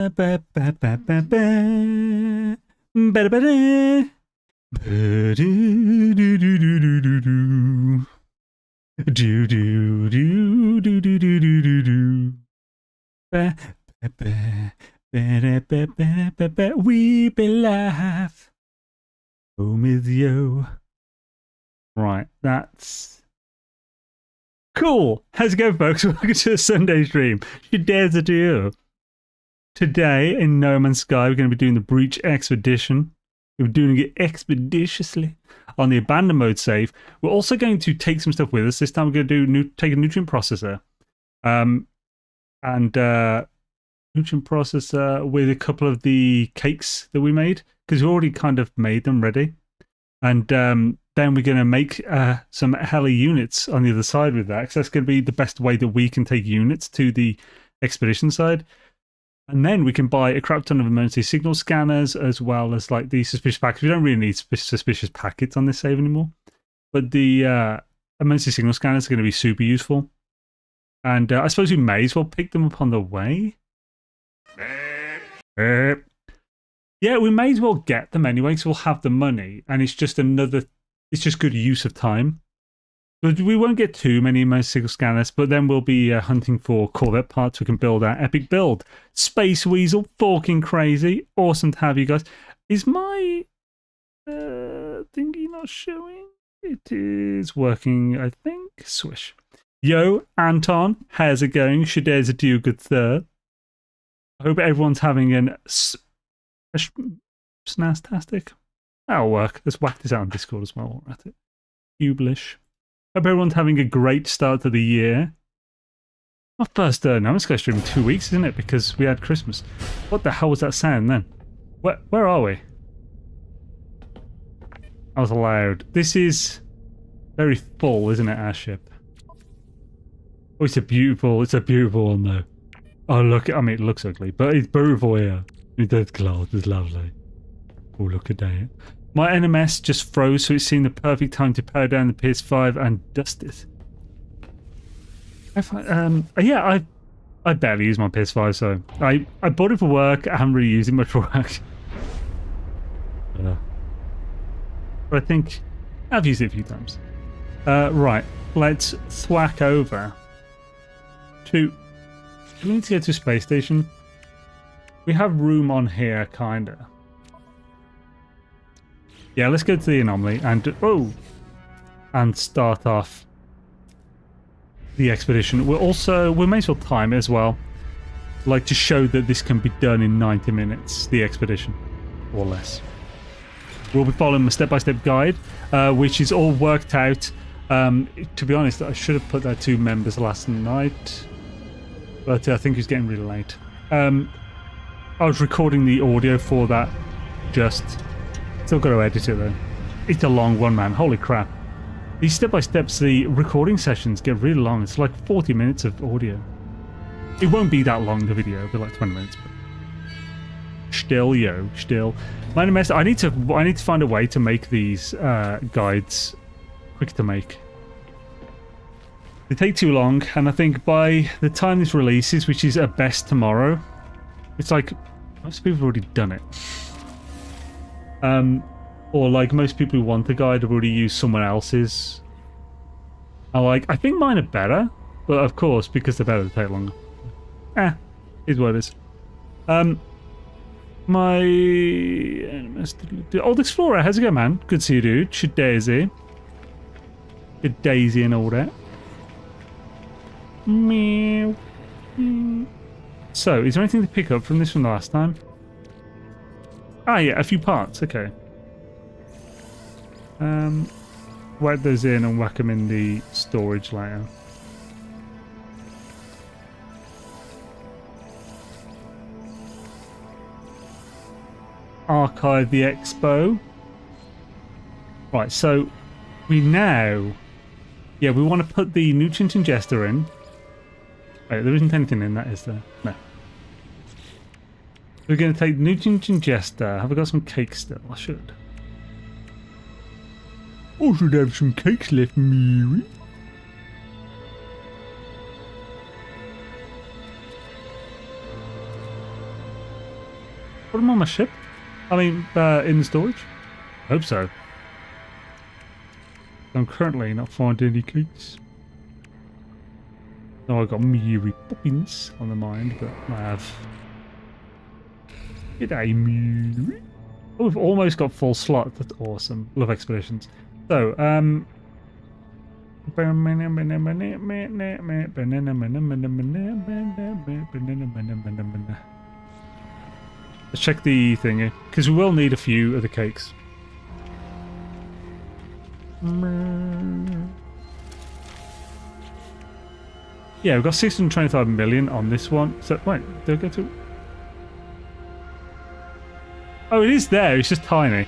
Ba, ba, ba, ba, ba. Ba, da, ba, da. Ba, do, do, do, do, do, do, do. Do, do, do, do, do, do, do, do, do. Ba, ba, ba. Ba, da, ba, ba, ba, ba. We be laugh. Home is yo. Right, that's cool. How's it going, folks? Welcome to the Sunday stream. You dare to do. Today in No Man's Sky, we're going to be doing the Breach Expedition. We're doing it expeditiously on the abandoned mode save. We're also going to take some stuff with us. This time we're going to take a nutrient processor. Nutrient processor with a couple of the cakes that we made, because we already kind of made them ready. And then we're going to make some heli units on the other side with that, because that's going to be the best way that we can take units to the expedition side. And then we can buy a crap ton of emergency signal scanners, as well as like the suspicious packets. We don't really need suspicious packets on this save anymore. But the emergency signal scanners are going to be super useful. And I suppose we may as well pick them up on the way. Yeah, we may as well get them anyway, because we'll have the money. And it's just it's just good use of time. But we won't get too many emergency signal scanners, but then we'll be hunting for Corvette parts. We can build our epic build. Space Weasel, fucking crazy. Awesome to have you guys. Is my thingy not showing? It is working, I think. Swish. Yo, Anton, how's it going? Shade's a do good third. I hope everyone's having an snastastic. That'll work. Let's whack this out on Discord as well while we're at it. Cublish. Hope everyone's having a great start to the year. My first No Man's Sky stream in 2 weeks, isn't it? Because we had Christmas. What the hell was that sound then? Where are we? That was loud. This is very full, isn't it, our ship? Oh, it's a beautiful one though. Oh look, I mean it looks ugly, but it's beautiful here. It's clouds, it's lovely. Oh, look at that. My NMS just froze, so it seemed the perfect time to power down the PS5 and dust it. I barely use my PS5, so I bought it for work. I haven't really used it much for work. But I think I've used it a few times. Right, let's thwack over to... We need to get to a space station. We have room on here, kinda. Yeah, let's go to the anomaly and start off the expedition. We may as well time it as well, like to show that this can be done in 90 minutes, the expedition, or less. We'll be following a step-by-step guide, which is all worked out. To be honest, I should have put that to members last night, but I think it's getting really late. I was recording the audio for that just... Still got to edit it though. It's a long one, man. Holy crap. These step-by-steps, the recording sessions get really long. It's like 40 minutes of audio. It won't be that long, the video. It'll be like 20 minutes. But still. My NMS, I need to find a way to make these guides quick to make. They take too long, and I think by the time this releases, which is at best tomorrow, it's like most people have already done it. Or like most people who want a guide have already used someone else's. I think mine are better, but of course, because they're better, they take longer. Is what it is. My Old Explorer, how's it going, man? Good to see you, dude. Should Daisy. Good Daisy and all that. Meow. So, is there anything to pick up from this from the last time? Ah, yeah, a few parts. Okay. Whack those in and whack them in the storage layer. Archive the expo. Right, so we now... Yeah, we want to put the nutrient ingester in. Wait, there isn't anything in that, is there? No. We're going to take the nutrient ingester. Have I got some cake still? I should. I should have some cakes left, Mary. Put them on my ship? I mean, in the storage? Hope so. I'm currently not finding any cakes. No, I got Mary Poppins on the mind, but I have. G'day, Mary. Oh, we've almost got full slot. That's awesome. Love expeditions. So, let's check the thingy, because we will need a few of the cakes. Yeah, we've got 625 million on this one. So, wait, did I go to... Oh, it is there. It's just tiny.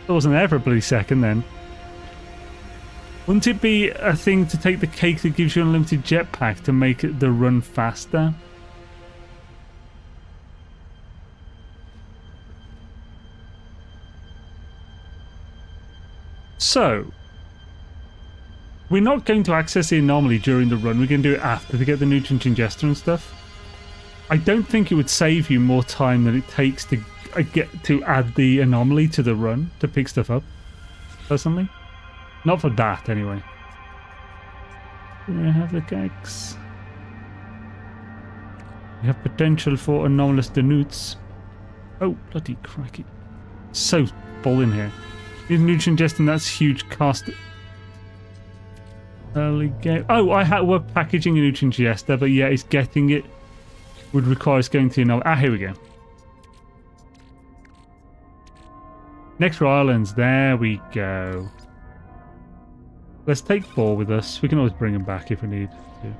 It wasn't there for a bloody second then. Wouldn't it be a thing to take the cake that gives you an unlimited jetpack to make the run faster? So, we're not going to access the anomaly during the run. We're going to do it after to get the nutrient ingester and stuff. I don't think it would save you more time than it takes to get to add the anomaly to the run to pick stuff up. Personally, not for that anyway. Do I have the cakes? We have potential for anomalous denutes. Oh, bloody cracky! So full in here. Need a nutrient ingesting. That's huge cost. Early game. Oh, we're packaging a nutrient ingester, but yeah, it's getting it. Would require us going to here we go. Next for islands. There we go. Let's take 4 with us. We can always bring them back if we need to.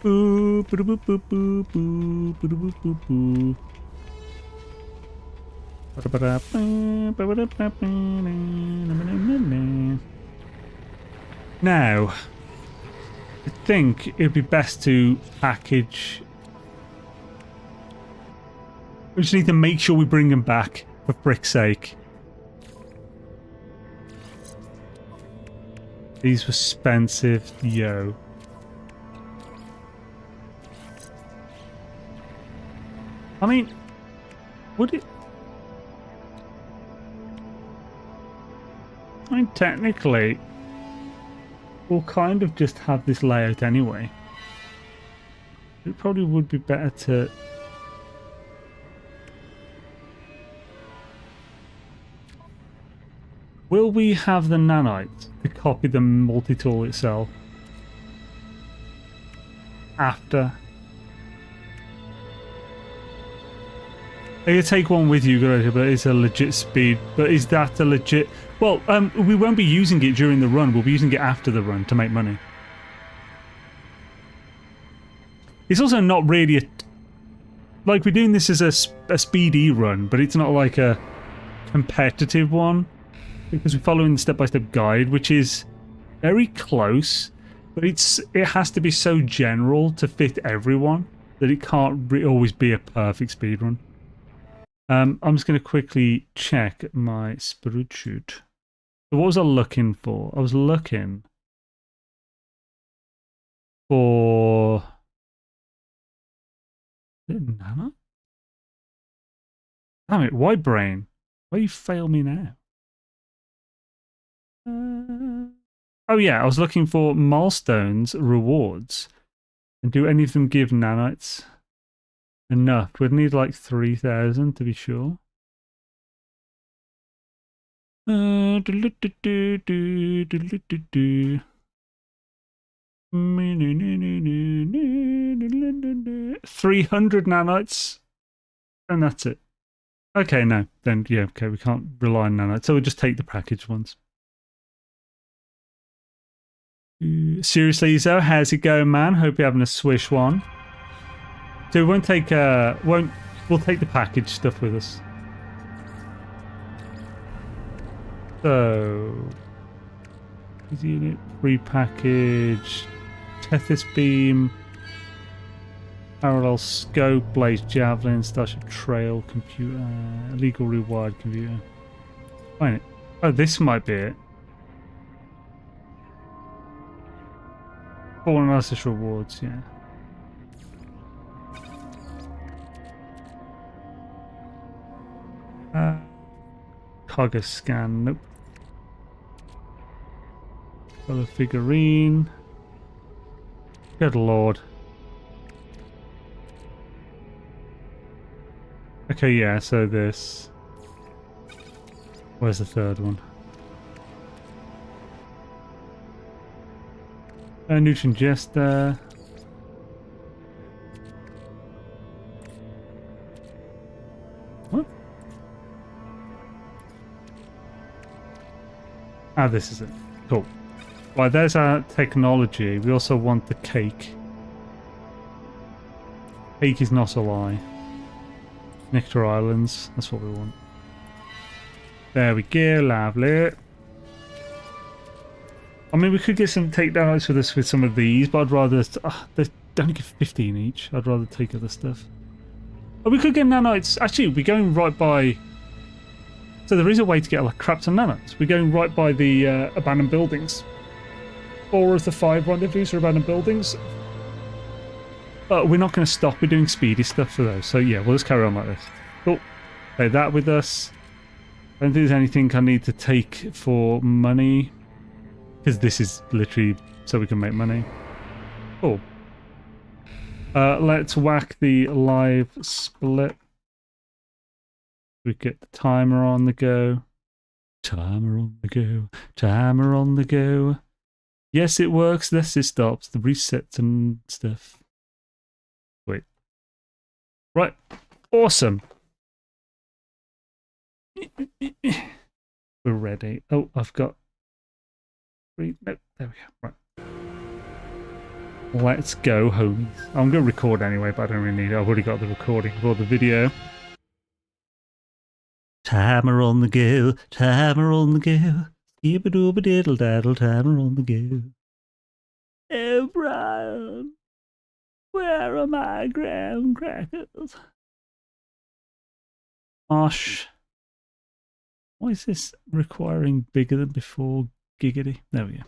Boo, boo, boo, boo, boo, boo, boo, boo, boo, boo. Now, I think it would be best to package. We just need to make sure we bring them back, for frick's sake. These were expensive, yo. I mean, would it? I mean, technically, we'll kind of just have this layout anyway. It probably would be better to... Will we have the nanite to copy the multi-tool itself? After? You take one with you, but it's a legit speed. But is that a legit... Well, we won't be using it during the run. We'll be using it after the run to make money. It's also not really a... Like, we're doing this as a speedy run, but it's not like a competitive one. Because we're following the step-by-step guide, which is very close. But it has to be so general to fit everyone that it can't always be a perfect speed run. I'm just going to quickly check my spreadsheet. So what was I looking for? I was looking for... Is it Nana? Damn it, white brain. Why you fail me now? Oh yeah, I was looking for milestones, rewards. And do any of them give nanites? Enough. We'd need like 3,000 to be sure. 300 nanites. And that's it. Okay, no. Then, yeah, okay, we can't rely on nanites. So we'll just take the package ones. Seriously, Zo, how's it going, man? Hope you're having a swish one. So we won't take we'll take the package stuff with us. So easy unit, free package, Tethys beam, parallel scope, blaze javelin, starship trail, computer, illegal rewired computer. Find it. Oh, this might be it. Full analysis rewards, yeah. Cargo scan. Nope. Color figurine. Good lord. Okay, yeah, so this. Where's the third one? Nutrient Jester. What? Ah, this is it. Cool. Right, there's our technology. We also want the cake. Cake is not a lie. Nectar Islands. That's what we want. There we go. Lovely. I mean, we could get some takedowns with us with some of these, but I'd rather... they only give 15 each. I'd rather take other stuff. Oh, we could get nanites. Actually, we're going right by... So there is a way to get like crap to nanites. We're going right by the abandoned buildings. 4 of the 5 rendezvous are abandoned buildings. But we're not going to stop. We're doing speedy stuff for those. So yeah, we'll just carry on like this. Cool. Take that with us. I don't think there's anything I need to take for money. Because this is literally so we can make money. Cool. Let's whack the live split. We get the timer on the go. Timer on the go. Timer on the go. Yes, it works. This it stops. The resets and stuff. Wait. Right. Awesome. We're ready. Oh, I've got... No, there we go. Right. Let's go, homies. I'm going to record anyway, but I don't really need it. I've already got the recording for the video. Timer on the go. Timer on the go. Skip-a-dooba-diddle-daddle. Timer on the go. Oh, Brian. Where are my graham crackers? Gosh. Why is this requiring bigger than before? Giggity. There we go.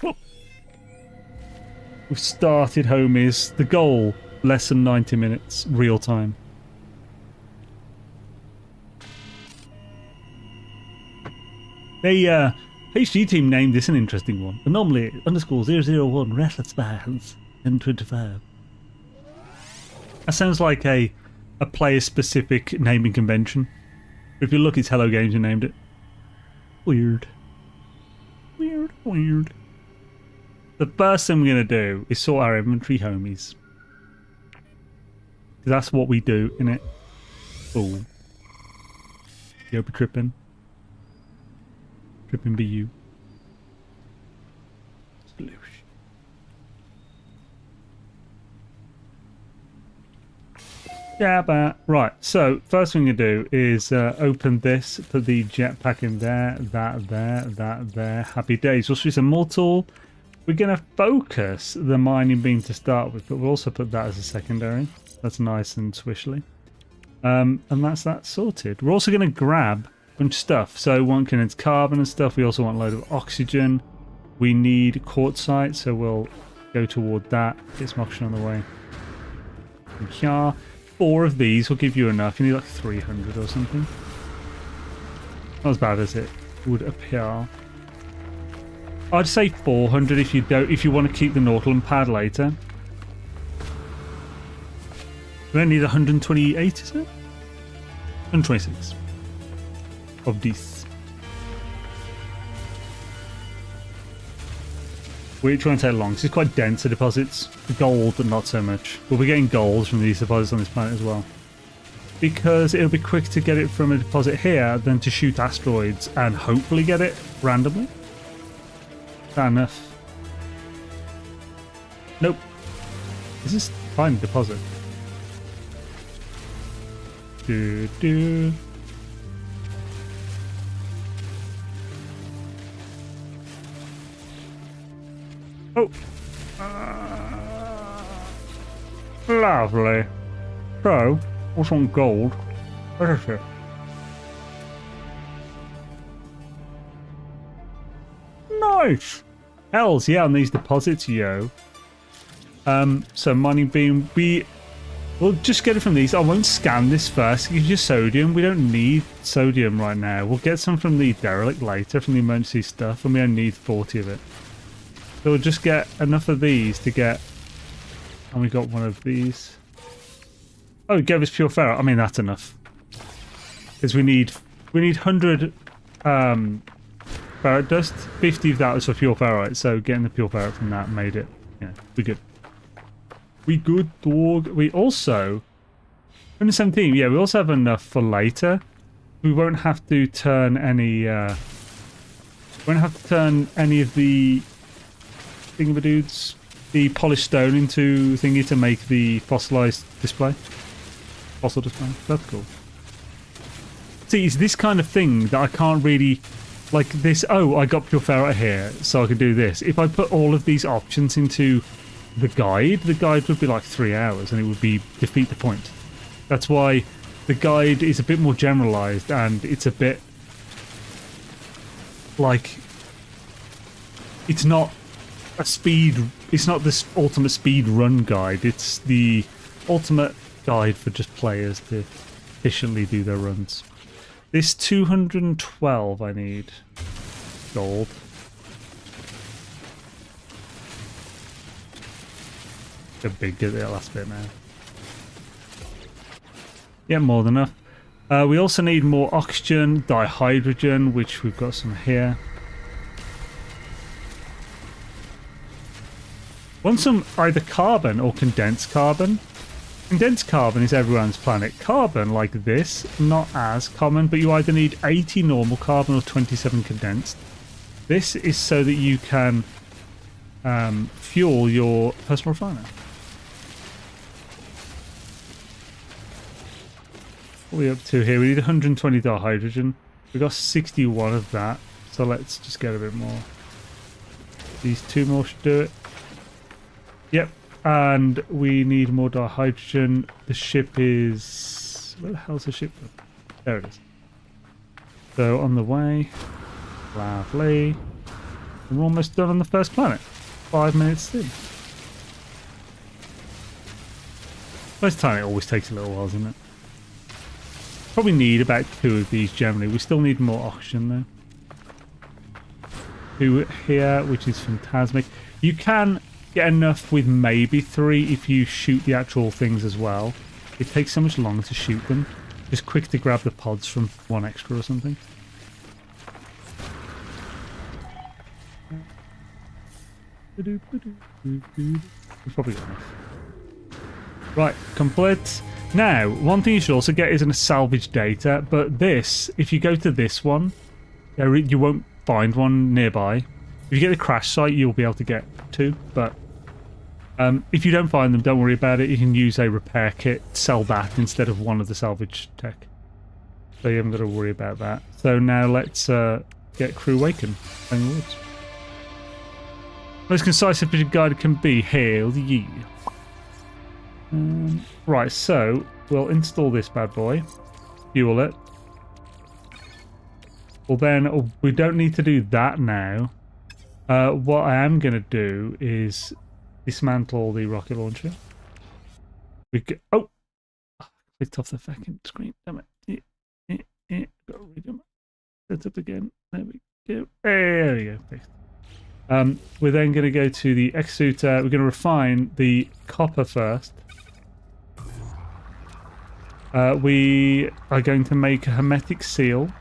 Oh. We've started, homies. The goal, less than 90 minutes, real time. The HG team named this an interesting one. Anomaly _001 Restless Bands N25. That sounds like a player-specific naming convention. If you look, it's Hello Games who named it. Weird. Weird, weird. The first thing we're going to do is sort our inventory, homies. Because that's what we do, innit? Oh. You'll be tripping. Tripping be you. Sploosh. Yeah, right, so first thing you do is open this, put the jetpack in there, that there, happy days. We'll switch some more tool. We're going to focus the mining beam to start with, but we'll also put that as a secondary. That's nice and swishly. And that's that sorted. We're also going to grab a bunch of stuff. So one condensed carbon and stuff. We also want a load of oxygen. We need quartzite, so we'll go toward that. Get some oxygen on the way. And here. 4 of these will give you enough. You need like 300 or something. Not as bad as it would appear. I'd say 400 if you don't. If you want to keep the Nautilum pad later. We only need 128, is it? 126 of these. Which won't take long. This is quite dense, the deposits. Gold, but not so much. We'll be getting gold from these deposits on this planet as well. Because it'll be quick to get it from a deposit here than to shoot asteroids and hopefully get it randomly. Fair enough. Nope. Is this fine deposit? Do. Oh. Lovely. So, what's on gold? What is it? Nice! Hells yeah, on these deposits, yo. So mining beam, We'll just get it from these. I won't scan this first. It gives you sodium. We don't need sodium right now. We'll get some from the derelict later, from the emergency stuff, and we only need 40 of it. So we'll just get enough of these to get... And we got one of these. Oh, it gave us pure ferrite. I mean, that's enough. Because we need 100 ferrite dust. 50 of that was for pure ferrite. So getting the pure ferrite from that made it... Yeah, we're good. We good, dog. We also... 117, yeah, we also have enough for later. We won't have to turn any... won't have to turn any of the... thingamadoods, the polished stone into thingy to make the fossilized display. Fossil display. That's cool. See, it's this kind of thing that I can't really... Like this, oh, I got pure ferrite here, so I can do this. If I put all of these options into... the guide would be like 3 hours and it would be defeat the point. That's why the guide is a bit more generalized and it's a bit like it's not a speed, it's not this ultimate speed run guide, it's the ultimate guide for just players to efficiently do their runs. This 212 I need gold. A big get the last bit now. Yeah, more than enough. We also need more oxygen, dihydrogen, which we've got some here. Want some either carbon or condensed carbon. Condensed carbon is everyone's planet. Carbon, like this, not as common, but you either need 80 normal carbon or 27 condensed. This is so that you can fuel your personal refiner. What are we up to here? We need 120 dihydrogen. We got 61 of that, so let's just get a bit more. These two more should do it. Yep, and we need more dihydrogen. The ship is... Where the hell's the ship? There it is. So on the way. Lovely. We're almost done on the first planet. 5 minutes in. First time it always takes a little while, doesn't it? Probably need about 2 of these generally. We still need more oxygen though. 2 here, which is fantastic. You can get enough with maybe 3 if you shoot the actual things as well. It takes so much longer to shoot them. Just quick to grab the pods from 1 extra or something. We've probably got enough. Right, complete. Now, one thing you should also get is a salvage data, but this, if you go to this one, you won't find one nearby. If you get the crash site, you'll be able to get 2, but if you don't find them, don't worry about it. You can use a repair kit, sell that instead of one of the salvage tech. So you haven't got to worry about that. So now let's get crew waken. Most concise efficient guide can be. Hail ye. Right, so we'll install this bad boy, fuel it. Well then, we don't need to do that now. What I am going to do is dismantle the rocket launcher. Oh! Clicked off the fucking screen, damn it. Got to redo my setup again. There we go. There we go. Fixed. We're then going to go to the executor. We're going to refine the copper first. We are going to make a hermetic seal,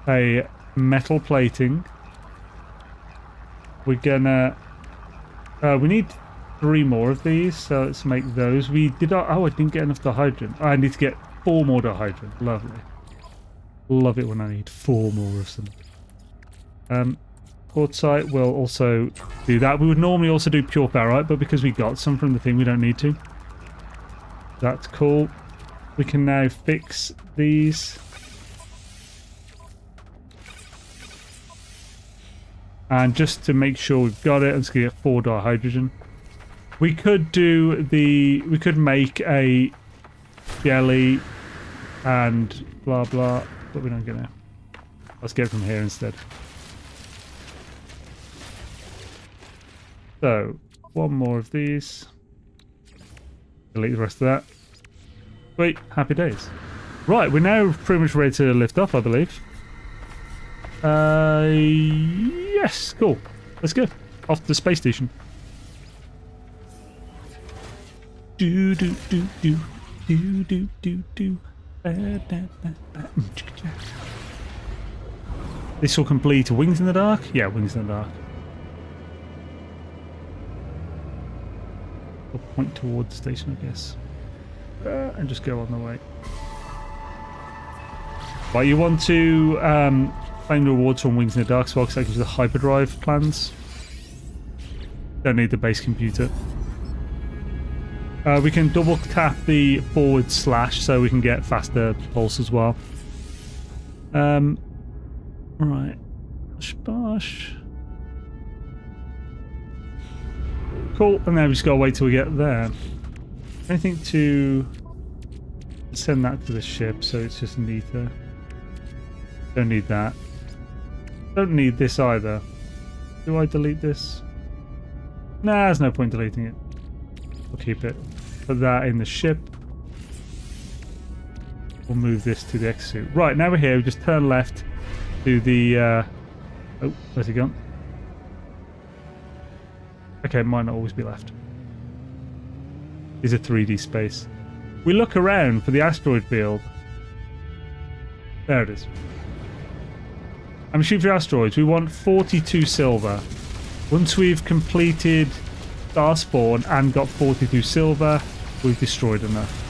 a metal plating. We're gonna... we need 3 more of these, so let's make those. We did... Oh, I didn't get enough dihydrogen. I need to get 4 more dihydrogen. Lovely. Love it when I need 4 more of some. Quartzite will also do that. We would normally also do pure ferrite, but because we got some from the thing, we don't need to. That's cool. We can now fix these. And just to make sure we've got it, I'm just going to get 4 dihydrogen. We could do the... We could make a jelly and blah blah, but we don't get it. Let's get it from here instead. So, 1 more of these. Delete the rest of that. Sweet, happy days. Right, we're now pretty much ready to lift off, I believe. Yes, cool. Let's go. Off to the space station. Do do do do do do do do. This will complete Wings in the Dark? Yeah, Wings in the Dark. We'll point towards the station, I guess. And just go on the way. Right, you want to claim the rewards from Wings in the Dark, so that gives you the hyperdrive plans. Don't need the base computer. We can double tap the / so we can get faster pulse as well. Right. Bosh. Cool, and then we just gotta wait till we get there. Anything to send that to the ship so it's just neater. Don't need that. Don't need this either. Do I delete this? Nah, there's no point deleting it. We'll keep it. Put that in the ship. We'll move this to the exosuit. Right, now we're here. We just turn left to the... oh, where's he gone? Okay, it might not always be left. It's a 3D space. We look around for the asteroid field. There it is. I'm shooting for asteroids. We want 42 silver. Once we've completed Star Spawn and got 42 silver, we've destroyed enough.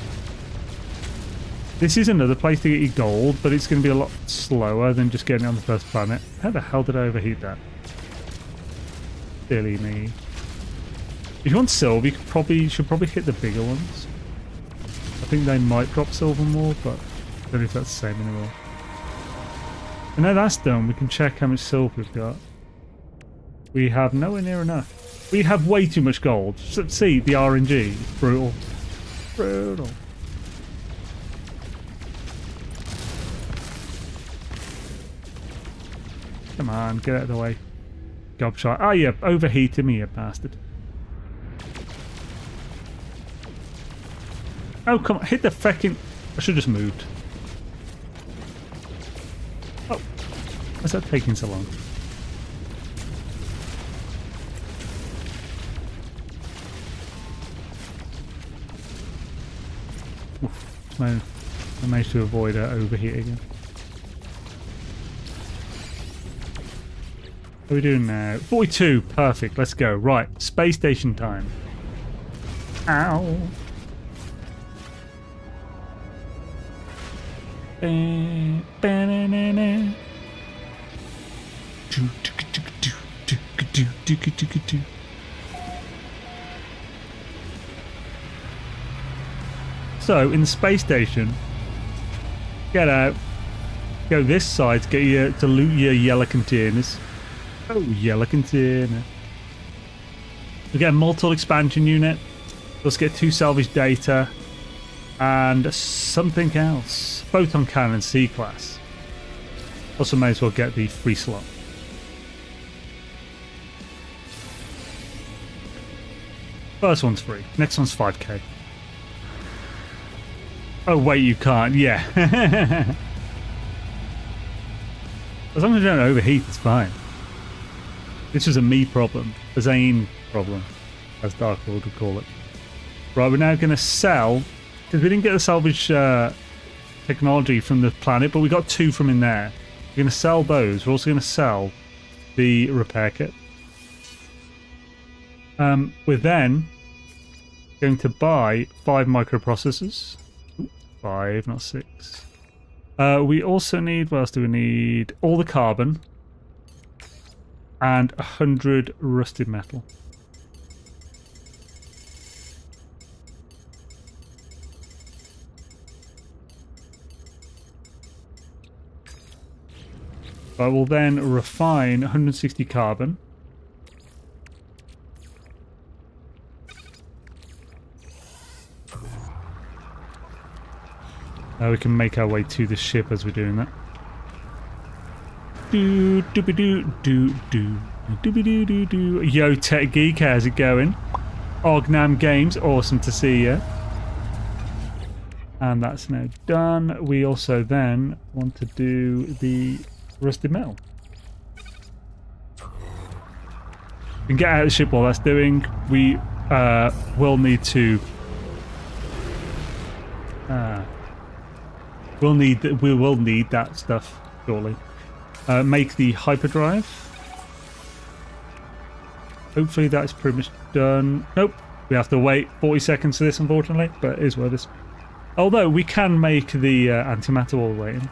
This is another place to get your gold, but it's going to be a lot slower than just getting it on the first planet. How the hell did I overheat that? Silly me. If you want silver, you should probably hit the bigger ones. I think they might drop silver more, but I don't know if that's the same anymore. And now that's done, we can check how much silver we've got. We have nowhere near enough. We have way too much gold. See, the RNG. Brutal. Brutal. Come on, get out of the way. Gobshite. Oh, yeah, overheated me, you bastard. Oh, come on, hit the fucking... I should have just moved. Oh, why's that taking so long? Oof, I managed to avoid overheat again. What are we doing now? 42, perfect, let's go. Right, space station time. Ow. So, in the space station, get out, go this side to loot your yellow containers. Oh, yellow container. We get a multiple expansion unit. Let's get 2 salvage data and something else. Photon cannon C-class. Also may as well get the free slot. First one's free. Next one's 5k. Oh wait, you can't. Yeah. As long as you don't overheat, it's fine. This was a me problem. A Zane problem, as Dark Lord would call it. Right, we're now going to sell, because we didn't get the salvage technology from the planet, but we got 2 from in there. We're going to sell those. We're also going to sell the repair kit. We're then going to buy 5 microprocessors. Ooh, 5, not 6. We also need, what else do we need? All the carbon. And 100 rusted metal. I will then refine 160 carbon. Now we can make our way to the ship as we're doing that. Do dooby doo doo doo dooby doo doo doo. Yo, Tech Geek, how's it going? Ognam Games, awesome to see you. And that's now done. We also then want to do the rusted metal. We can get out of the ship while that's doing. We will need to. We will need that stuff shortly. Make the hyperdrive. Hopefully that's pretty much done. Nope. We have to wait 40 seconds for this, unfortunately, but it is what it is. Although we can make the antimatter while we're waiting.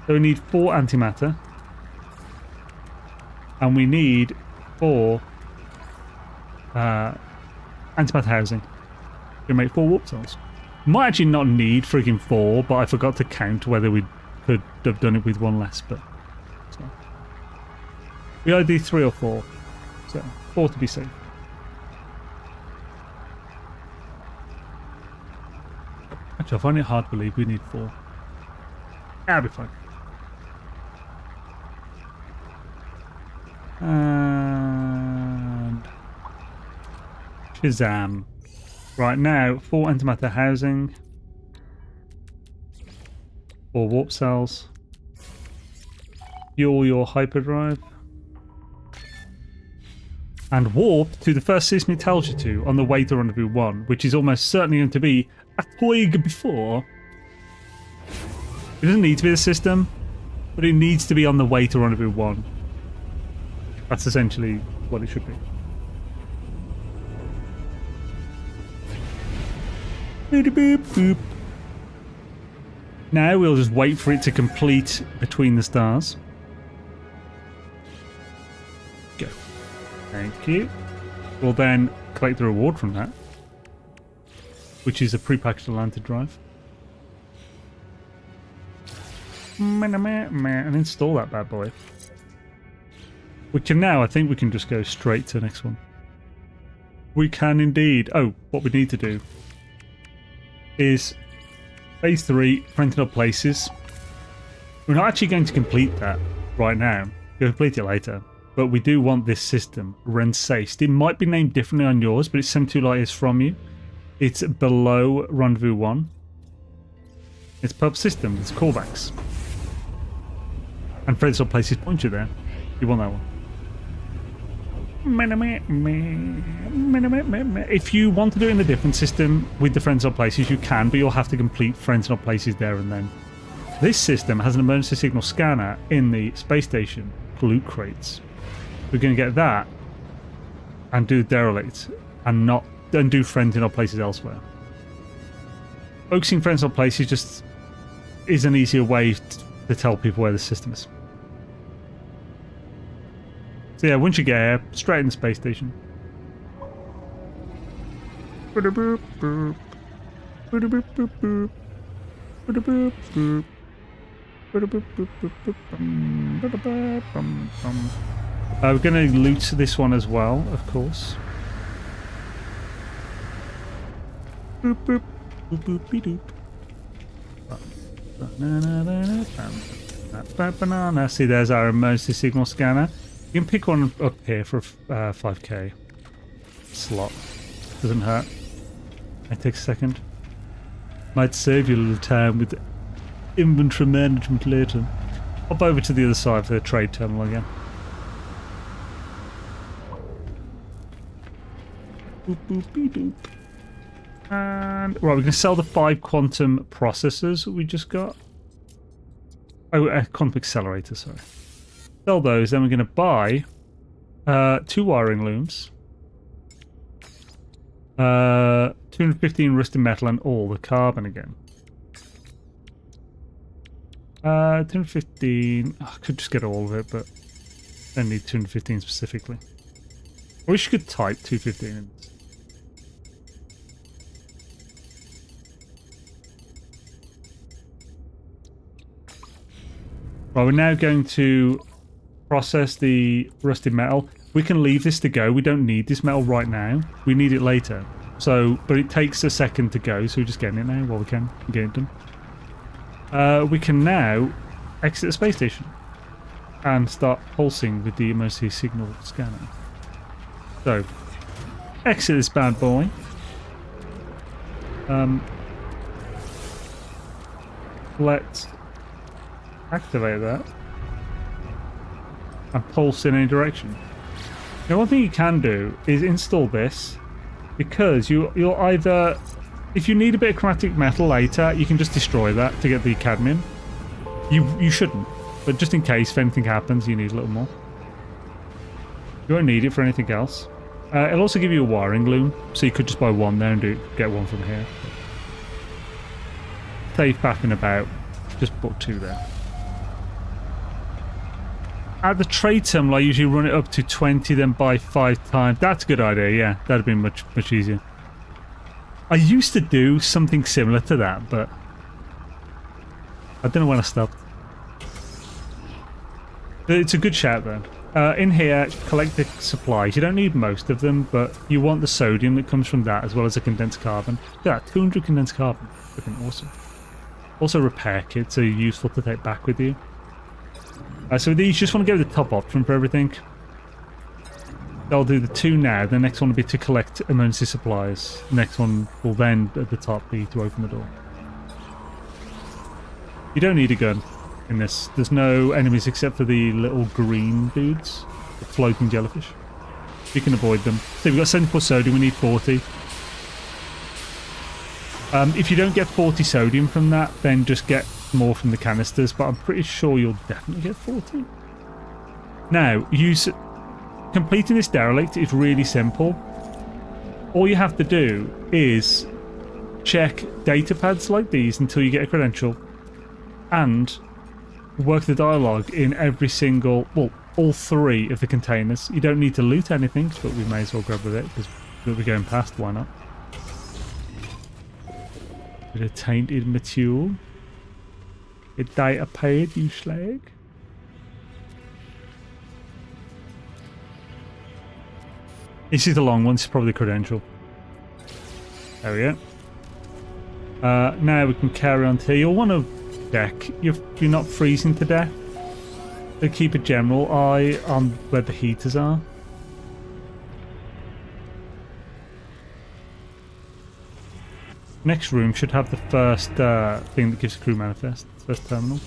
So we need 4 antimatter. And we need 4 antimatter housing. We make 4 warp cells. Might actually not need frigging 4, but I forgot to count whether we could have done it with 1 less. But so. We either do 3 or 4. So 4 to be safe. Actually, I find it hard to believe we need 4. That'll be fine. And Shazam. Right now, 4 antimatter housing, 4 warp cells, fuel your hyperdrive, and warp to the first system it tells you to on the way to Rendezvous 1, which is almost certainly going to be a twig before. It doesn't need to be the system, but it needs to be on the way to Rendezvous 1. That's essentially what it should be. Boop, boop. Now we'll just wait for it to complete between the stars. Go. Thank you. We'll then collect the reward from that, which is a pre-packaged Atlantic drive. And install that bad boy. We can now, I think we can just go straight to the next one. We can indeed. Oh, what we need to do is phase 3, printing up places. We're not actually going to complete that right now. We'll complete it later. But we do want this system, Rensaced. It might be named differently on yours, but it's 72 light years from you. It's below Rendezvous 1. It's pub system, it's callbacks. And friends or places point you there. You want that one. If you want to do it in a different system with the friends or places, you can, but you'll have to complete friends or places there and then. This system has an emergency signal scanner in the space station, loot crates. We're going to get that and do derelict and do friends in our places elsewhere. Focusing friends or places just is an easier way to tell people where the system is. So yeah, once you get here, straight in the space station. We're going to loot this one as well, of course. Boop boop boop boop doop. Banana. See, there's our emergency signal scanner. You can pick one up here for 5k slot. Doesn't hurt. It takes a second. Might save you a little time with inventory management later. Hop over to the other side for the trade terminal again. Boop boop beep boop. And right, we're going to sell the 5 quantum processors we just got. Oh, quantum accelerator, sorry. Sell those, then we're going to buy 2 wiring looms, 215 rusted metal, and all the carbon again. 215. I could just get all of it, but I need 215 specifically. I wish you could type 215 in this. Right, we're now going to process the rusted metal. We can leave this to go. We don't need this metal right now. We need it later. So, but it takes a second to go, so we're just getting it now while we can get it done. We can now exit the space station and start pulsing with the emergency signal scanner. So, exit this bad boy. let's activate that and pulse in any direction. Now, one thing you can do is install this, because you'll either, if you need a bit of chromatic metal later, you can just destroy that to get the cadmium. You shouldn't, but just in case if anything happens, you need a little more. You won't need it for anything else. It'll also give you a wiring loom, so you could just buy one there and get one from here. Save back and about, just put 2 there. At the trade terminal, I usually run it up to 20, then buy 5 times. That's a good idea, yeah. That'd be much easier. I used to do something similar to that, but I don't know when I stopped. It's a good shout, though. In here, collect the supplies. You don't need most of them, but you want the sodium that comes from that, as well as the condensed carbon. Look at that, 200 condensed carbon. Looking awesome. Also, repair kits are useful to take back with you. So these, you just want to go with the top option for everything. I'll do the 2 now. The next one will be to collect emergency supplies. The next one will then, at the top, be to open the door. You don't need a gun in this. There's no enemies except for the little green dudes, the floating jellyfish. You can avoid them. So we've got 74 sodium, we need 40. If you don't get 40 sodium from that, then just get more from the canisters, but I'm pretty sure you'll definitely get 40. Now, completing this derelict is really simple. All you have to do is check data pads like these until you get a credential, and work the dialogue in every single, well, all 3 of the containers. You don't need to loot anything, but we may as well grab with it because we're going past, why not? Bit of tainted material. A data pad, you slag. This is the long one, this is probably the credential. There we go. Now we can carry on to here. You'll want to check you're not freezing to death. So keep a general eye on where the heaters are. Next room should have the first thing that gives a crew manifest. First terminal.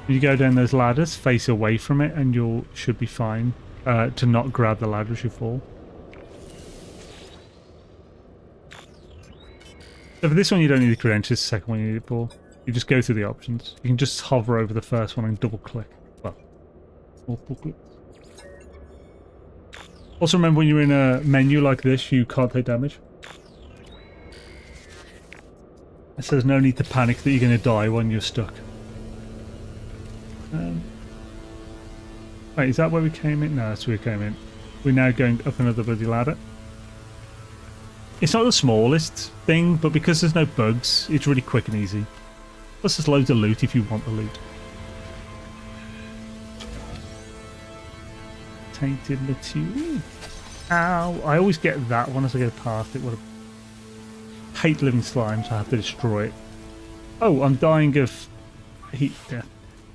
You go down those ladders, face away from it, and you should be fine to not grab the ladder as you fall. So for this one you don't need the credentials, the second one you need it for. You just go through the options. You can just hover over the first one and double click. Well, multiple clicks. Also remember, when you're in a menu like this, you can't take damage. So there's no need to panic that you're going to die when you're stuck. Wait, is that where we came in? No, that's where we came in. We're now going up another bloody ladder. It's not the smallest thing, but because there's no bugs, it's really quick and easy. Plus there's loads of loot if you want the loot. Tainted material. Ow! I always get that one as I go past it. What a hate living slime, so I have to destroy it. Oh, I'm dying of heat death.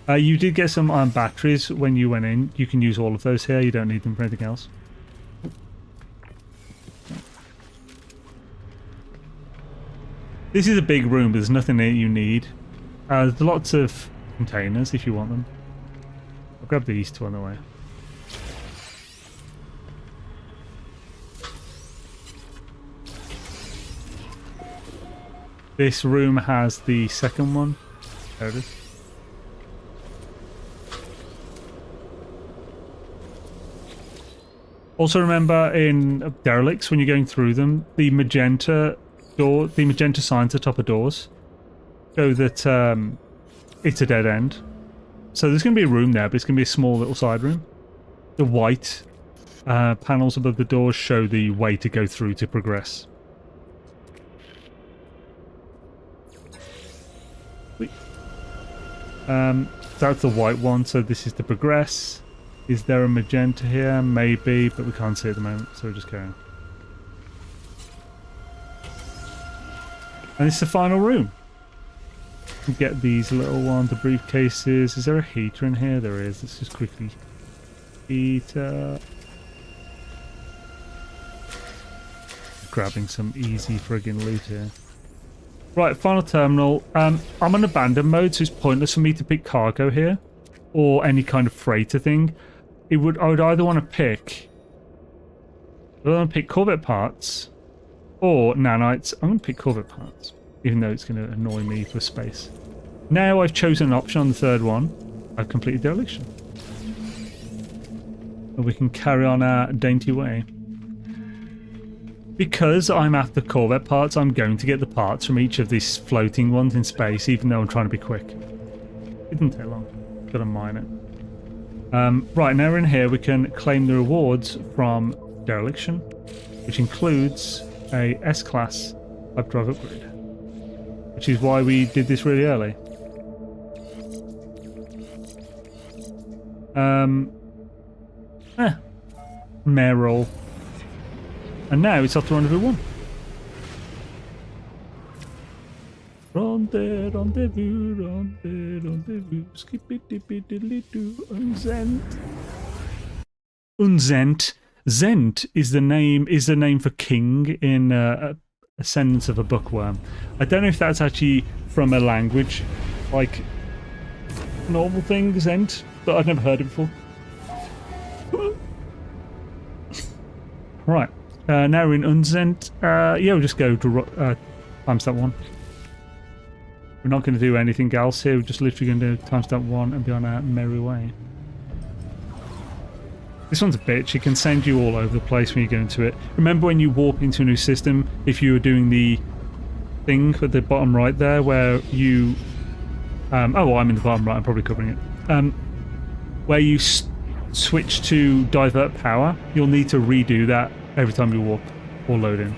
You did get some iron batteries when you went in. You can use all of those here. You don't need them for anything else. This is a big room, but there's nothing that you need. There's lots of containers if you want them. I'll grab these 2 on the way. This room has the second one. There it is. Also remember in derelicts, when you're going through them, the magenta signs at the top of doors show that it's a dead end. So there's going to be a room there, but it's going to be a small little side room. The white panels above the doors show the way to go through to progress. That's the white one, so this is to progress. Is there a magenta here? Maybe, but we can't see at the moment, so we're just going. And it's the final room. We get these little ones, the briefcases. Is there a heater in here? There is. Let's just quickly. Heater. grabbing some easy friggin' loot here. Right, final terminal. I'm on abandoned mode, so it's pointless for me to pick cargo here, or any kind of freighter thing. I would either want to pick Corvette Parts or nanites. I'm going to pick Corvette Parts, even though it's going to annoy me for space. Now I've chosen an option on the third one. I've completed dereliction. And we can carry on our dainty way. Because I'm after Corvette Parts, I'm going to get the parts from each of these floating ones in space, even though I'm trying to be quick. It didn't take long. Gotta mine it. Right, now we're in here, we can claim the rewards from dereliction, which includes a S-Class pipe drive upgrade, which is why we did this really early. Mare roll. And now it's off to rendezvous 1. Rendezvous, skippy-dippy-diddly-doo, unzent. Unzent. Zent is the name for king in Ascendance of a Bookworm. I don't know if that's actually from a language, like normal thing, Zent, but I've never heard it before. Right. Now we're in Unzent. Yeah, we'll just go to timestamp 1. We're not going to do anything else here. We're just literally going to do timestamp 1 and be on our merry way. This one's a bitch. It can send you all over the place when you go into it. Remember when you warp into a new system, if you were doing the thing at the bottom right there where you... oh, well, I'm in the bottom right. I'm probably covering it. Where you switch to divert power, you'll need to redo that every time you warp or load in.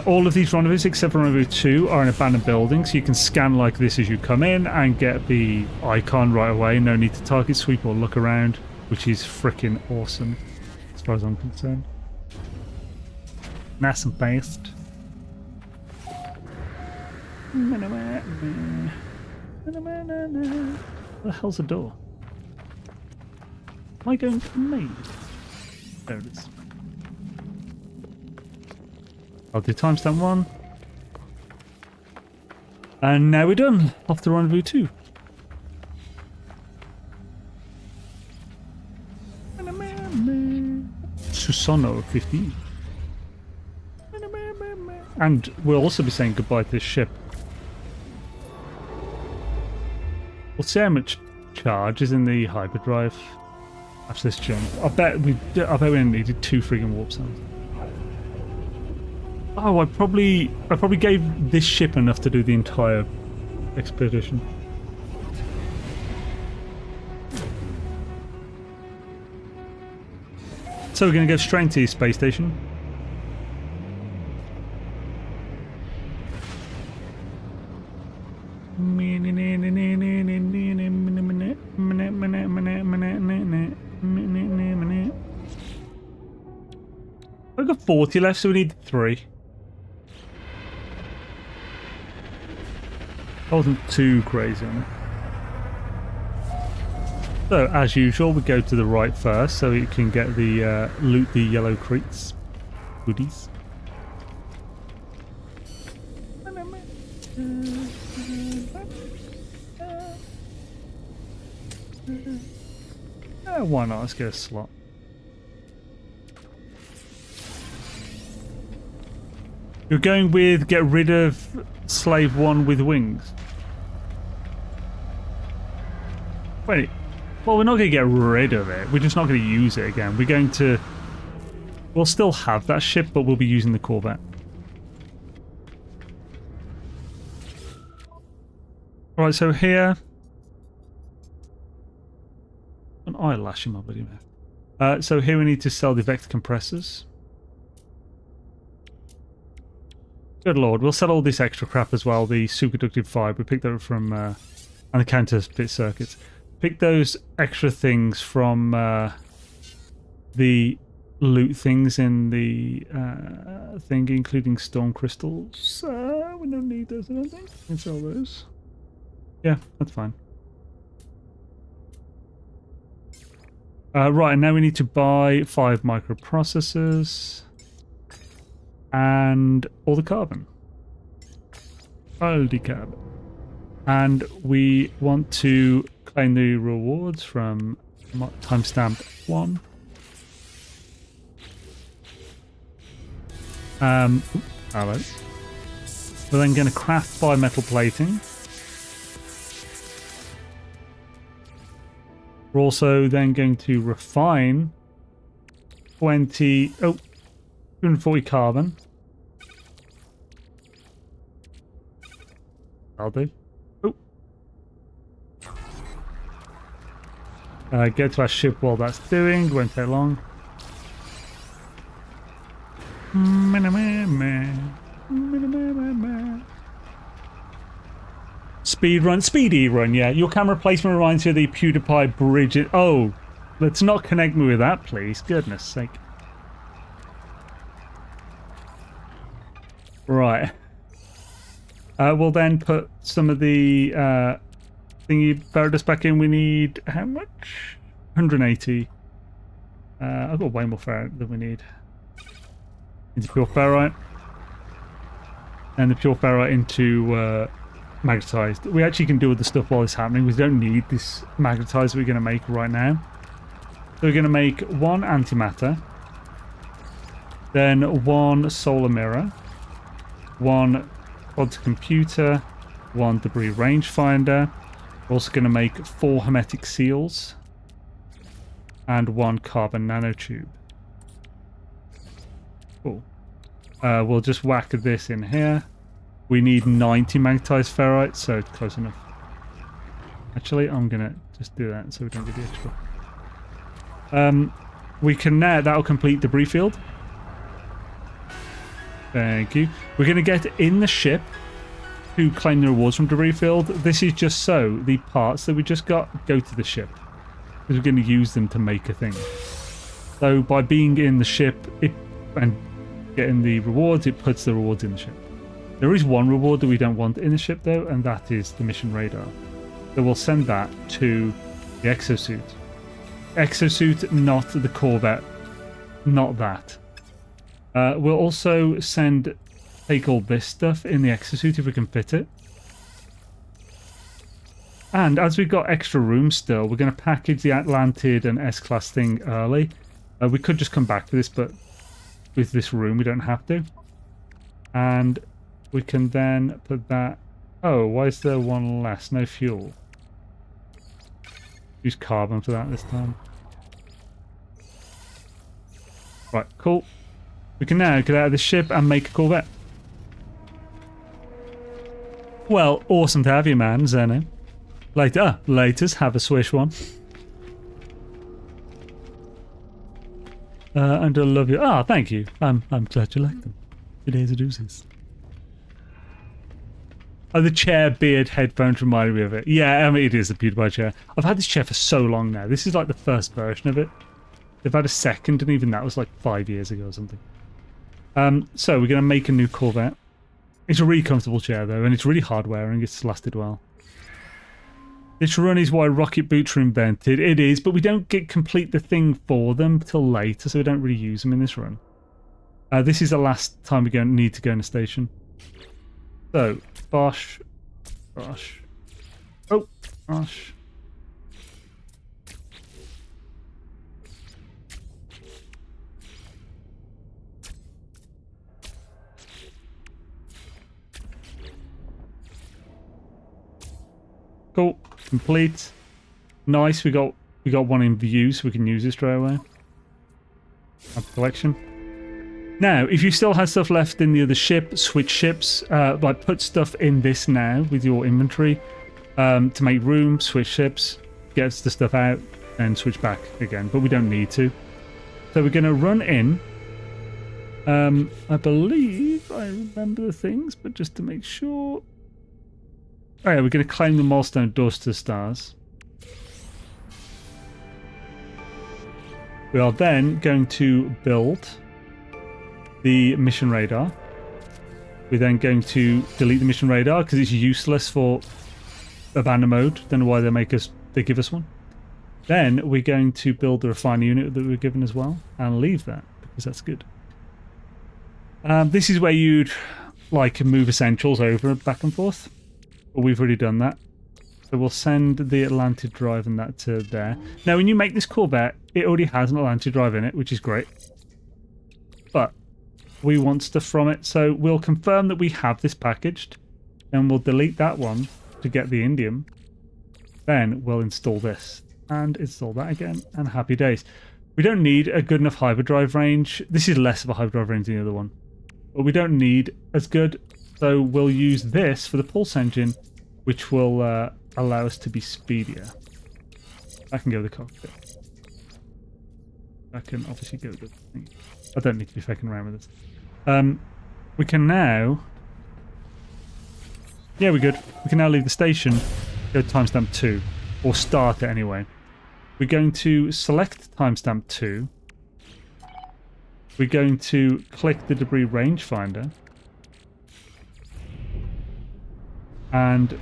All of these rendezvous, except for rendezvous 2, are in abandoned buildings. So you can scan like this as you come in and get the icon right away. No need to target sweep or look around, which is freaking awesome as far as I'm concerned. Nice and based. Where the hell's the door? Am I going to me? There it is. I'll do timestamp 1. And now we're done. Off to rendezvous 2. Susanoo 15. And we'll also be saying goodbye to this ship. We'll see how much charge is in the hyperdrive after this jump. I bet we needed 2 friggin' warp zones. Oh, I probably gave this ship enough to do the entire expedition. So we're going to go straight to the space station. I've got 40 left, so we need 3. I wasn't too crazy on it. So, as usual, we go to the right first, so you can get the loot the yellow crates, goodies. Why not? Let's get a slot. You're going with get rid of Slave 1 with wings. Wait. Well, we're not going to get rid of it. We're just not going to use it again. We're going to... We'll still have that ship, but we'll be using the Corvette. Right, so here... An eyelash in my bloody mouth. So here we need to sell the vector compressors. Good lord, we'll sell all this extra crap as well. The superconductive fibre, we picked that up from... and the counterfeit circuits. Pick those extra things from the loot things in the thing, including storm crystals. We don't need those, I don't think. We can sell those. Yeah, that's fine. Right, now we need to buy 5 microprocessors and all the carbon. All the carbon. And we want to claim the rewards from timestamp 1. Hello. We're then going to craft bimetal plating. We're also then going to refine 240 carbon. I'll do. Get to our ship while that's doing. Won't take long. Speedy run, yeah. Your camera placement reminds you of the PewDiePie bridge. Oh, let's not connect me with that, please. Goodness sake. Right. We'll then put some of the thingy ferrous back in. We need how much? 180. I've got way more ferrite than we need. Into pure ferrite. And the pure ferrite into magnetized. We actually can do all the stuff while it's happening. We don't need this magnetized we're going to make right now. So we're going to make 1 antimatter. Then 1 solar mirror. 1 quantum computer. 1 debris rangefinder. We're also going to make 4 hermetic seals. And 1 carbon nanotube. Cool. We'll just whack this in here. We need 90 magnetized ferrite, so close enough. Actually, I'm going to just do that so we don't get the extra. We can now, that'll complete debris field. Thank you. We're going to get in the ship to claim the rewards from debris field. This is just so the parts that we just got go to the ship, because we're going to use them to make a thing. So by being in the ship and getting the rewards, it puts the rewards in the ship. There is one reward that we don't want in the ship though, and that is the mission radar. So we'll send that to the exosuit. Exosuit, not the Corvette. Not that. We'll also take all this stuff in the exosuit if we can fit it. And as we've got extra room still, we're going to package the Atlantid and S-Class thing early. We could just come back to this, but with this room we don't have to. And we can then put that... Oh, why is there one less? No fuel. Use carbon for that this time. Right, cool. We can now get out of the ship and make a Corvette. Well, awesome to have you, man, Zeno. Laters, have a swish one. And I love you. Ah, thank you. I'm glad you like them. Today's a deuces. Oh, the chair beard headphones reminded me of it. Yeah, I mean, it is a PewDiePie chair. I've had this chair for so long now. This is like the first version of it. They've had a second, and even that was like 5 years ago or something. So we're going to make a new Corvette. It's a really comfortable chair, though, and it's really hard wearing. It's lasted well. This run is why rocket boots were invented. It is, but we don't complete the thing for them till later, so we don't really use them in this run. This is the last time we need to go in a station. So, Bosh. Oh, Bosh. Cool. Complete. Nice. We got one in view, so we can use it straight away. Have collection. Now, if you still have stuff left in the other ship, switch ships. Like put stuff in this now with your inventory to make room. Switch ships, get the stuff out, and switch back again. But we don't need to. So we're going to run in. I believe I remember the things, but just to make sure. Oh yeah, we're going to claim the milestone dust to stars. We are then going to build the mission radar. We're then going to delete the mission radar because it's useless for abandon mode. Don't know why they give us one. Then we're going to build the refiner unit that we were given as well and leave that because that's good. This is where you'd like move essentials over back and forth. But we've already done that. So we'll send the Atlantic drive and that to there. Now when you make this Corvette, it already has an Atlantic drive in it, which is great. But we want stuff from it, so we'll confirm that we have this packaged. And we'll delete that one to get the indium. Then we'll install this. And install that again, and happy days. We don't need a good enough hyperdrive range. This is less of a hyperdrive range than the other one. But we don't need as good, so we'll use this for the pulse engine, which will allow us to be speedier. I can go with the cockpit. I can obviously go with the thing. I don't need to be fucking around with this. We can now... Yeah, we're good. We can now leave the station, go to timestamp 2, or start it anyway. We're going to select timestamp 2. We're going to click the debris rangefinder and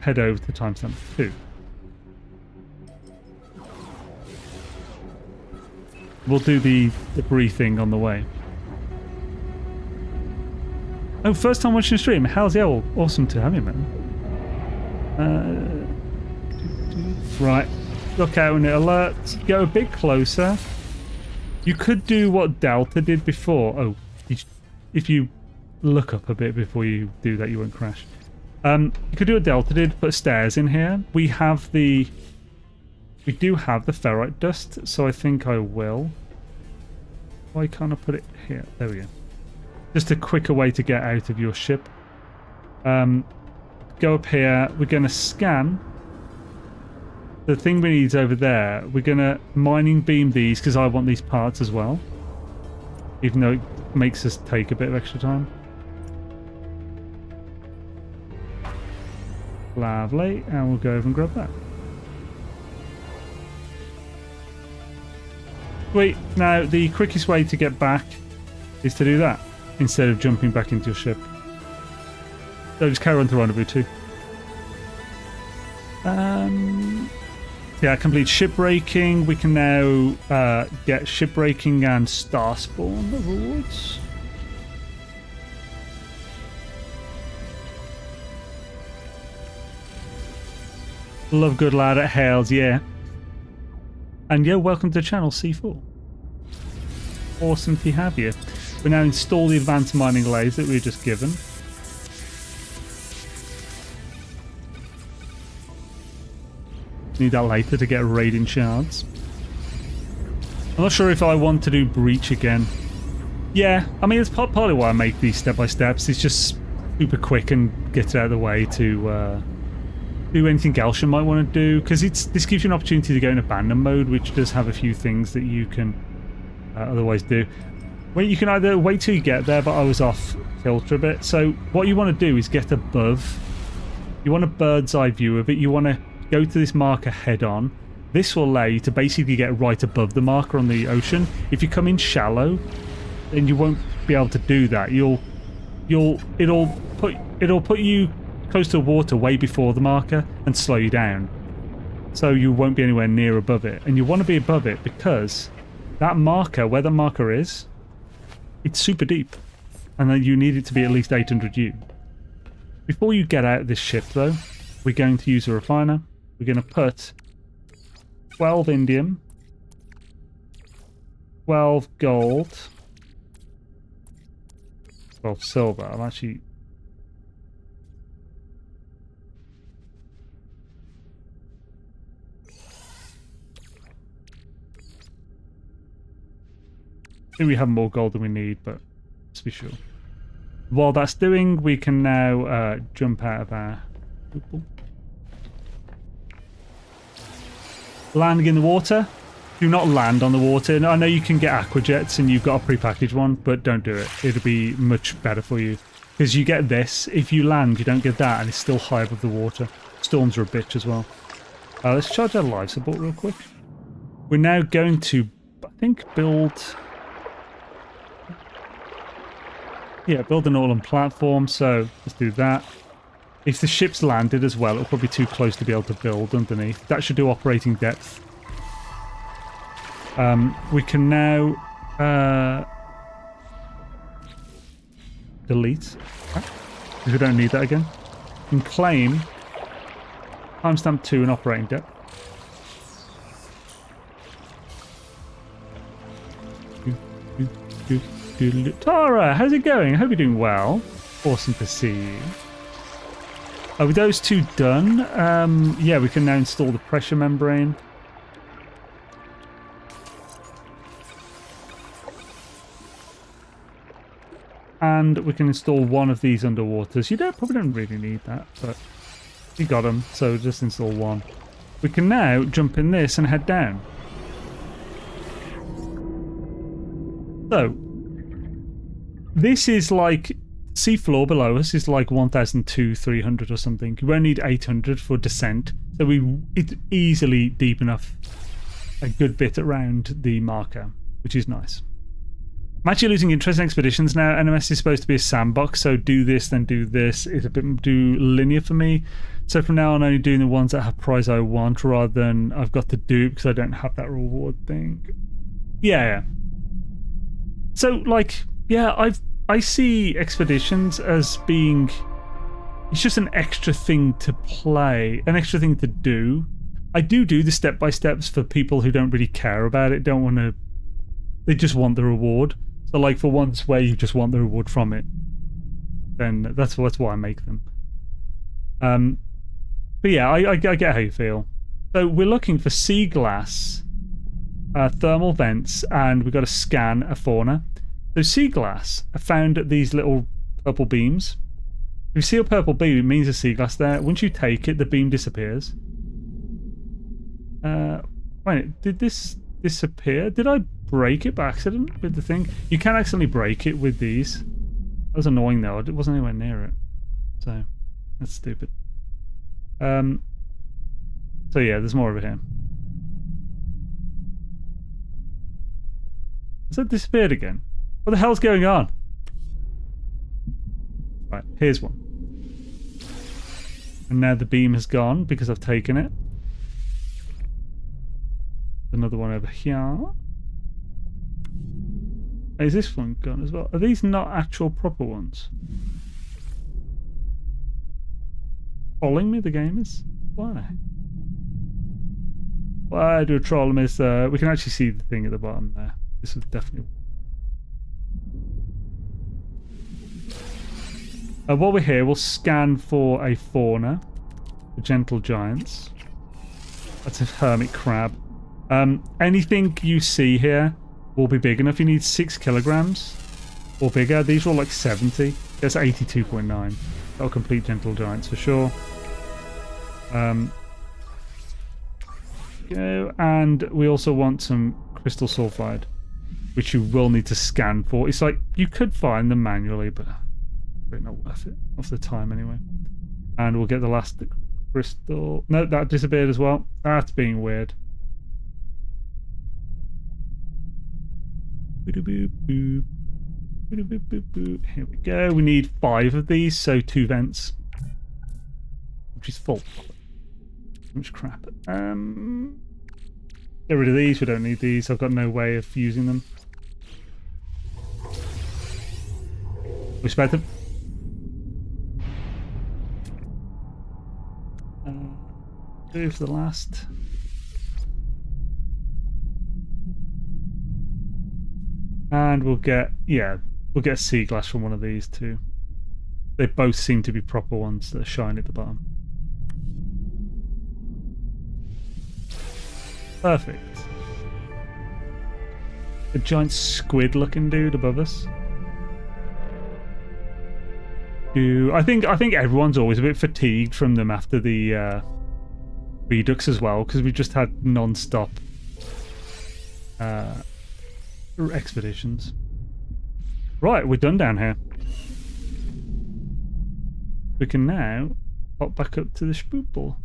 head over to timestamp 2. We'll do the debris thing on the way. Oh, first time watching a stream. How's the owl? Awesome to have you, man. Right. Look out and it alerts. Go a bit closer. You could do what Delta did before. Oh, if you look up a bit before you do that, you won't crash. You could do what Delta did, put stairs in here. We do have the ferrite dust, so I think I will. Why can't I put it here? There we go. Just a quicker way to get out of your ship. Go up here. We're going to scan. The thing we need is over there. We're going to mining beam these because I want these parts as well. Even though it makes us take a bit of extra time. Lovely. And we'll go over and grab that. Sweet. Now, the quickest way to get back is to do that instead of jumping back into your ship. So just carry on to rendezvous 2. Yeah, complete shipbreaking. We can now get shipbreaking and star spawn rewards. Love good lad at Hales, yeah. And yeah, welcome to the channel, C4. Awesome to have you. We now install the advanced mining lathe that we were just given. Need that later to get raiding shards. I'm not sure if I want to do breach again. Yeah, I mean, it's partly why I make these step-by-steps. It's just super quick and get it out of the way to do anything else you might want to do. Because this gives you an opportunity to go in abandon mode, which does have a few things that you can otherwise do. Well, you can either wait till you get there, but I was off filter a bit. So what you want to do is get above. You want a bird's eye view of it. You want to go to this marker head on. This will allow you to basically get right above the marker on the ocean. If you come in shallow, then you won't be able to do that. It'll put you close to the water way before the marker and slow you down. So you won't be anywhere near above it. And you want to be above it because that marker, where the marker is, it's super deep. And then you need it to be at least 800 U. Before you get out of this ship though, we're going to use a refiner. We're going to put 12 indium, 12 gold, 12 silver. I'm actually... I think we have more gold than we need, but let's be sure. While that's doing, we can now jump out of our... Landing in the water. Do not land on the water. I know you can get aquajets and you've got a prepackaged one, but don't do it. It'll be much better for you. Because you get this. If you land, you don't get that, and it's still high above the water. Storms are a bitch as well. Let's charge our life support real quick. We're now going to, I think, build... Yeah, build an all-in platform, so let's do that. If the ship's landed as well, it'll probably be too close to be able to build underneath. That should do operating depth. We can now delete, because we don't need that again. We can claim timestamp 2 and operating depth. Tara, how's it going? I hope you're doing well. Awesome to see you. Are with those two done? Yeah, we can now install the pressure membrane. And we can install one of these underwaters. You probably don't really need that, but you got them, so just install one. We can now jump in this and head down. So, this is like, seafloor below us is like 1,300 or something. You won't need 800 for descent, so it's easily deep enough, a good bit around the marker, which is nice. I'm actually losing interest in expeditions now. NMS is supposed to be a sandbox, so do this, then do this. It's a bit too linear for me. So from now on, I'm only doing the ones that have prize I want, rather than I've got to do because I don't have that reward thing. Yeah. So, like, yeah, I see expeditions as being... It's just an extra thing to play, an extra thing to do. I do the step-by-steps for people who don't really care about it, don't want to... They just want the reward. So, like, for ones where you just want the reward from it, then that's why I make them. But yeah, I get how you feel. So we're looking for sea glass, thermal vents, and we've got to scan a fauna. So sea glass, I found these little purple beams. If you see a purple beam, it means a sea glass there. Once you take it, the beam disappears. Wait, did this disappear? Did I break it by accident with the thing? You can accidentally break it with these. That was annoying though. It wasn't anywhere near it. So, that's stupid. So yeah, there's more over here. Has that disappeared again? What the hell's going on? Right, here's one. And now the beam has gone because I've taken it. Another one over here. Is this one gone as well? Are these not actual proper ones? Trolling me, the game is? Why? Why do a troll miss? We can actually see the thing at the bottom there. This is definitely... while we're here, we'll scan for a fauna. The gentle giants. That's a hermit crab. Anything you see here will be big enough. You need 6 kilograms or bigger. These are all like 70. That's 82.9. That'll complete gentle giants for sure. And we also want some crystal sulfide, which you will need to scan for. It's like you could find them manually, but it's not worth it off the time anyway. And we'll get the last crystal. No, that disappeared as well. That's being weird. Here we go. We need 5 of these, so 2 vents, which is full. Much crap. Get rid of these. We don't need these. I've got no way of using them. We spared them. Go for the last. And we'll get a sea glass from one of these too. They both seem to be proper ones that are shiny at the bottom. Perfect. A giant squid looking dude above us. I think everyone's always a bit fatigued from them after the Redux as well, because we just had non-stop expeditions. Right, we're done down here. We can now pop back up to the spoople.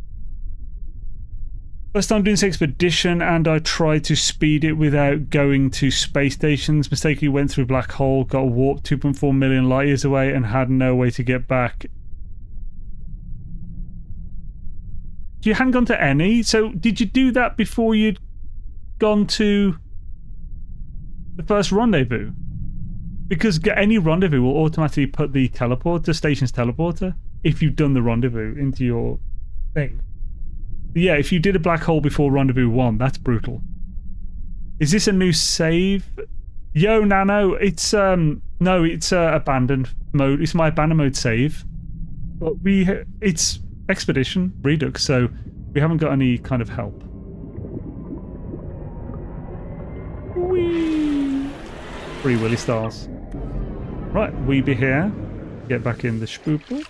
First time doing this expedition, and I tried to speed it without going to space stations. Mistakenly went through a black hole, got warped 2.4 million light years away, and had no way to get back. You hadn't gone to any, so did you do that before you'd gone to the first rendezvous? Because any rendezvous will automatically put the station's teleporter if you've done the rendezvous into your thing. But yeah, if you did a black hole before rendezvous 1, that's brutal. Is this a new save? Yo, Nano, it's no, it's abandoned mode. It's my abandoned mode save, but it's Expedition Redux, so we haven't got any kind of help. Whee! Free Willy Stars. Right, we be here. Get back in the spoople.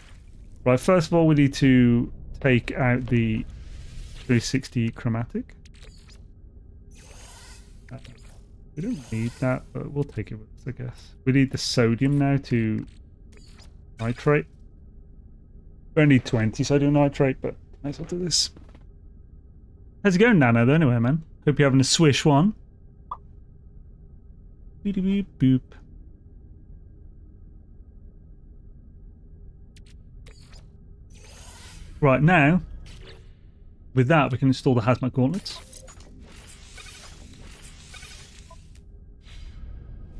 Right, first of all, we need to take out the 360 chromatic. We don't need that, but we'll take it with us, I guess. We need the sodium now to nitrate. We only need 20 sodium nitrate, but might as well do this. How's it going, Nano, though, anyway, man? Hope you're having a swish one. Beep, beep, boop. Right, now, with that, we can install the hazmat gauntlets.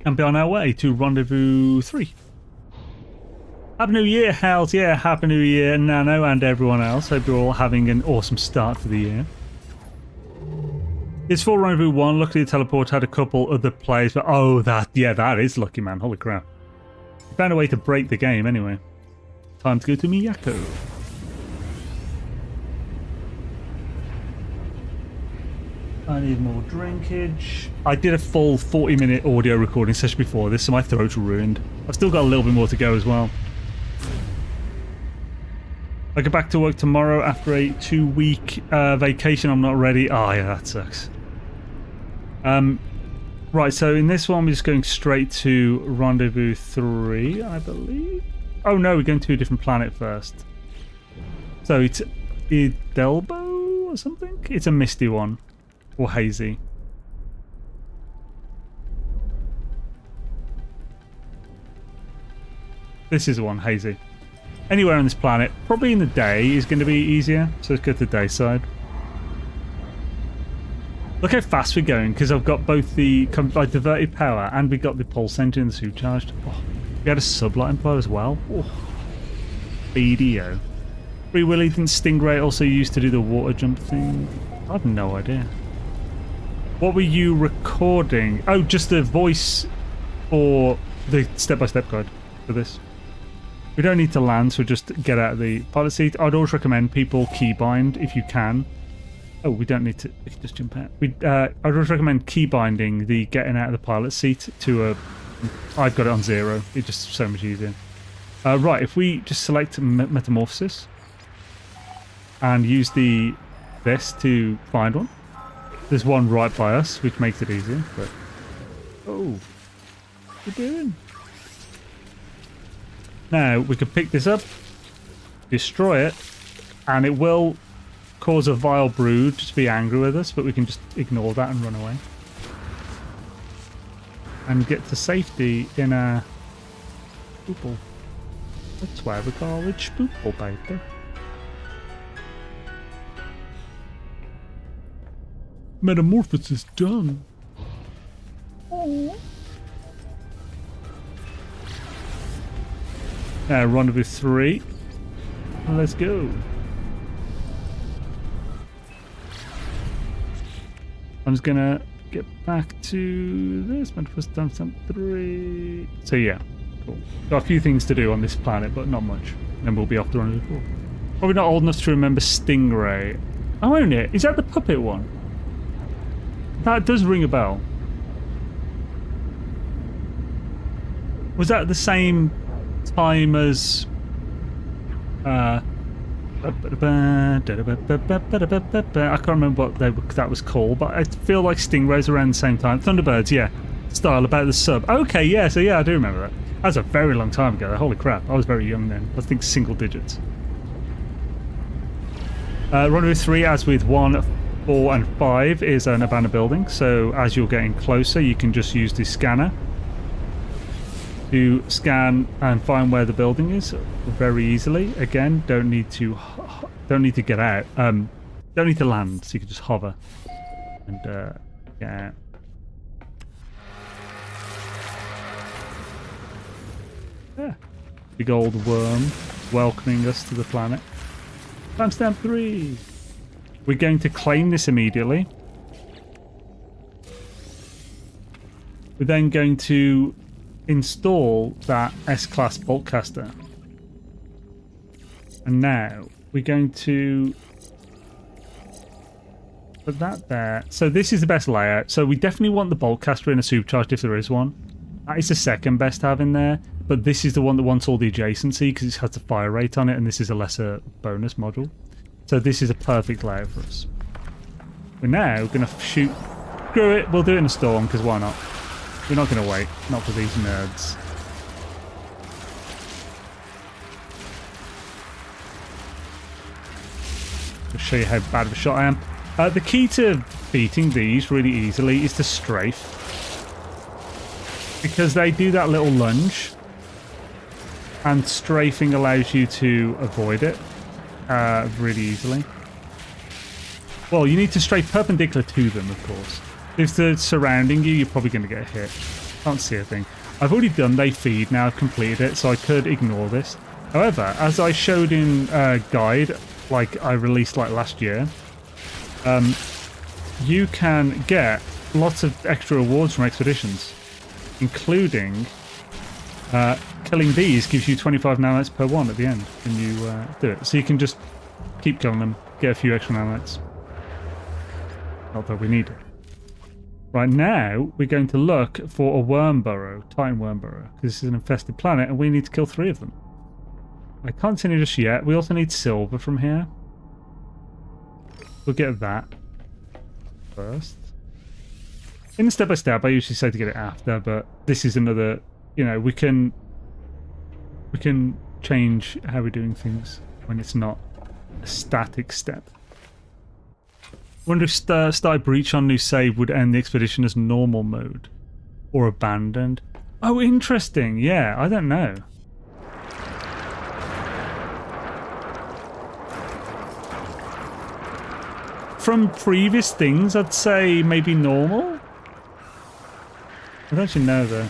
And be on our way to Rendezvous 3. Happy New Year, Hells. Yeah, Happy New Year, Nano, and everyone else. Hope you're all having an awesome start to the year. It's for Rendezvous 1. Luckily, the teleport had a couple other players, but oh, that is lucky, man. Holy crap. Found a way to break the game anyway. Time to go to Miyako. I need more drinkage. I did a full 40-minute audio recording session before this, so my throat's ruined. I've still got a little bit more to go as well. I go back to work tomorrow after a 2-week vacation. I'm not ready. Oh, yeah, that sucks. Right, so in this one, we're just going straight to Rendezvous 3, I believe. Oh, no, we're going to a different planet first. So it's Idelbo or something? It's a misty one. Or hazy. This is the one, hazy. Anywhere on this planet, probably in the day, is going to be easier. So let's go to the day side. Look how fast we're going, because I've got both the diverted power and we got the pulse engine supercharged. Oh, we had a sublight empire as well. Oh. BDO. Free Willy didn't Stingray also used to do the water jump thing? I have no idea. What were you recording? Oh, just the voice for the step-by-step guide for this. We don't need to land, so just get out of the pilot seat. I'd always recommend people keybind if you can. Oh, we don't need to just jump out. I'd always recommend keybinding the getting out of the pilot seat to a... I've got it on 0. It's just so much easier. Right, if we just select Metamorphosis and use this to find one. There's one right by us, which makes it easier, but... Oh. What are you doing? Now, we can pick this up, destroy it, and it will cause a vile brood to be angry with us, but we can just ignore that and run away. And get to safety in a... Spoople. That's why we call it Spoople, baby. Metamorphosis done. Aww. Rendezvous 3. Let's go. I'm just gonna get back to this. Metamorphosis done some 3. So yeah, cool. Got a few things to do on this planet, but not much. Then we'll be off to Rendezvous 4. Probably not old enough to remember Stingray. Oh, isn't it? Is that the puppet one? That does ring a bell. Was that the same time as... I can't remember what that was called, but I feel like Stingrays around the same time. Thunderbirds, yeah. Style about the sub. Okay, yeah, so yeah, I do remember that. That was a very long time ago. Holy crap, I was very young then. I think single digits. Rendezvous 3, as with 1, 4 and 5 is an abandoned building, so as you're getting closer you can just use the scanner to scan and find where the building is very easily. Again, don't need to get out. Don't need to land, so you can just hover and get out. Yeah. Big old worm welcoming us to the planet. Timestamp 3. We're going to claim this immediately. We're then going to install that S-Class Boltcaster. And now we're going to put that there. So this is the best layout. So we definitely want the Boltcaster in a supercharged if there is one. That is the second best to have in there. But this is the one that wants all the adjacency because it has the fire rate on it, and this is a lesser bonus module. So this is a perfect layout for us. We're now going to shoot. Screw it, we'll do it in a storm because why not? We're not going to wait. Not for these nerds. I'll show you how bad of a shot I am. The key to beating these really easily is to strafe. Because they do that little lunge. And strafing allows you to avoid it really easily. Well, you need to strafe perpendicular to them, of course. If they're surrounding you, you're probably going to get hit. Can't see a thing. I've already done they feed now. I've completed it, so I could ignore this. However, as I showed in guide, like I released like last year, you can get lots of extra rewards from expeditions, including killing these gives you 25 nanites per one at the end when you do it. So you can just keep killing them, get a few extra nanites. Not that we need it. Right now, we're going to look for a worm burrow, Titan worm burrow, because this is an infested planet and we need to kill 3 of them. I can't see any just yet. We also need silver from here. We'll get that first. In the step-by-step, I usually say to get it after, but this is another, you know, we can change how we're doing things when it's not a static step. Wonder if start Breach on new save would end the expedition as normal mode or abandoned. Oh, interesting. Yeah, I don't know. From previous things, I'd say maybe normal. I don't actually know though.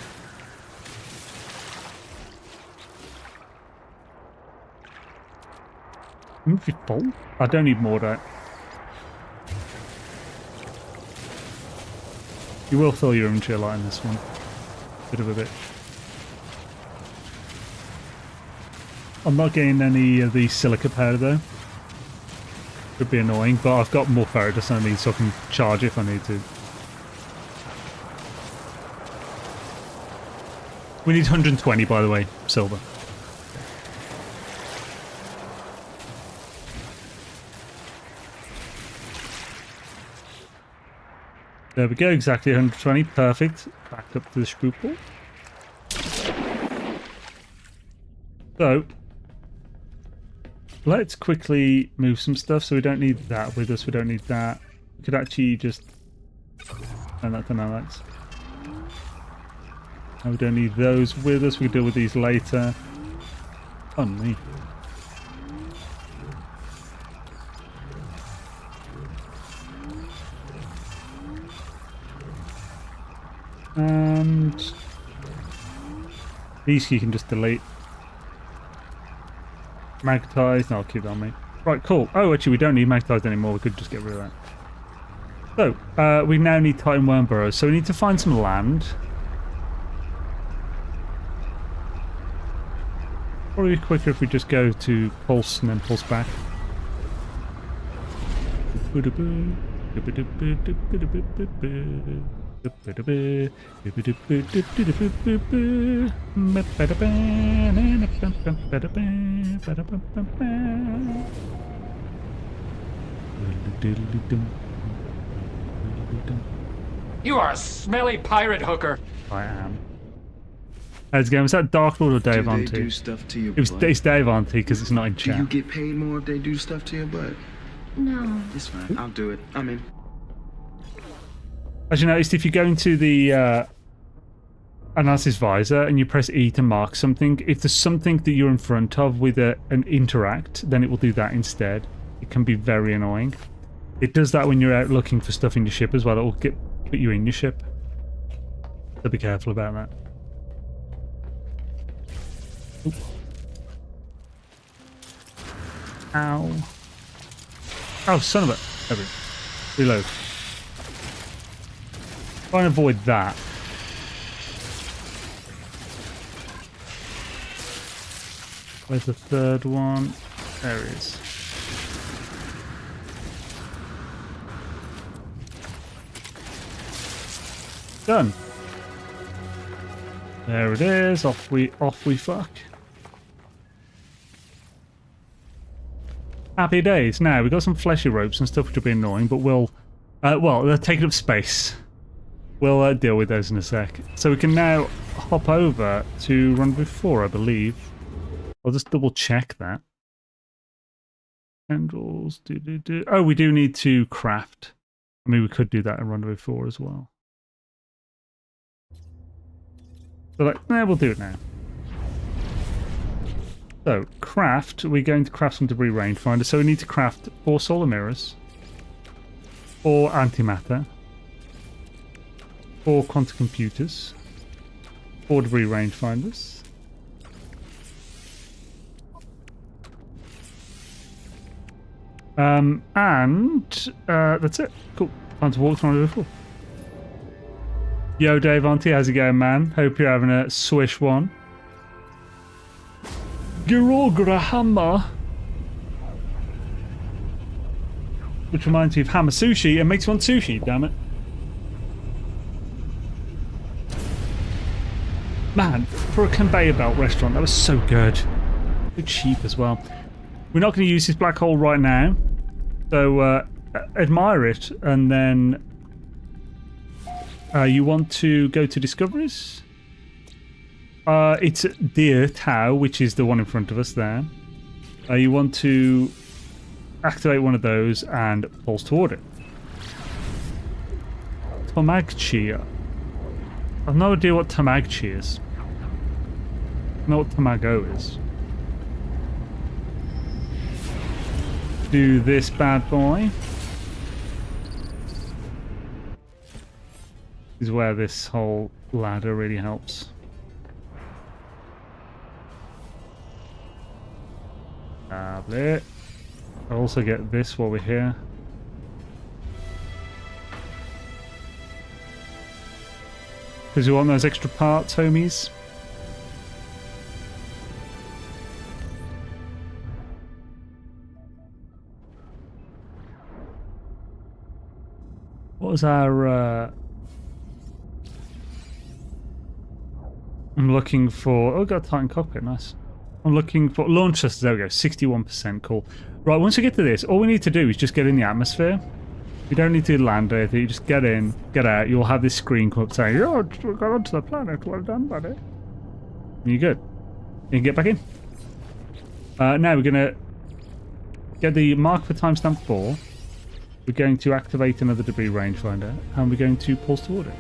If you're full, I don't need more though. You will fill your inventory a lot in this one. Bit of a bitch. I'm not getting any of the silica powder though. Could be annoying, but I've got more ferritus than I need, so I can charge if I need to. We need 120, by the way, silver. There we go, exactly 120, perfect. Back up to the scruple. So, let's quickly move some stuff so we don't need that with us, we don't need that. We could actually just... And that's an Alex. And we don't need those with us, we can deal with these later. On me. And these you can just delete. Magnetized, no, I'll keep that on me. Right, cool. Oh, actually, we don't need magnetized anymore. We could just get rid of that. So, we now need Titan worm burrows. So we need to find some land. Probably quicker if we just go to pulse and then pulse back. You are a smelly pirate hooker. I am. How's it going? Was that Dark Lord or Dave Do they Auntie? do stuff to your It's butt? Dave Auntie because it's not in Do chat. you get paid more if they do stuff to your butt? No. It's fine. I'll do it. I'm in. As you noticed, if you go into the analysis visor and you press E to mark something, if there's something that you're in front of with an interact, then it will do that instead. It can be very annoying. It does that when you're out looking for stuff in your ship as well. It will put you in your ship. So be careful about that. Oop. Ow. Oh, son of a... There we go. Reload. Try and avoid that. Where's the third one? There it is. Done. There it is. Off we fuck. Happy days. Now we've got some fleshy ropes and stuff which will be annoying, but we'll well, they're taking up space. We'll deal with those in a sec. So we can now hop over to Rendezvous 4, I believe. I'll just double check that. Candles, Oh, we do need to craft. I mean, we could do that in Rendezvous 4 as well. So, like, we'll do it now. So, craft. We're going to craft some debris rangefinder. So we need to craft 4 solar mirrors, 4 antimatter, 4 quantum computers, 4 debris rangefinders. And that's it. Cool. Time to walk through before. Yo, Dave Auntie, how's it going, man? Hope you're having a swish one. Girogra Hammer. Which reminds me of Hammer Sushi and makes me want sushi, damn it. Man, for a conveyor belt restaurant, that was so good. So cheap as well. We're not going to use this black hole right now. So admire it, and then you want to go to discoveries. It's Deer Tau, which is the one in front of us there. You want to activate one of those and pulse toward it. Tamagchi. I've no idea what Tamagchi is. I know what Tamago is. Do this bad boy. This is where this whole ladder really helps. Tablet. I'll also get this while we're here. Because you want those extra parts, homies. What was our... I'm looking for... Oh, got a Titan cockpit, nice. I'm looking for... Launch thrusters, there we go, 61%, cool. Right, once we get to this, all we need to do is just get in the atmosphere. You don't need to land or anything, you just get in, get out, you'll have this screen come up saying, "Oh, we got onto the planet, well done, buddy." And you're good. You can get back in. Now we're going to get the mark for timestamp 4. We're going to activate another debris rangefinder, and we're going to pulse toward it.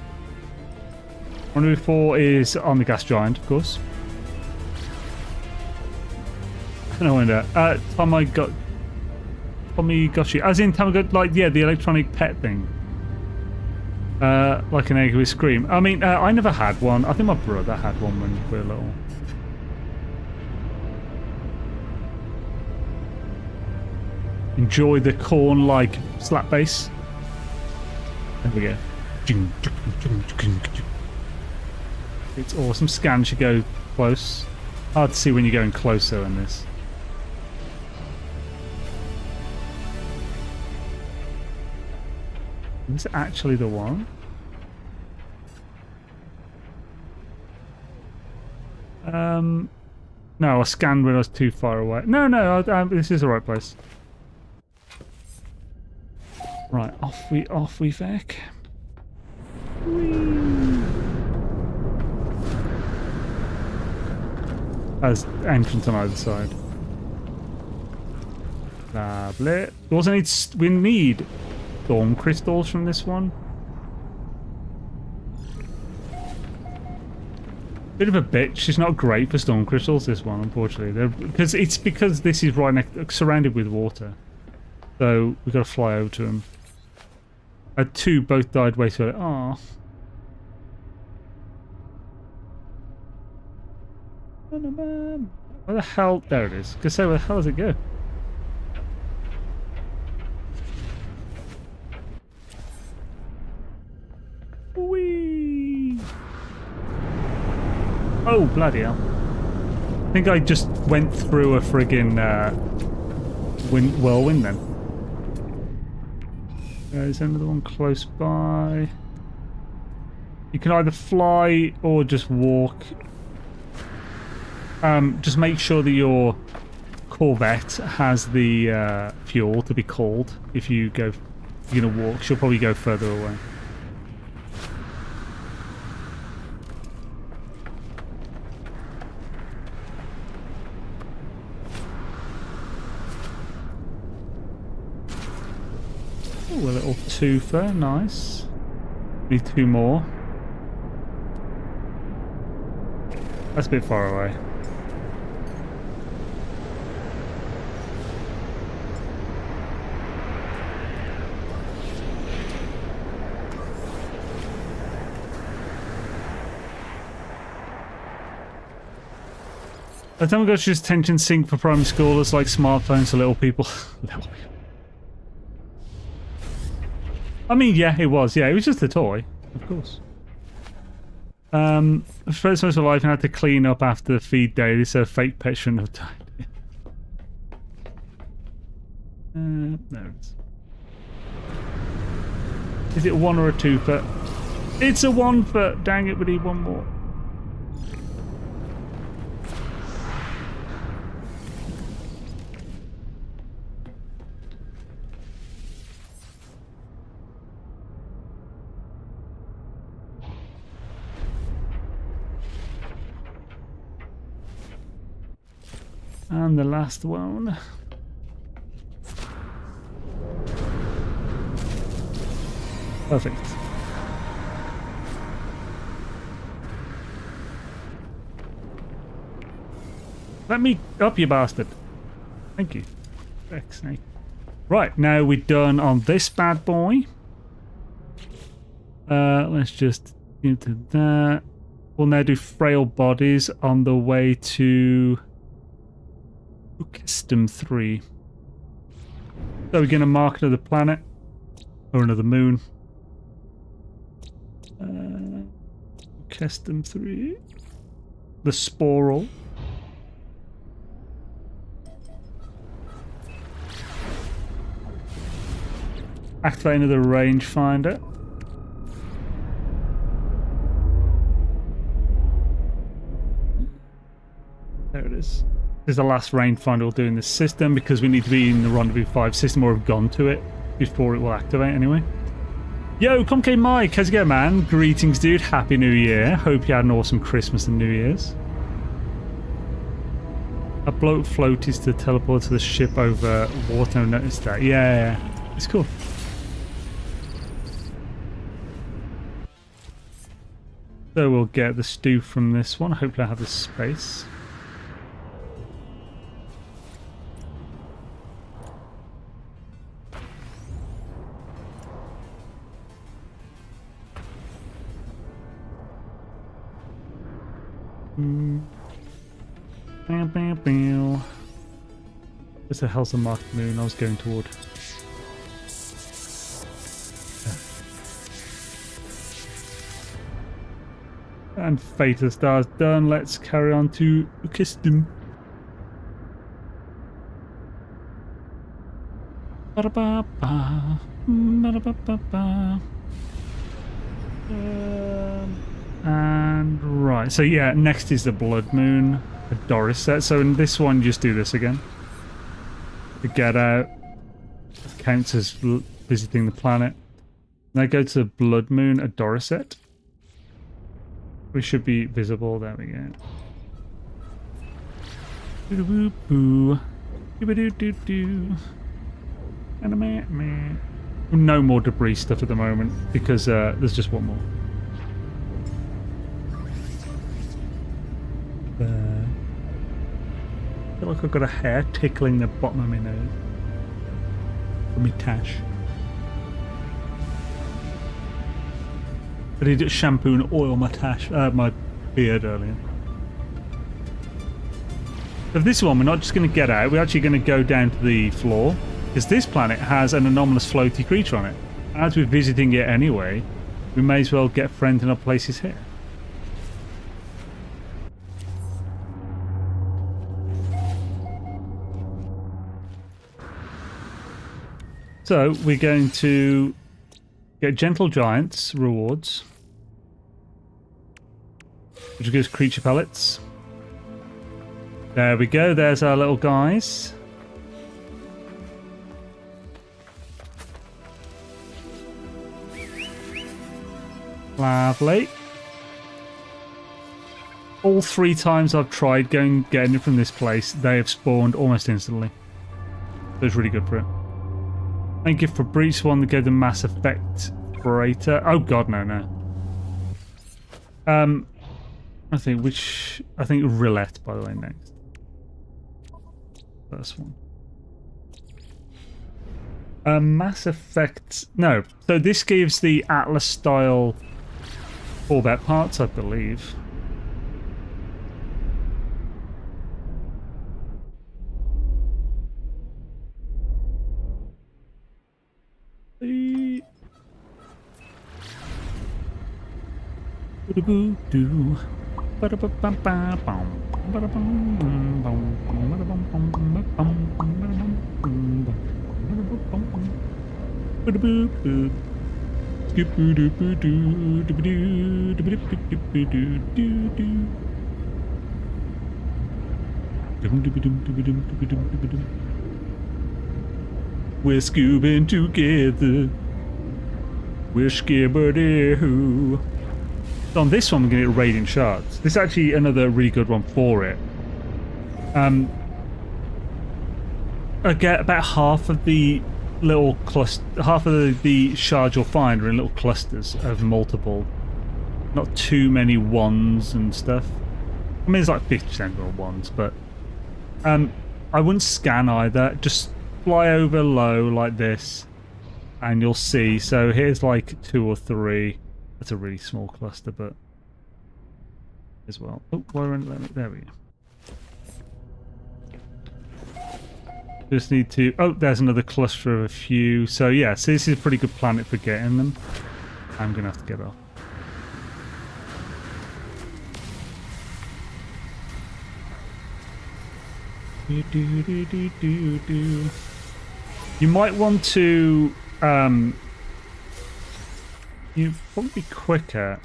Rendezvous 4 is on the gas giant, of course. No wonder. Tamagotchi. As in Tamagotchi, like, yeah, the electronic pet thing. Like an egg with scream. I mean, I never had one. I think my brother had one when we were little. Enjoy the corn-like slap bass. There we go. It's awesome. Scan should go close. Hard to see when you're going closer in this. Is this actually the one? No, I scanned when I was too far away. No, this is the right place. Right, off we feck. As entrance on either side. Lovely. We need storm crystals from this one. Bit of a bitch. It's not great for storm crystals, this one, unfortunately. Because this is right next, surrounded with water. So we've got to fly over to him. Two both died way too early. Aw. Where the hell? There it is. Gonna say, where the hell does it go? Whee! Oh, bloody hell. I think I just went through a friggin' whirlwind then. There's another one close by. You can either fly or just walk. Just make sure that your Corvette has the fuel to be called. If you're gonna walk, she'll probably go further away. Oh, a little twofer, nice. Need two more. That's a bit far away. By the time we got to just attention sync for primary schoolers like smartphones to little people. Little people. I mean, yeah, it was. Yeah, it was just a toy, of course. First most of life, I had to clean up after the feed daily, so fake pet shouldn't have died. There it is. Is it 1 or a 2 foot? It's a 1 foot. Dang it, we need one more. And the last one. Perfect. Let me up, you bastard. Thank you. Snake. Right, now we're done on this bad boy. Let's just get to that. We'll now do frail bodies on the way to Custom 3. So we're going to mark another planet or another moon. Custom 3. The Sporal. Activate another rangefinder. There it is. This is the last rangefinder we'll do in this system because we need to be in the Rendezvous 5 system or have gone to it before it will activate anyway. Yo, Comcade Mike, how's it going, man? Greetings, dude. Happy New Year. Hope you had an awesome Christmas and New Year's. Upload floaties to teleport to the ship over water. I noticed that. Yeah. It's cool. So we'll get the stew from this one. Hopefully I have the space. Where's the hell's the marked moon I was going toward? And Fate of the Stars done. Let's carry on to Custom. And right, so yeah, next is the Blood Moon, a Doris set. So in this one, just do this again. To get out, counts as visiting the planet. Now go to the Blood Moon, a Doris set. We should be visible. There we go. Boo boo boo doo doo. No more debris stuff at the moment because there's just one more. I feel like I've got a hair tickling the bottom of my nose. for me tash. I did shampoo and oil my tash, my beard earlier. For this one, we're not just going to get out, we're actually going to go down to the floor, because this planet has an anomalous floaty creature on it. As we're visiting it anyway, we may as well get friends in our places here. So, we're going to get Gentle Giants rewards, which gives creature pellets. There we go, there's our little guys. Lovely. All 3 times I've tried getting it from this place, they have spawned almost instantly. So it's really good for it. Thank you for Breach one that gave the Mass Effect Operator. Oh god, no. I think Roulette, by the way, next. First one. Mass Effect. No. So this gives the Atlas style Corvette parts, I believe. We're scoobing together. We're skibberdy-hoo. So on this one, we're going to get Radiant Shards. This is actually another really good one for it. I get about half of the little cluster, half of the shards you'll find are in little clusters of multiple. Not too many ones and stuff. I mean, it's like 50% are ones, but I wouldn't scan either. Just fly over low like this, and you'll see. So here's like 2 or 3. That's a really small cluster, but as well. Oh, there we go. Just need to. Oh, there's another cluster of a few. So yeah, so this is a pretty good planet for getting them. I'm gonna have to get off. You might want to. You'd probably be quicker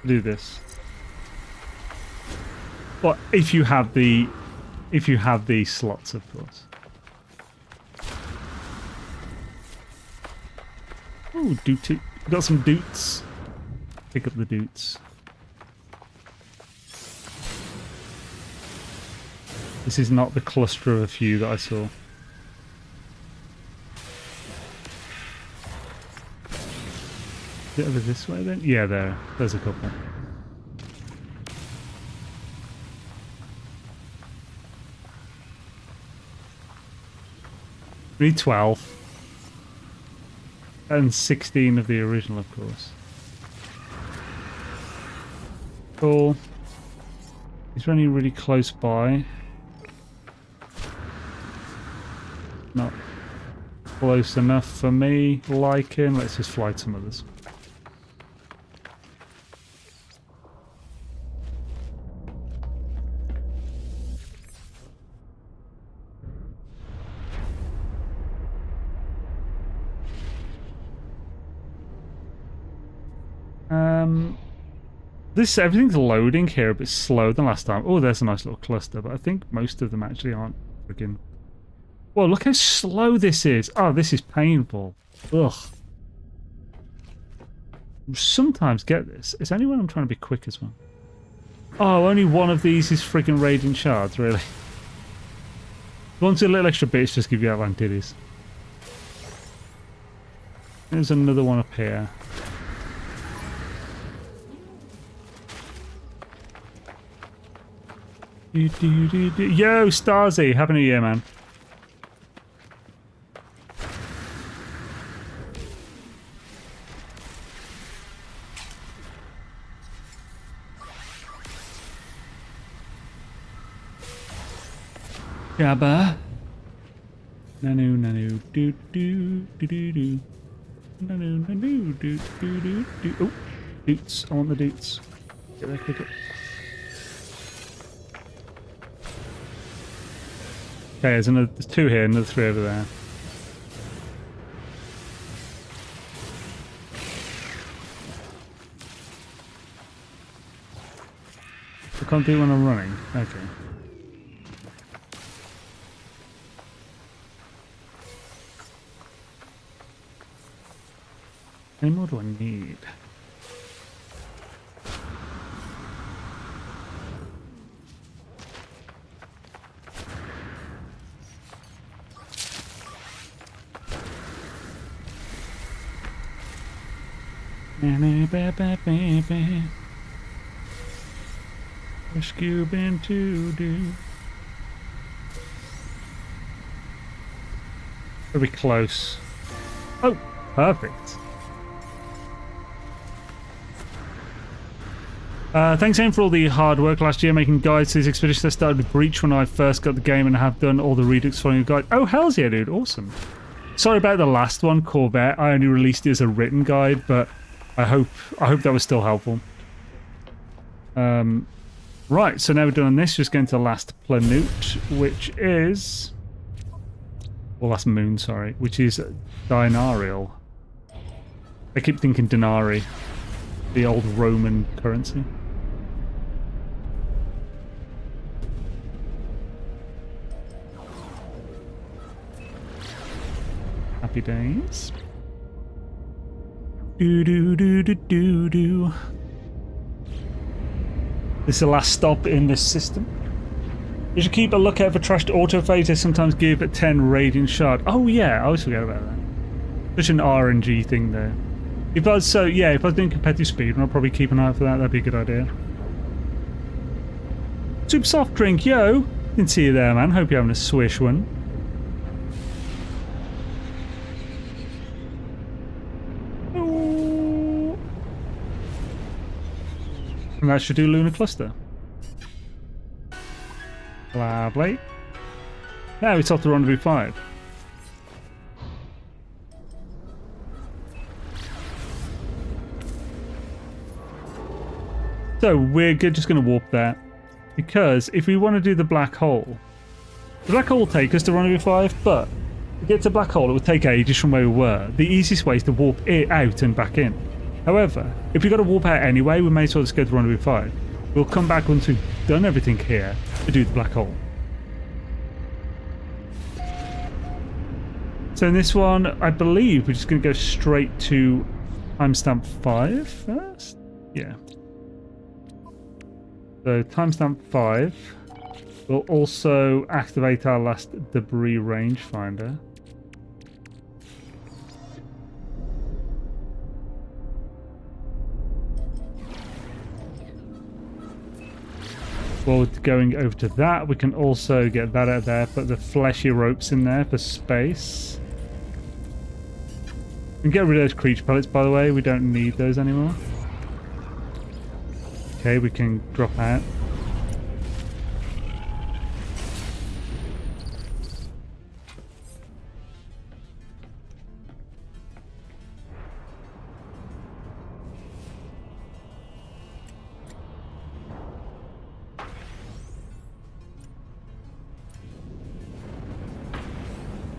to do this. But if you have the slots, of course. Oh, doot! Got some doots. Pick up the doots. This is not the cluster of a few that I saw. Is it over this way then? Yeah, there's a couple. Need 12. And 16 of the original, of course. Cool. Is there any really close by? Not close enough for me liking. Let's just fly some others. Everything's loading here a bit slower than last time. Oh, there's a nice little cluster, but I think most of them actually aren't friggin'. Whoa, look how slow this is. Oh, this is painful. Ugh. Sometimes get this. It's only when I'm trying to be quick as well. Oh, only one of these is friggin' Radiant Shards, really. Once a little extra bits just give you Atlantides. There's another one up here. Yo, Starzy, happy New Year, man. Jabba. Nanu, nanu, doo, doo, doo, doo, doo. Nanu, nanu, doo, doo, doo, doo. Oh, doots. I want the doots. Get there quicker. Okay, there's 2 here, another 3 over there. I can't do it when I'm running. Okay. How more do I need? Rescue bin to do. Very close. Oh, perfect. Thanks, Aim, for all the hard work last year making guides to these expeditions. I started with Breach when I first got the game and have done all the Redux following the guide. Oh, hells yeah, dude. Awesome. Sorry about the last one, Corvette. I only released it as a written guide, but I hope that was still helpful. Right, so now we're done this. Just going to the last planute, which is... Well, last moon, sorry. Which is Dinarial. I keep thinking Denari. The old Roman currency. Happy days. Do do do do do do. This is the last stop in this system. You should keep a lookout for trashed autophages. They sometimes give a 10 radiant shard. Oh yeah, I always forget about that. Such an RNG thing there. If I was doing competitive speed, I'd probably keep an eye out for that. That'd be a good idea. Super soft drink, yo. Didn't see you there, man. Hope you're having a swish one. Oh. And that should do Lunar Cluster. Lovely. Now it's off to Rendezvous 5. So we're just going to warp there, because if we want to do the black hole will take us to Rendezvous 5, but to get to black hole it would take ages from where we were. The easiest way is to warp it out and back in. However, if we've got to warp out anyway, we may as well just go to Rendezvous 5. We'll come back once we've done everything here to do the black hole. So in this one, I believe we're just going to go straight to timestamp 5 first. Yeah. So timestamp 5 will also activate our last debris rangefinder. While going over to that, we can also get that out there, put the fleshy ropes in there for space. We can get rid of those creature pellets, by the way. We don't need those anymore. Okay, we can drop out.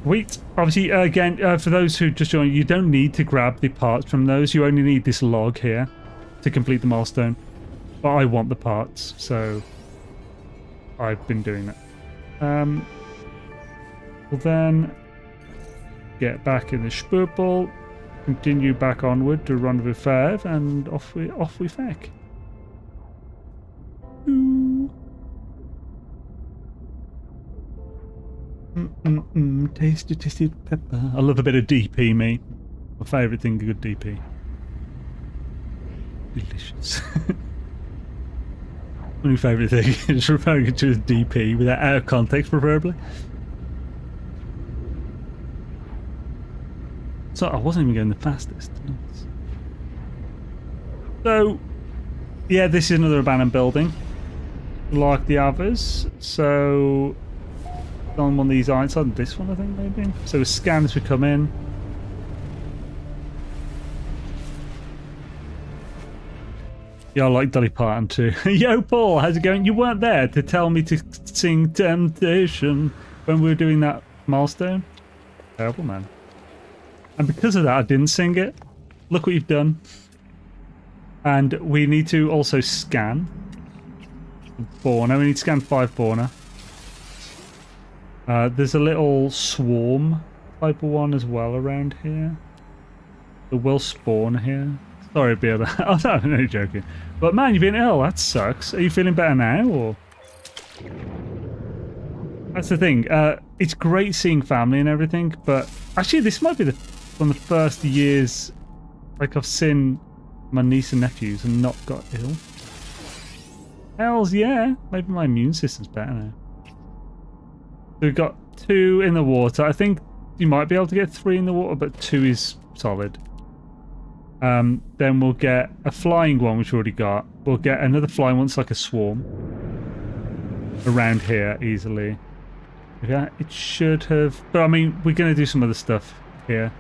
Wait, obviously, again, for those who just joined, you don't need to grab the parts from those. You only need this log here to complete the milestone. But I want the parts, so I've been doing that. We'll then get back in the Spurpel, continue back onward to Rendezvous 5, and off we feck. Tasty pepper. I love a bit of DP, me. My favourite thing, good DP. Delicious. My favourite thing is referring to as DP without out of context, preferably. So I wasn't even going the fastest. So, yeah, this is another abandoned building, like the others. So, on one of these irons, on this one I think maybe. So we scan as we come in. Yeah, I like Dolly Parton too. Yo, Paul, how's it going? You weren't there to tell me to sing Temptation when we were doing that milestone. Terrible, man. And because of that, I didn't sing it. Look what you've done. And we need to also scan Fauna. We need to scan 5 fauna. There's a little swarm type of one as well around here. It will spawn here. Sorry, Beyla. I'm only joking. But man, you've been ill. That sucks. Are you feeling better now, or? That's the thing. It's great seeing family and everything, but actually, this might be one of the first years like I've seen my niece and nephews and not got ill. Hells yeah. Maybe my immune system's better now. So we've got 2 in the water. I think you might be able to get 3 in the water, but 2 is solid. Then we'll get a flying one, which we already got. We'll get another flying one, it's like a swarm. Around here, easily. Yeah, it should have... But I mean, we're going to do some other stuff here.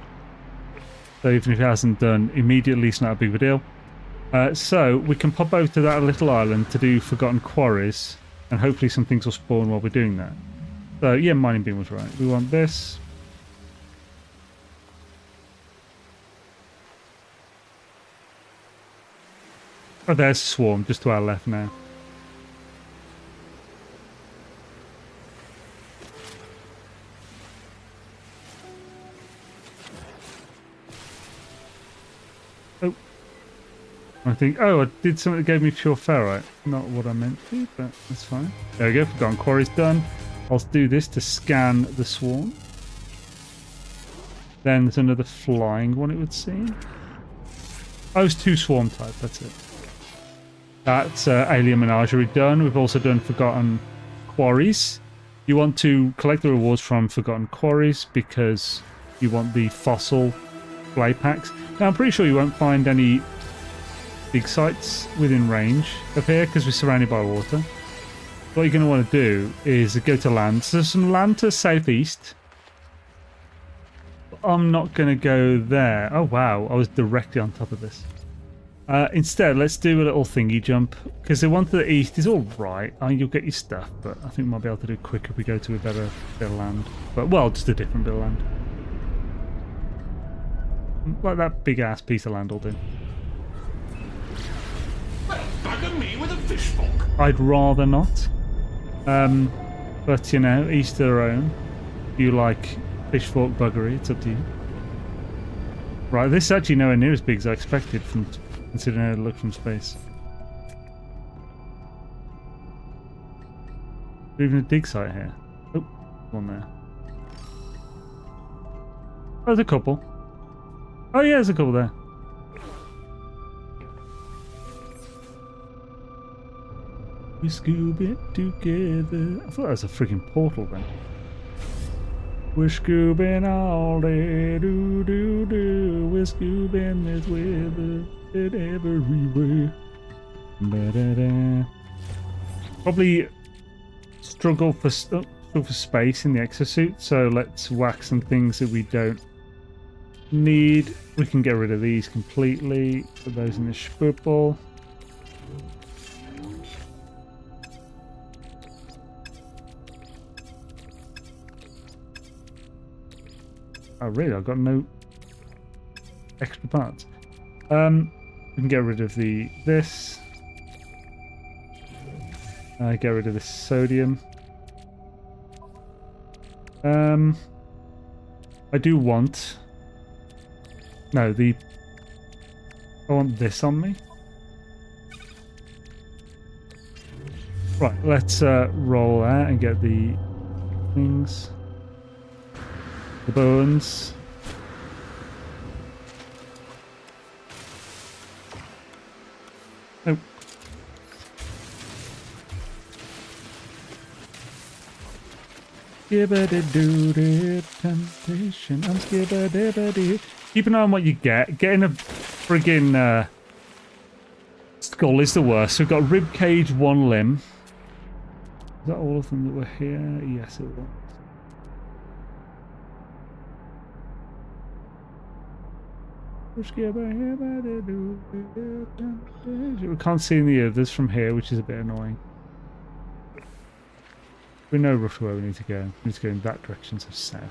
So even if it hasn't done immediately, it's not a big of a deal. So we can pop over to that little island to do Forgotten Quarries. And hopefully some things will spawn while we're doing that. So yeah, Mining Beam was right. We want this. Oh, there's Swarm, just to our left now. Oh. I think... Oh, I did something that gave me pure ferrite. Not what I meant to, but that's fine. There we go, Forgotten Quarry's done. I'll do this to scan the Swarm. Then there's another flying one, it would seem. Oh, it's 2 Swarm type, that's it. That's Alien Menagerie done. We've also done Forgotten Quarries. You want to collect the rewards from Forgotten Quarries because you want the fossil play packs. Now, I'm pretty sure you won't find any big sites within range of here because we're surrounded by water. What you're going to want to do is go to land. So there's some land to the southeast. I'm not going to go there. Oh, wow. I was directly on top of this. Instead, let's do a little thingy jump, because the one to the east is all right. You'll get your stuff, but I think we might be able to do it quicker if we go to a better bit of land. But, well, just a different bit of land. Like that big-ass piece of land will do. Bugger me with a fish fork. I'd rather not. But, you know, each to their own. If you like fish fork buggery, it's up to you. Right, this is actually nowhere near as big as I expected from... considering how it looked from space. Even a dig site here. Oh, one there. Oh, there's a couple. Oh yeah, there's a couple there. We scoop it together. I thought that was a freaking portal then. We're scooping all day, do do do. We're scooping this weather in every way. Ba-da-da. Probably struggle for space in the exosuit, so let's whack some things that we don't need. We can get rid of these completely. Put those in the spoople. Oh really? I've got no extra parts. We can get rid of this. Get rid of this sodium. I do want... No, I want this on me. Right, let's roll that and get the things. The bones. Oh. Skibba-doo-doo, temptation. I'm skibba-dibba-doo. Keep an eye on what you get. Getting a friggin' skull is the worst. So we've got rib cage, 1 limb. Is that all of them that were here? Yes, it was. We can't see any others from here, which is a bit annoying. We know roughly where we need to go. We need to go in that direction, so south.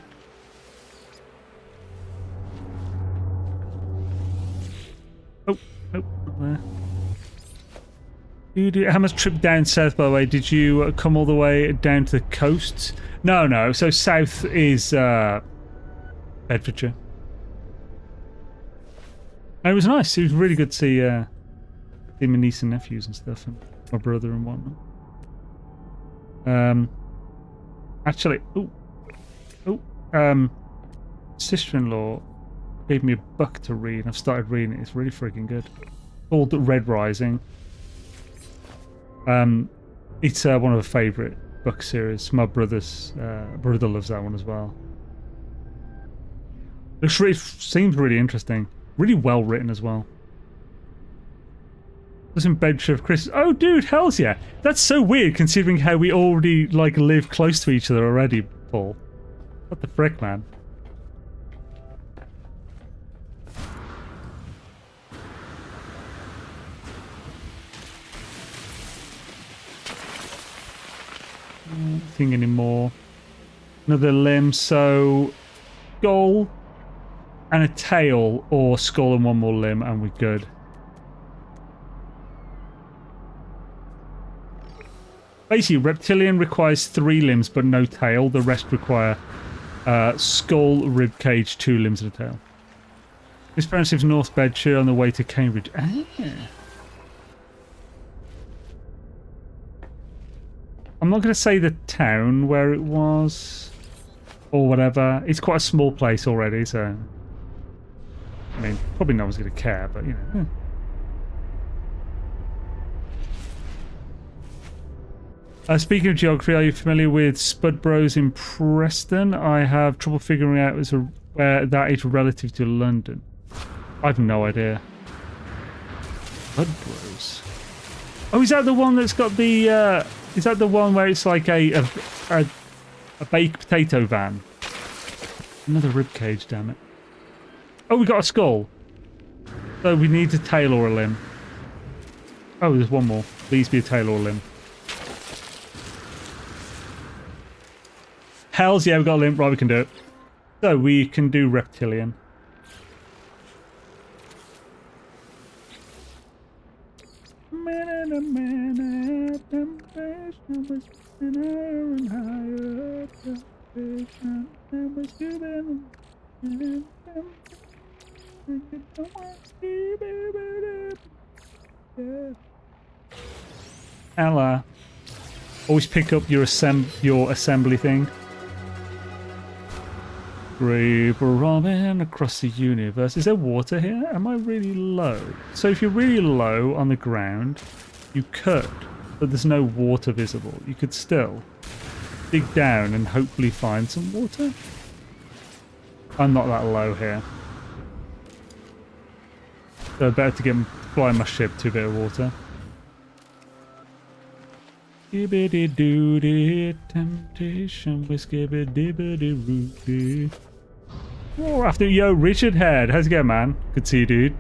Oh, nope, not there. How much trip down south, by the way? Did you come all the way down to the coast? No. So south is Bedfordshire. And it was nice. It was really good to see my niece and nephews and stuff, and my brother and whatnot. Actually, sister-in-law gave me a book to read. I've started reading it. It's really freaking good. Called Red Rising. It's one of her favourite book series. My brother loves that one as well. It seems really interesting. Really well written as well. Was in Bedfordshire of Chris. Oh, dude, hells yeah! That's so weird considering how we already live close to each other already, Paul. What the frick, man? Nothing anymore. Another limb. So, skull and a tail, or skull and one more limb, and we're good. Basically, reptilian requires 3 limbs but no tail. The rest require skull, rib cage, 2 limbs and a tail. This parent lives North Bedfordshire on the way to Cambridge. Ah. I'm not going to say the town where it was or whatever. It's quite a small place already, so I mean, probably no one's going to care, but you know. Speaking of geography, are you familiar with Spud Bros in Preston? I have trouble figuring out where that is relative to London. I have no idea. Spud Bros. Oh, is that the one that's got the? Is that the one where it's like a baked potato van? Another rib cage, damn it! Oh, we got a skull. So we need a tail or a limb. Oh, there's one more. Please be a tail or a limb. Hells yeah, we've got a limb. Right, we can do it. So we can do reptilian. Ella, always pick up your assembly thing. Grave Robin across the universe. Is there water here? Am I really low? So if you're really low on the ground, you could, but there's no water visible. You could still dig down and hopefully find some water. I'm not that low here. So better to fly my ship to a bit of water. Skibbity doody, temptation with skibbity roody. Oh, after yo, Richard Head. How's it going, man? Good to see you, dude.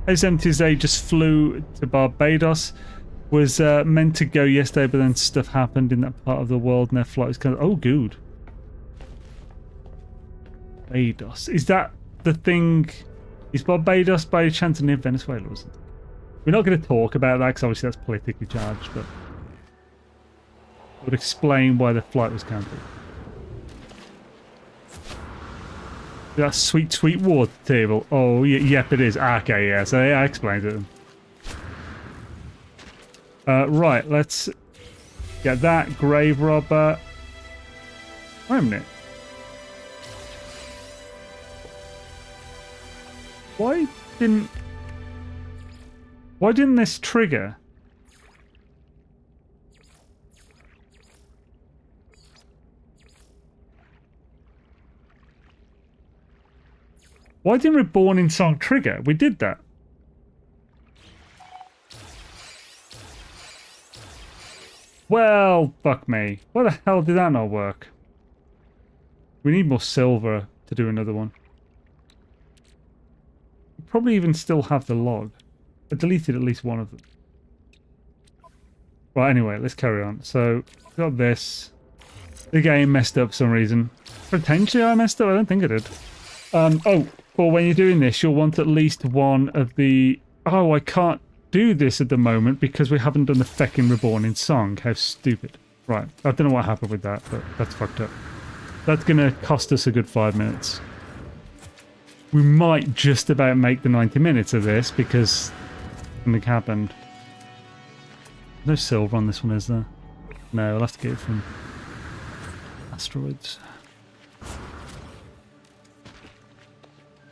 A70s just flew to Barbados. Was meant to go yesterday, but then stuff happened in that part of the world, and their flight was kind of. Oh, good. Barbados. Is that the thing? Is Barbados by chance near Venezuela, wasn't it? We're not going to talk about that because obviously that's politically charged, but it would explain why the flight was cancelled. That sweet, sweet water table. Oh, yep, it is. Okay, yeah, so yeah, I explained it. Right, let's get that. Grave robber. Wait a minute. Why didn't this trigger? Why didn't Reborn in Song trigger? We did that. Well, fuck me. Why the hell did that not work? We need more silver to do another one. probably even still have the log. I deleted at least one of them. Right, anyway, let's carry on. So, got this. The game messed up for some reason. Potentially I messed up, I don't think I did. Oh, well, when you're doing this, you'll want at least one of the... Oh, I can't do this at the moment because we haven't done the feckin' Reborn in song. How stupid. Right, I don't know what happened with that, but that's fucked up. That's gonna cost us a good 5 minutes. We might just about make the 90 minutes of this because something happened. No silver on this one, is there? No, I'll have to get it from asteroids.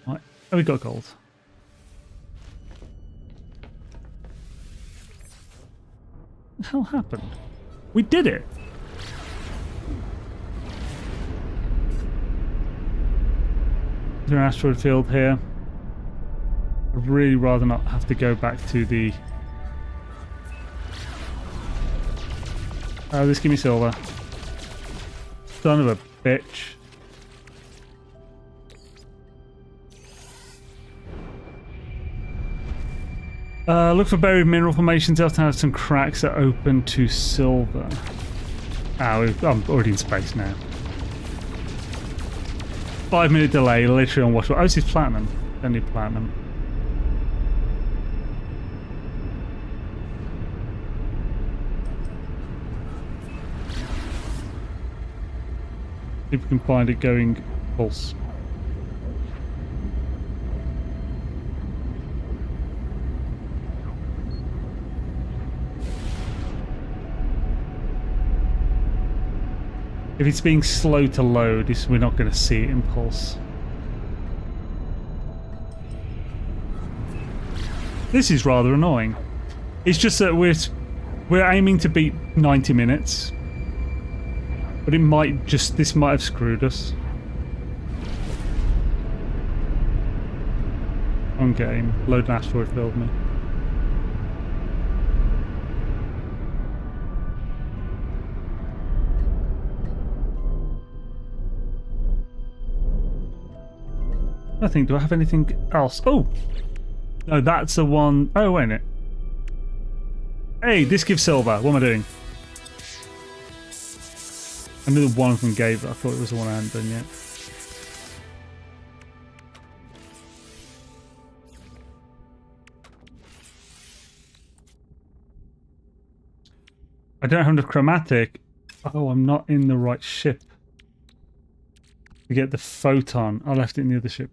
Right. Oh, we got gold. What the hell happened? We did it! Is there an asteroid field here? I'd really rather not have to go back to the... Oh, this give me silver. Son of a bitch. Look for buried mineral formations. They often have some cracks that open to silver. Oh, I'm already in space now. 5 minute delay, literally unwatchable. Oh, this is platinum. Don't need platinum. See if we can find it going pulse. If it's being slow to load, we're not going to see it in pulse. This is rather annoying. It's just that we're aiming to beat 90 minutes. But it might just, this might have screwed us. On game, load an asteroid field me. Nothing, do I have anything else? Oh! No, that's the one, oh wait a minute. Hey, this gives silver, what am I doing? I knew the one of them gave it. I thought it was the one I hadn't done yet. I don't have enough chromatic. Oh, I'm not in the right ship. To get the photon. I left it in the other ship.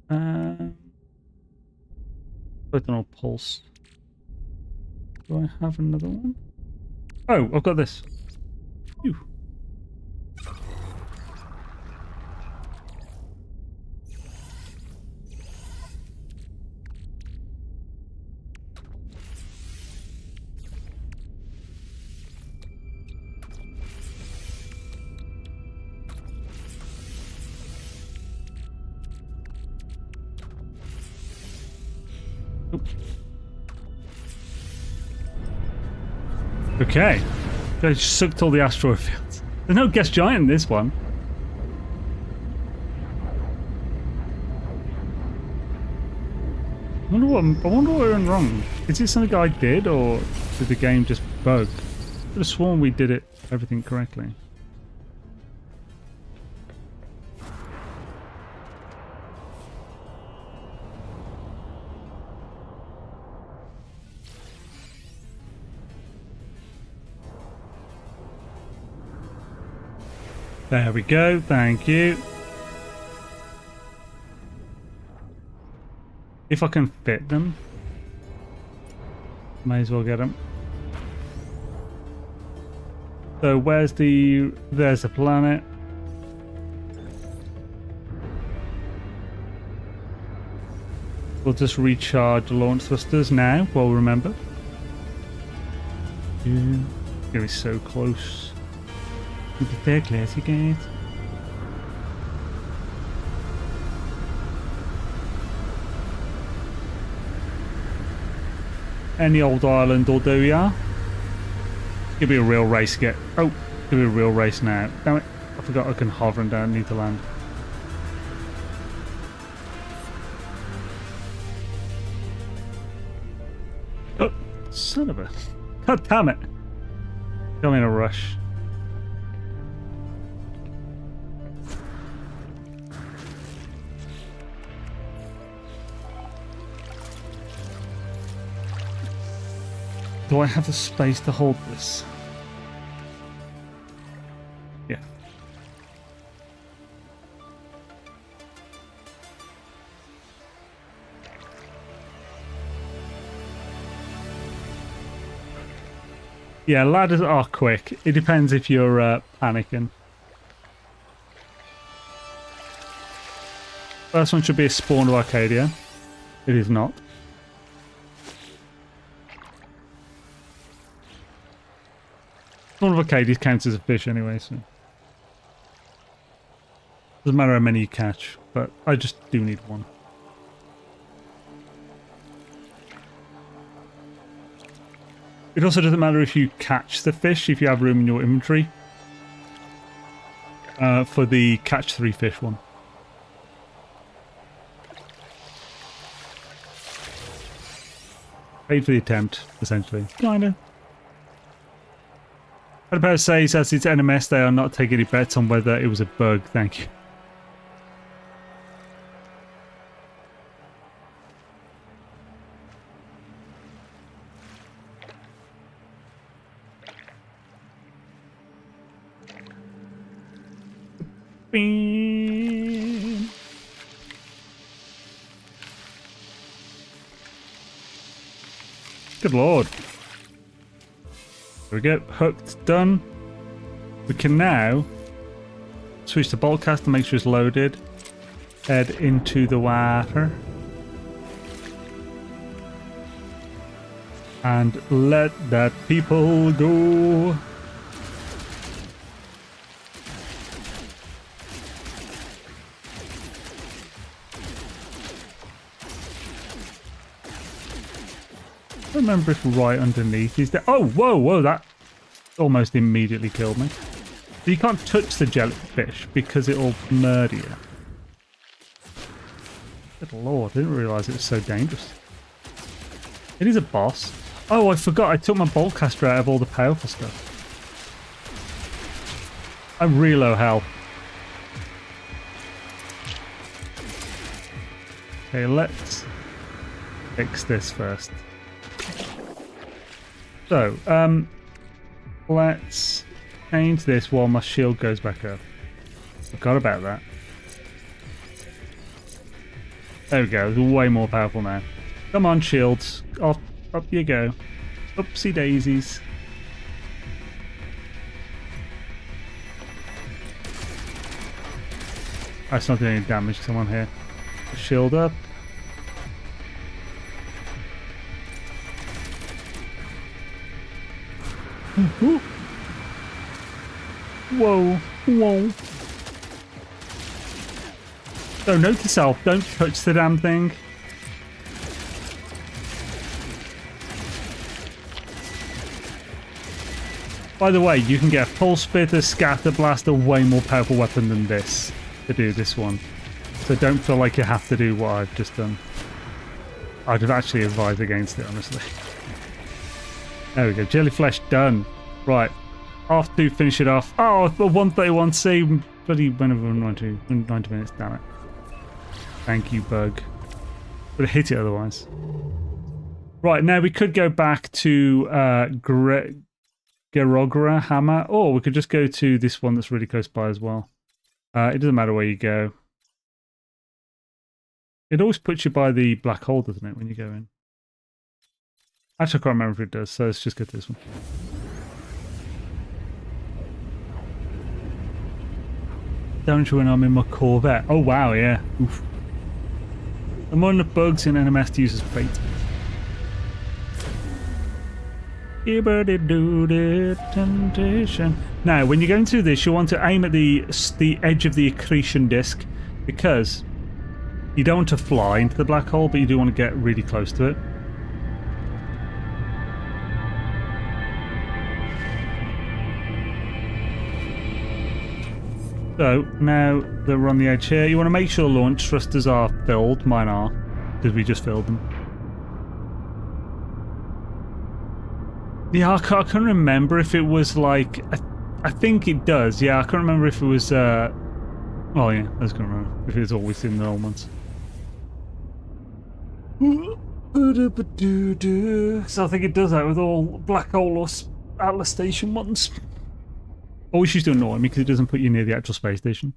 Photon or pulse. Do I have another one? Oh, I've got this. Phew. Okay. I just sucked all the asteroid fields. There's no gas giant in this one. I wonder what went wrong. Is it something I did, or did the game just bug? I could have sworn we did everything correctly. There we go, thank you. If I can fit them, may as well get them. So there's the planet. We'll just recharge the launch thrusters now, well remember. Yeah, gonna be so close. With the third class, you guys. Any old island will do, yeah? It's gonna be a real race. Oh, it's gonna be a real race now. Damn it! I forgot I can hover and don't need to land. son of a... God damn it. I'm in a rush. Do I have the space to hold this? Yeah. Yeah, ladders are quick. It depends if you're panicking. First one should be a spawn of Arcadia. It is not. Spawn of Arcadia counts as a fish anyway, so... Doesn't matter how many you catch, but I just do need one. It also doesn't matter if you catch the fish, if you have room in your inventory. For the catch 3 fish one. Paid for the attempt, essentially. Kinda. I'd better say, as it's NMS, they are not taking any bets on whether it was a bug. Thank you. Bing. Good lord. There we go. Hooked. Done. We can now switch to Boltcast to make sure it's loaded. Head into the water. And let that people go. I don't remember if right underneath is there. Oh, whoa, whoa, that almost immediately killed me. So you can't touch the jellyfish because it'll murder you. Good lord, I didn't realise it was so dangerous. It is a boss. Oh, I forgot, I took my Boltcaster out of all the powerful stuff. I'm real low health. Okay, let's fix this first. So, let's change this while my shield goes back up. Forgot about that. There we go, it's way more powerful now. Come on, shields. Up you go. Oopsie daisies. That's not doing any damage to someone here. Shield up. Ooh. Whoa, whoa. So note to self, don't touch the damn thing. By the way, you can get a pulse spitter, scatter blast, a way more powerful weapon than this to do this one. So don't feel like you have to do what I've just done. I'd have actually advised against it, honestly. There we go, jellyflesh done. Right, off to finish it off. Oh, 131C, bloody went over 90 minutes, damn it. Thank you, bug. Would have hit it otherwise. Right, now we could go back to Gerogra Hammer, or we could just go to this one that's really close by as well. It doesn't matter where you go. It always puts you by the black hole, doesn't it, when you go in? Actually, I can't remember if it does, so let's just go to this one. Don't you when I'm in my Corvette? Oh wow, yeah. Oof. I'm on the bugs in NMS to use as bait. Temptation. Now, when you go into this, you want to aim at the edge of the accretion disk, because you don't want to fly into the black hole, but you do want to get really close to it. So, now that we're on the edge here, you want to make sure launch thrusters are filled. Mine are, because we just filled them. Yeah, I can't remember if it was like... I think it does, yeah. I can't remember if it was... Oh, yeah, I was going to remember. If it was always in the old ones. So I think it does that with all Black Hole or Atlas Station ones. Always used to annoy me because it doesn't put you near the actual space station.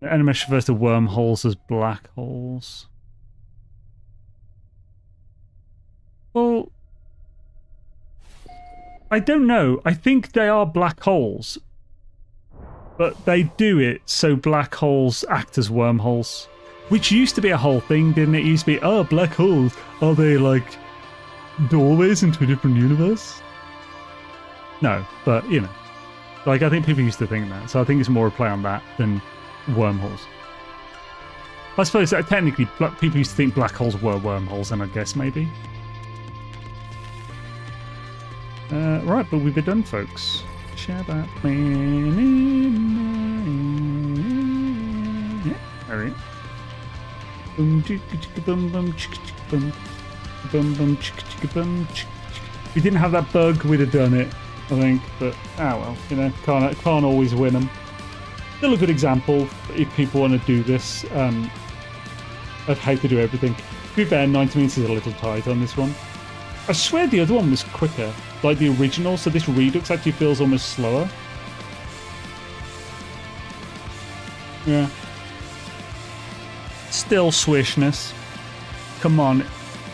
NMS refers to wormholes as black holes. Well... I don't know. I think they are black holes. But they do it so black holes act as wormholes. Which used to be a whole thing, didn't it? It used to be, oh, black holes. Are they like doorways into a different universe? No, but you know. Like, I think people used to think that. So I think it's more a play on that than wormholes. I suppose that technically people used to think black holes were wormholes, and I guess maybe. Right, but we've been done, folks. Yeah, alright. If we didn't have that bug, we'd have done it, I think. But, well, you know, can't always win them. Still a good example if people want to do this of how to do everything. To be fair, 90 minutes is a little tight on this one. I swear the other one was quicker, like the original, so this Redux actually feels almost slower. Yeah. Still swishness. Come on,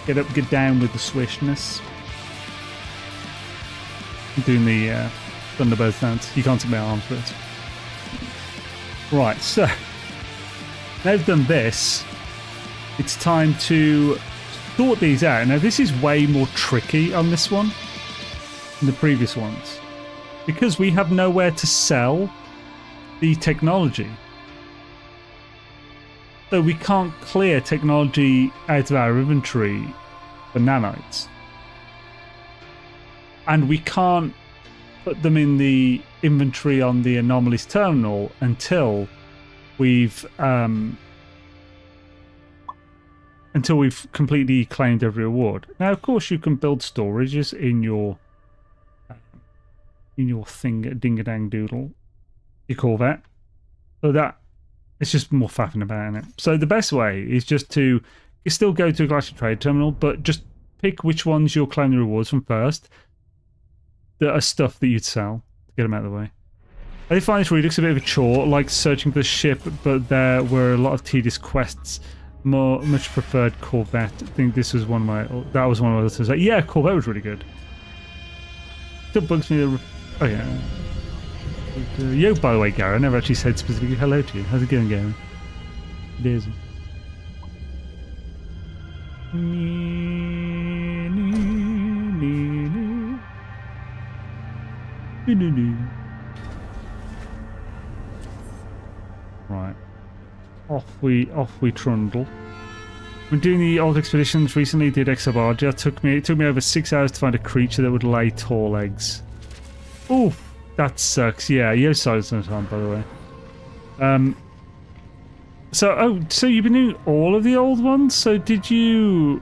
get up, get down with the swishness. I'm doing the Thunderbird dance. You can't see my arms, but... Right, so... Now I've done this, it's time to sort these out. Now this is way more tricky on this one than the previous ones, because we have nowhere to sell the technology. So we can't clear technology out of our inventory for nanites. And we can't put them in the inventory on the anomalies terminal until we've completely claimed every reward. Now, of course, you can build storages in your thing, ding-a-dang doodle, your Corvette. So that it's just more faffing about in it. So the best way is just to still go to a Galactic Trade Terminal, but just pick which ones you'll claim the rewards from first. That are stuff that you'd sell to get them out of the way. I find this Redux a bit of a chore, like searching for the ship, but there were a lot of tedious quests. Much preferred Corvette. I think this was one of my. That was one of those. Like, yeah, Corvette was really good. Still bugs me. Oh yeah. But, yo, by the way, Gary, I never actually said specifically hello to you. How's it going, Gary? It is. Right. Off we trundle. When doing the old expeditions recently, did Exobargia. It took me over 6 hours to find a creature that would lay tall eggs. Oof, that sucks. Yeah, you're silent on, by the way. So you've been doing all of the old ones? So did you?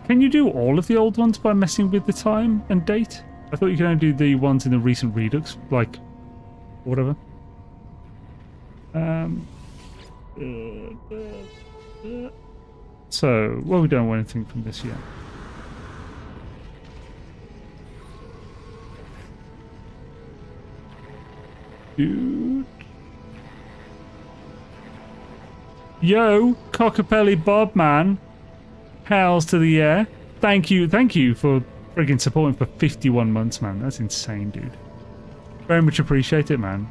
Can you do all of the old ones by messing with the time and date? I thought you could only do the ones in the recent Redux, like whatever. So, well, we don't want anything from this yet. Dude. Yo, Cockapelli Bob, man. Pals to the air. Thank you for friggin' supporting for 51 months, man. That's insane, dude. Very much appreciate it, man.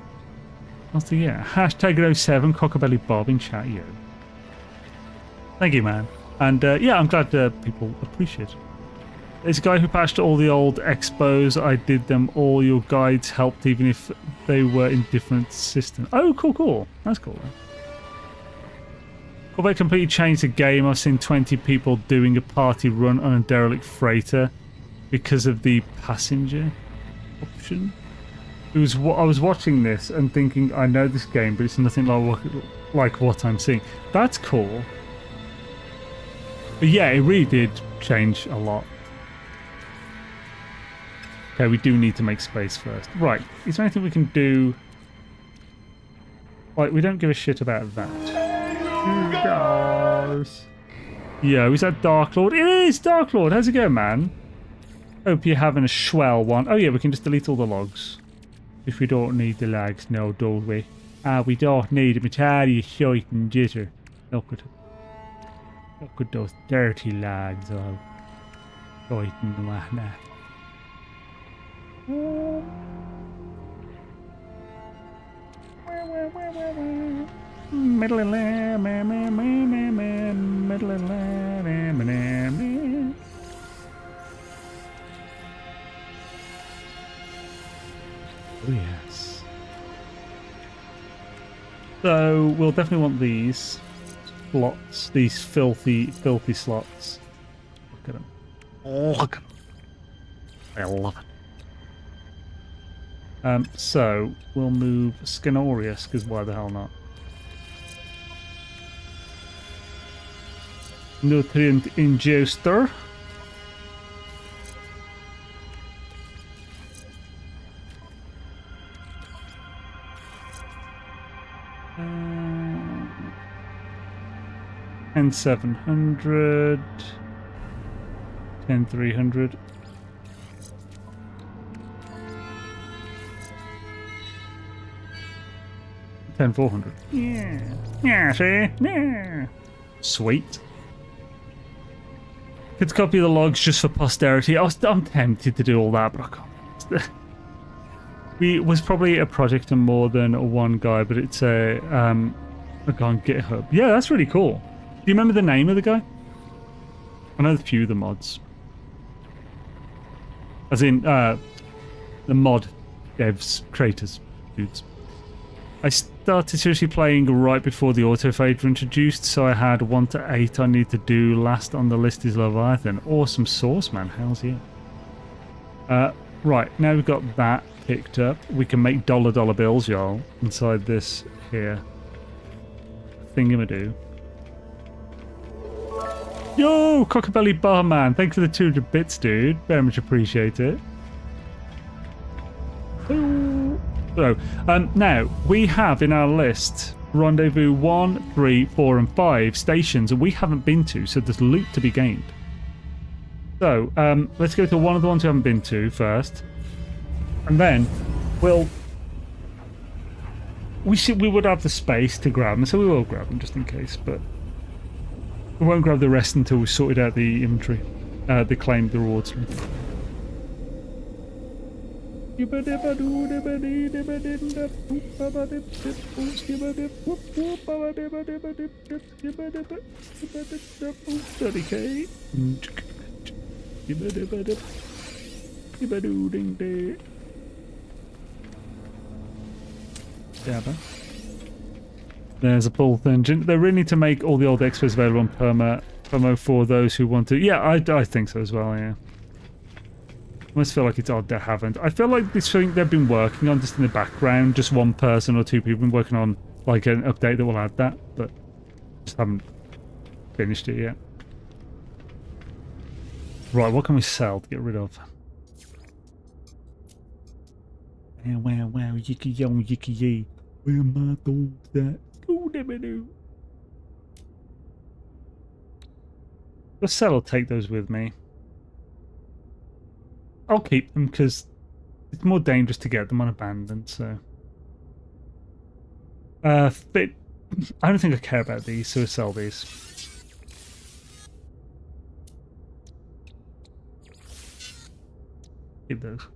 What's the year? Hashtag 07 Cockabelly Bob in chat, yo. Thank you, man. And yeah, I'm glad people appreciate it. There's a guy who patched all the old expos. I did them all. Your guides helped even if they were in different systems. Oh, cool. That's cool. Corvette completely changed the game. I've seen 20 people doing a party run on a derelict freighter because of the passenger option. I was watching this and thinking, I know this game, but it's nothing like what I'm seeing. That's cool. But yeah, it really did change a lot. Okay, we do need to make space first. Right, is there anything we can do? Like, we don't give a shit about that. Yo, is that Dark Lord? It is Dark Lord. How's it going, man? Hope you're having a swell one. Oh yeah, we can just delete all the logs. If we don't need the logs, no, don't we? We don't need them. It's hardly shite and jitter. Look at those dirty logs all shite and whatnot. Oh yes. So we'll definitely want these slots, these filthy slots. Look at them. Oh, look at them. I love it. So we'll move Scanorius, because why the hell not? Nutrient ingester. And 700, 10,300. $10,400. Yeah. Yeah, see? Yeah. Sweet. Could copy the logs just for posterity. I'm tempted to do all that, but I can't. It was probably a project of more than one guy, but it's a guy on GitHub. Yeah, that's really cool. Do you remember the name of the guy? I know a few of the mods. As in, the mod devs, creators, dudes. I started seriously playing right before the autofade were introduced, so I had 1 to 8 I need to do. Last on the list is Leviathan. Awesome source, man. Hell's yeah. Right, now we've got that picked up. We can make dollar bills, y'all, inside this here thingamadoo. Yo, Cockabelly Barman, thanks for the 200 bits, dude. Very much appreciate it. So, now we have in our list rendezvous 1, 3, 4, and 5 stations that we haven't been to, so there's loot to be gained. So, let's go to one of the ones we haven't been to first, and then we would have the space to grab them, so we will grab them just in case, but we won't grab the rest until we've sorted out the inventory, the claimed rewards. There's a pull engine. They really need to make all the old expos available on promo for those who want to. Yeah, I think so as well, yeah. I almost feel like it's odd they haven't. I feel like this thing they've been working on just in the background. Just one person or two people been working on like an update that will add that, but just haven't finished it yet. Right, what can we sell to get rid of? Wow, yicky yo, yicky yee. Where my dogs at? Let's sell or take those with me. I'll keep them because it's more dangerous to get them unabandoned, so. But I don't think I care about these, so we'll sell these. Keep those.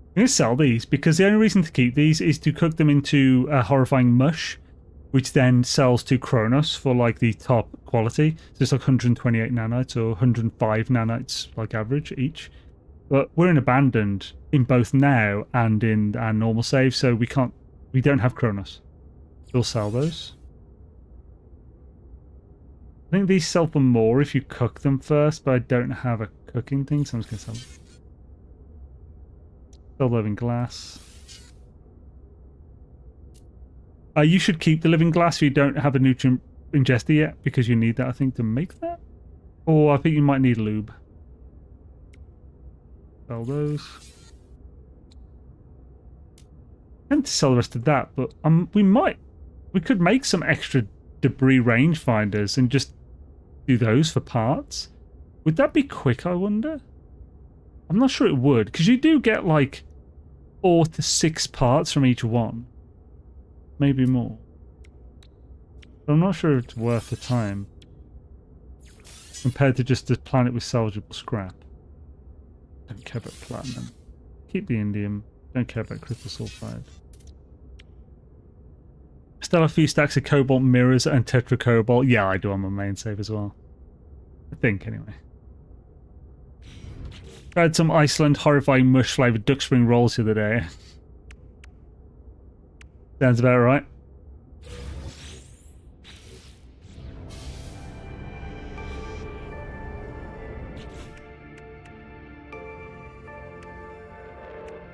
I'm going to sell these because the only reason to keep these is to cook them into horrifying mush, which then sells to Kronos for like the top quality. So it's like 128 nanites or 105 nanites like average each. But we're in abandoned in both now and in our normal save, so we don't have Kronos. We'll sell those. I think these sell for more if you cook them first, but I don't have a cooking thing, so I'm just going to sell them. Sell living glass. You should keep the living glass if you don't have a nutrient ingester yet, because you need that, I think, to make that. Or I think you might need lube. Sell those. I tend to sell the rest of that, but we could make some extra debris rangefinders and just do those for parts. Would that be quick, I wonder? I'm not sure it would, because you do get like 4 to 6 parts from each one. Maybe more. But I'm not sure if it's worth the time. Compared to just a planet with salvageable scrap. Don't care about platinum. Keep the indium. Don't care about crystal sulfide. Still a few stacks of cobalt mirrors and tetracobalt. Yeah, I do on my main save as well. I think, anyway. I had some Iceland horrifying mush flavoured duck spring rolls the other day. Sounds about right.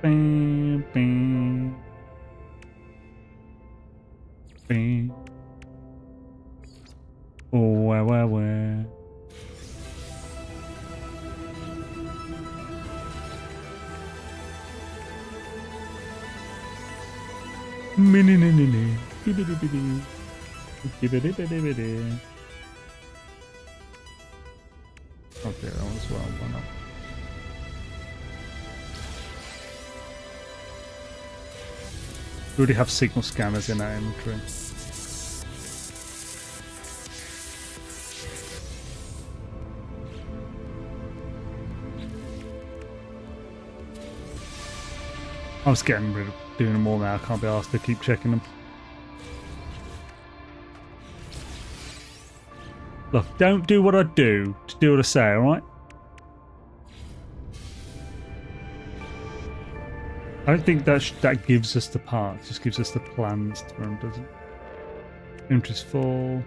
Bam, bam. Bam. Oh, wow. Mini. Okay, that one as well. Why not? We already have signal scanners in our inventory. I'm just getting rid of doing them all now. I can't be asked to keep checking them. Look, don't do what I do. Just do what I say, alright? I don't think that gives us the parts. Just gives us the plans to run, doesn't it? Interest full.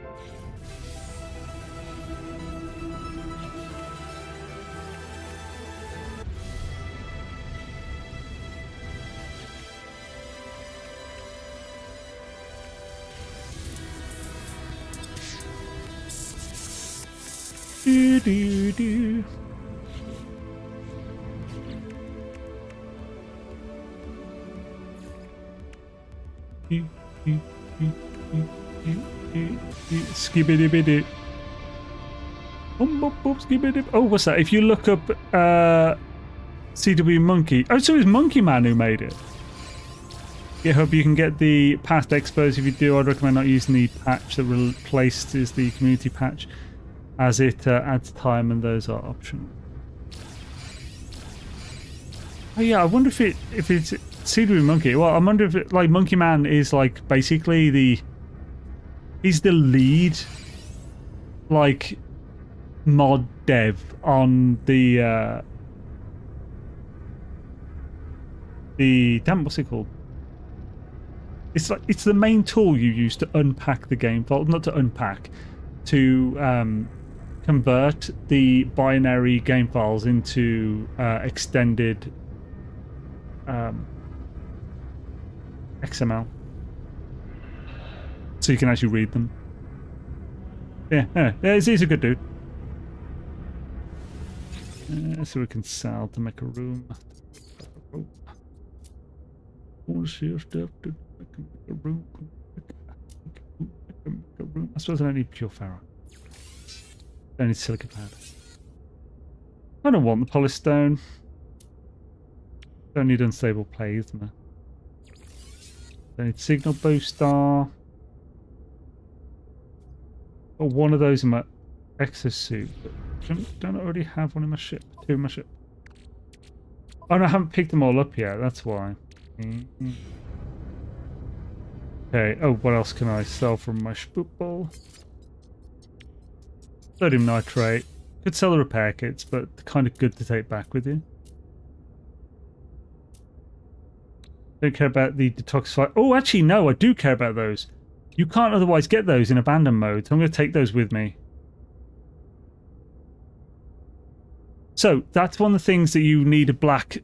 Do. Skibidi-bidi. Oh, what's that? If you look up CW Monkey. Oh, so it was Monkey Man who made it. Yeah, hope you can get the past expos. If you do, I'd recommend not using the patch that replaces the community patch, as it adds time and those are optional. Oh yeah, I wonder if it's CW Monkey. Well, I wonder if it, like Monkey Man is like basically he's the lead like mod dev on the damn, what's it called? It's the main tool you use to unpack the game file, not to unpack, to convert the binary game files into extended XML, so you can actually read them. Yeah, he's a good dude. So we can sell to make a room. All this here stuff to make a room. I suppose I don't need pure ferro. I need silica powder. I don't want the polished stone. Don't need unstable plasma. Don't need signal booster. Or one of those in my exosuit. Don't I already have one in my ship? 2 in my ship. Oh no, I haven't picked them all up yet, that's why. Okay, oh, what else can I sell from my spookball? Sodium nitrate. Could sell the repair kits, but kind of good to take back with you. Don't care about the detoxify. Oh, actually, no, I do care about those. You can't otherwise get those in abandon mode, so I'm going to take those with me. So, that's one of the things that you need a black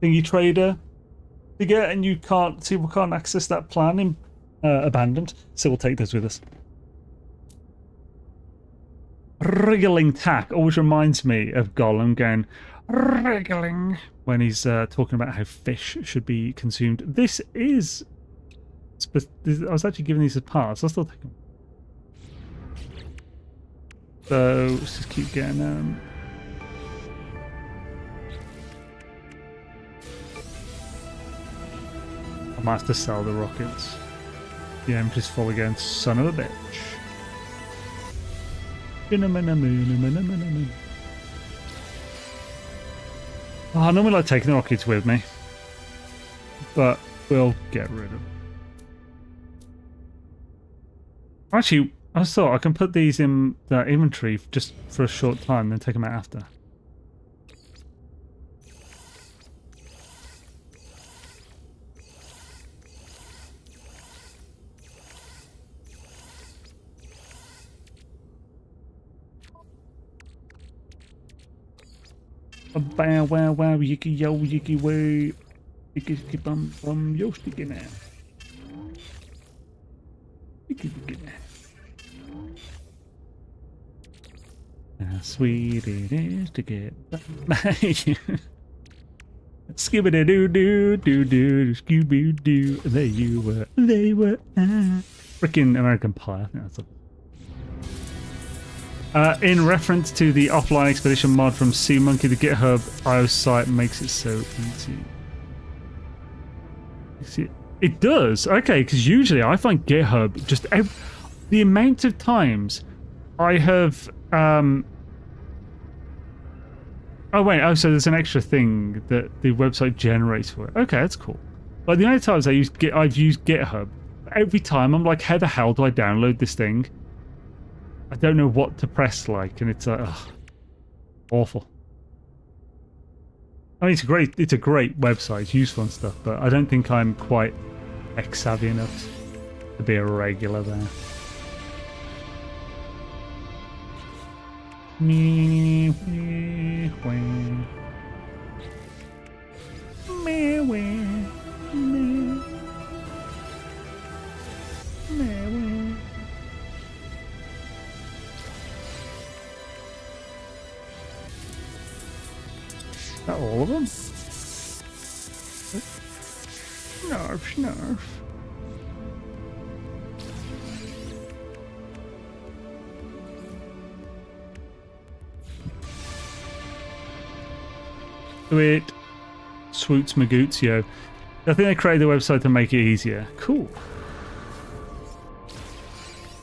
thingy trader to get, and you can't see, we can't access that plan in abandoned, so we'll take those with us. Wriggling tack always reminds me of Gollum going, wriggling when he's talking about how fish should be consumed. This is... I was actually giving these as parts. I'll still take them. So let's just keep getting them. I might have to sell the rockets. The empty's full again. Son of a bitch. Oh, I normally like taking the rockets with me, but we'll get rid of them. Actually, I just thought I can put these in the inventory just for a short time, then take them out after. Bow wow wow yicky yo yicky woo yicky bum bum yo sticky now. Yicky now. How sweet it is to get back by you. Skibbity doo doo doo doo scooby doo. There you were. They were freaking American Pie. I think that's a in reference to the offline expedition mod from Sea Monkey, the GitHub iOS site makes it so easy. You see, it does? Okay, because usually I find GitHub just... the amount of times I have... Oh, wait. Oh, so there's an extra thing that the website generates for it. Okay, that's cool. Like, the only times I've used GitHub, every time I'm like, how the hell do I download this thing? I don't know what to press like, and it's awful. I mean, it's a great website, it's useful and stuff, but I don't think I'm quite tech savvy enough to be a regular there. Is that all of them? Snarf, snarf. Sweet. Swoots Maguzio. I think they created the website to make it easier. Cool.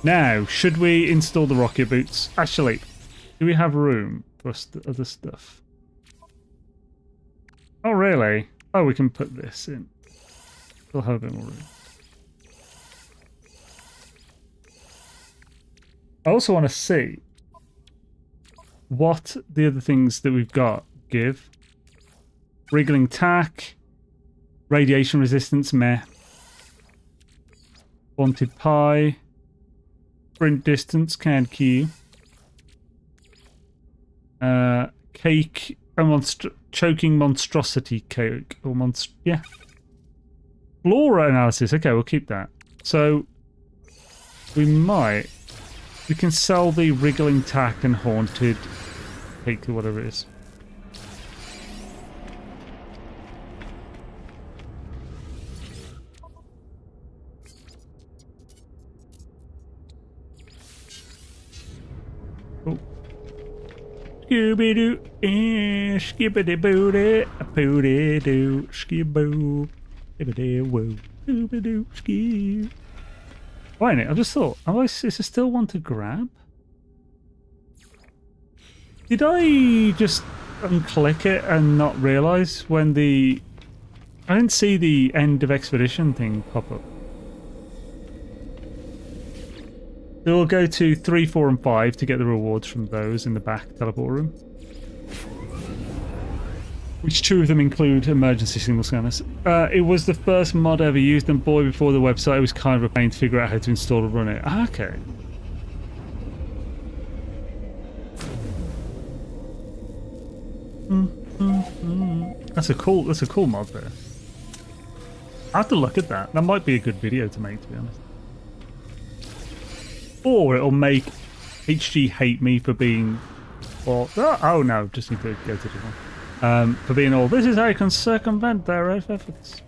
Now, should we install the rocket boots? Actually, do we have room for other stuff? Oh, really? Oh, we can put this in. We'll have a bit more room. I also want to see what the other things that we've got give. Wriggling tack, radiation resistance, meh. Wanted pie, sprint distance, canned key, cake, choking monstrosity cake, or yeah. Flora analysis. Okay, we'll keep that. So we can sell the wriggling tack and haunted cake or whatever it is. Scooby doo, skibbity booty, a pooty doo, skiboo, skibbity woo, scooby doo, ski. Why not? I just thought, is there still one to grab? Did I just unclick it and not realise when I didn't see the end of expedition thing pop up. So we'll go to 3, 4, and 5 to get the rewards from those in the back teleport room. Which 2 of them include emergency signal scanners. It was the first mod I ever used, and boy, before the website, it was kind of a pain to figure out how to install and run it. Okay. That's a cool mod there. I have to look at that. That might be a good video to make, to be honest. Or it'll make HG hate me for being... oh no, just need to go to the one. for being all, this is how you can circumvent their efforts.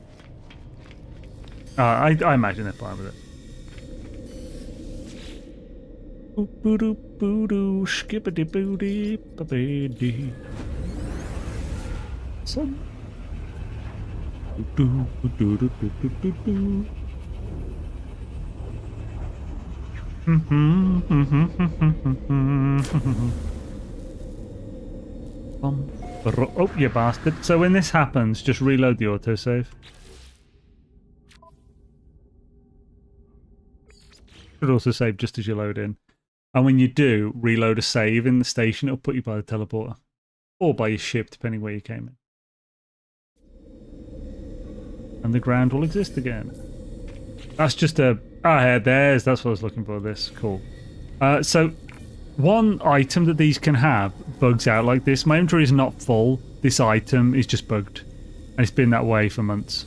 I imagine they're fine with it. Boo-doo, skippity-booty, ba-ba-dee. Son. Do-do-do-do-do-do-do-do. Oh, you bastard. So when this happens, just reload the autosave. Should also save just as you load in. And when you do, reload a save in the station, it'll put you by the teleporter. Or by your ship, depending where you came in. And the ground will exist again. That's just a... Ah, that's what I was looking for, this. Cool. So, one item that these can have bugs out like this. My inventory is not full. This item is just bugged. And it's been that way for months.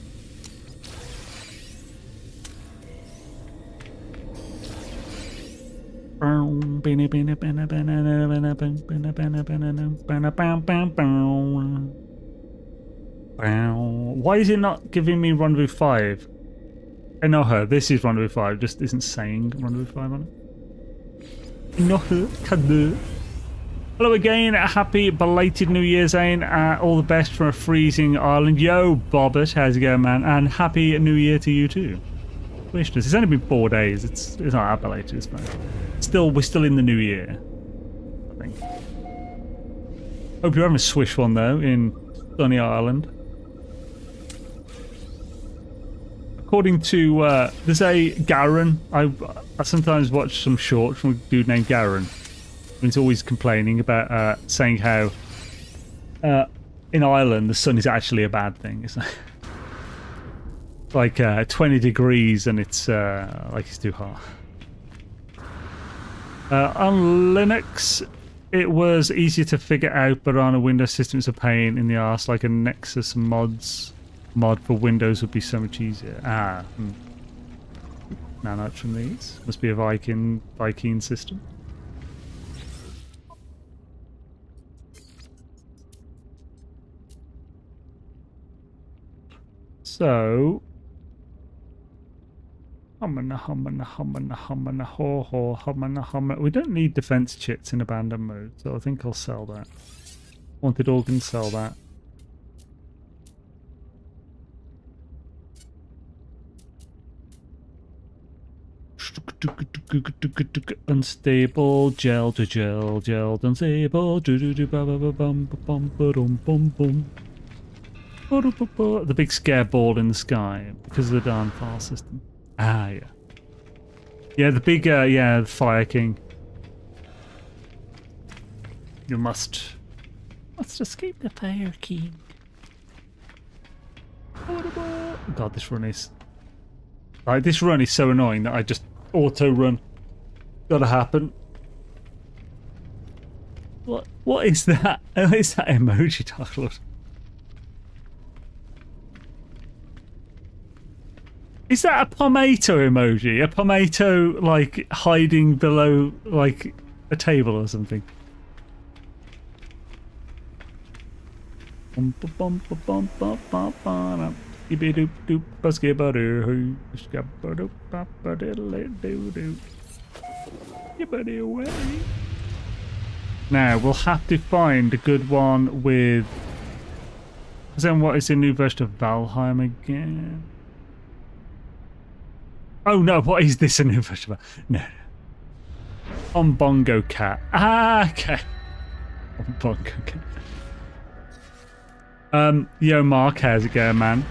Why is it not giving me Rendezvous 5? I know her. This is Rendezvous 5. Just isn't saying Rendezvous 5 on it. No her. Hello again. Happy belated New Year, Zane. All the best from a freezing Ireland. Yo, Bobbert. How's it going, man? And happy New Year to you too. Wishes. It's only been 4 days. It's not that belated. It's fine. We're still in the new year, I think. Hope you're having a swish one though in sunny Ireland. According to there's a Garen. I sometimes watch some shorts from a dude named Garen. He's always complaining about saying how in Ireland the sun is actually a bad thing. It's like 20 degrees and it's like it's too hot. On Linux, it was easier to figure out, but on a Windows system, it's a pain in the arse. Like a Nexus mod for Windows would be so much easier. Nanots from these. Must be a Viking system. So. We don't need defense chits in abandoned mode, so I think I'll sell that. Wanted organ, sell that. Unstable, gel to gel, gel unstable. The big scare ball in the sky because of the darn file system. Ah, yeah. Yeah, the big, the Fire King. You must escape the Fire King. God, this run is... Like, this run is so annoying that I just auto-run. Gotta happen. What is that? What is that emoji, Dark Lord? Is that a tomato emoji? A tomato, like, hiding below, like, a table or something? Now, we'll have to find a good one with... Then what is the new version of Valheim again? Oh no, what is this a new version of? No. On Bongo Cat. Ah, okay. On Bongo Cat. Yo, Mark, how's it going, man?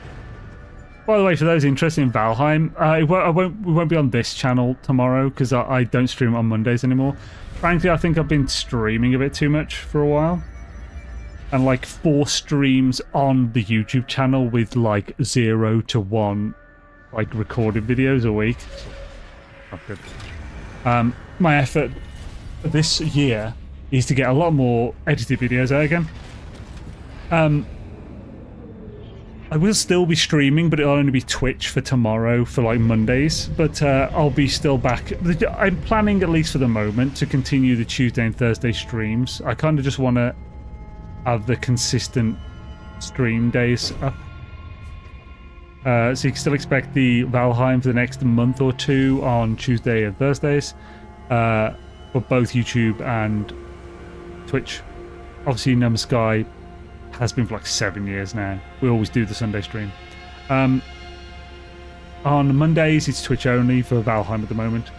By the way, for those interested in Valheim, we won't be on this channel tomorrow because I don't stream on Mondays anymore. Frankly, I think I've been streaming a bit too much for a while. And like 4 streams on the YouTube channel with like 0 to 1 like recorded videos a week. Not good. My effort this year is to get a lot more edited videos out again. I will still be streaming, but it'll only be Twitch for tomorrow for like Mondays. But I'll be still back. I'm planning, at least for the moment, to continue the Tuesday and Thursday streams. I kind of just want to have the consistent stream days up. So you can still expect the Valheim for the next month or two on Tuesday and Thursdays for both YouTube and Twitch. Obviously, No Man's Sky has been for like 7 years now. We always do the Sunday stream. On Mondays, it's Twitch only for Valheim at the moment.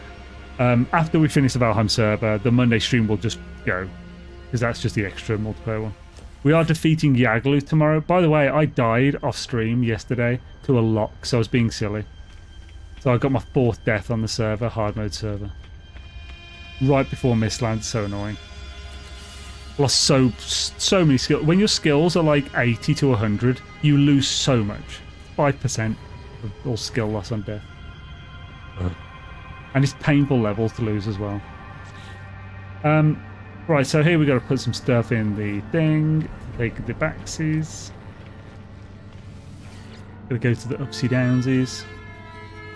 After we finish the Valheim server, the Monday stream will just go, because that's just the extra multiplayer one. We are defeating Yaglu tomorrow. By the way, I died off stream yesterday to a lock, so I was being silly. So I got my 4th death on the server, hard mode server. Right before Mistland, so annoying. Lost so many skills. When your skills are like 80 to 100, you lose so much. 5% of all skill loss on death. And it's painful levels to lose as well. Right, so here we got to put some stuff in the thing. Take the backsies. Gotta go to the upsy downsies.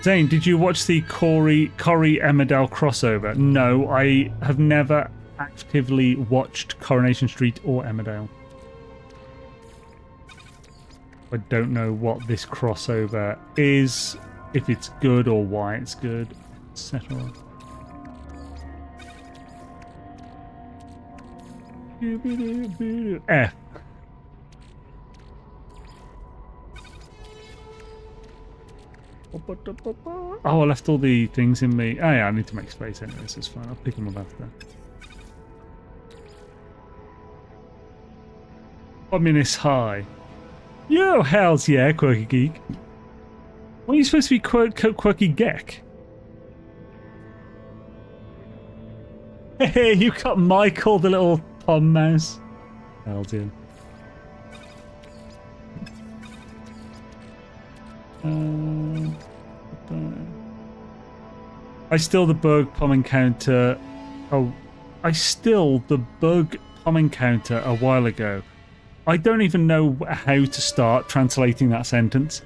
Zane, did you watch the Corey Emmerdale crossover? No, I have never actively watched Coronation Street or Emmerdale. I don't know what this crossover is, if it's good or why it's good, etc. F. Oh, I left all the things in me. Oh yeah, I need to make space anyway, so it's fine. I'll pick them up after. Communist high. Yo, hells yeah, Quirky Geek. What are you supposed to be, Quirky Gek? Hey, you got Michael, the little pom mouse. Hells yeah. I still the bug pom encounter. Oh, I still the bug pom encounter a while ago. I don't even know how to start translating that sentence.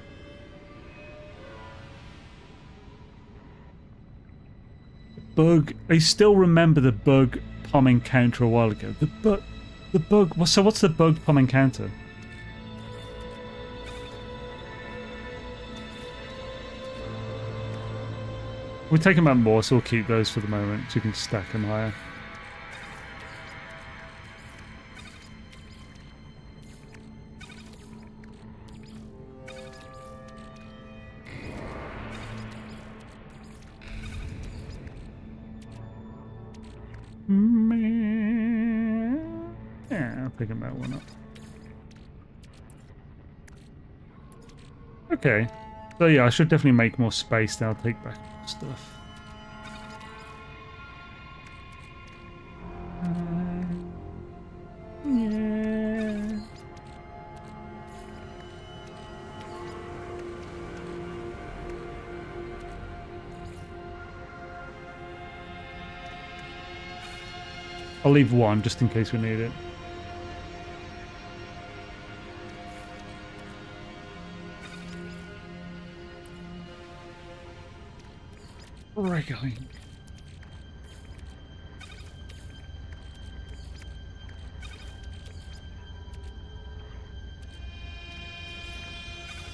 Bug. I still remember the bug pom encounter a while ago. The bug. So what's the bug pom encounter? We're taking about more, so we'll keep those for the moment, so you can stack them higher. Yeah, I'll pick that one up. Okay. So yeah, I should definitely make more space now. I'll take back more stuff. Yeah. I'll leave one just in case we need it. Wriggling.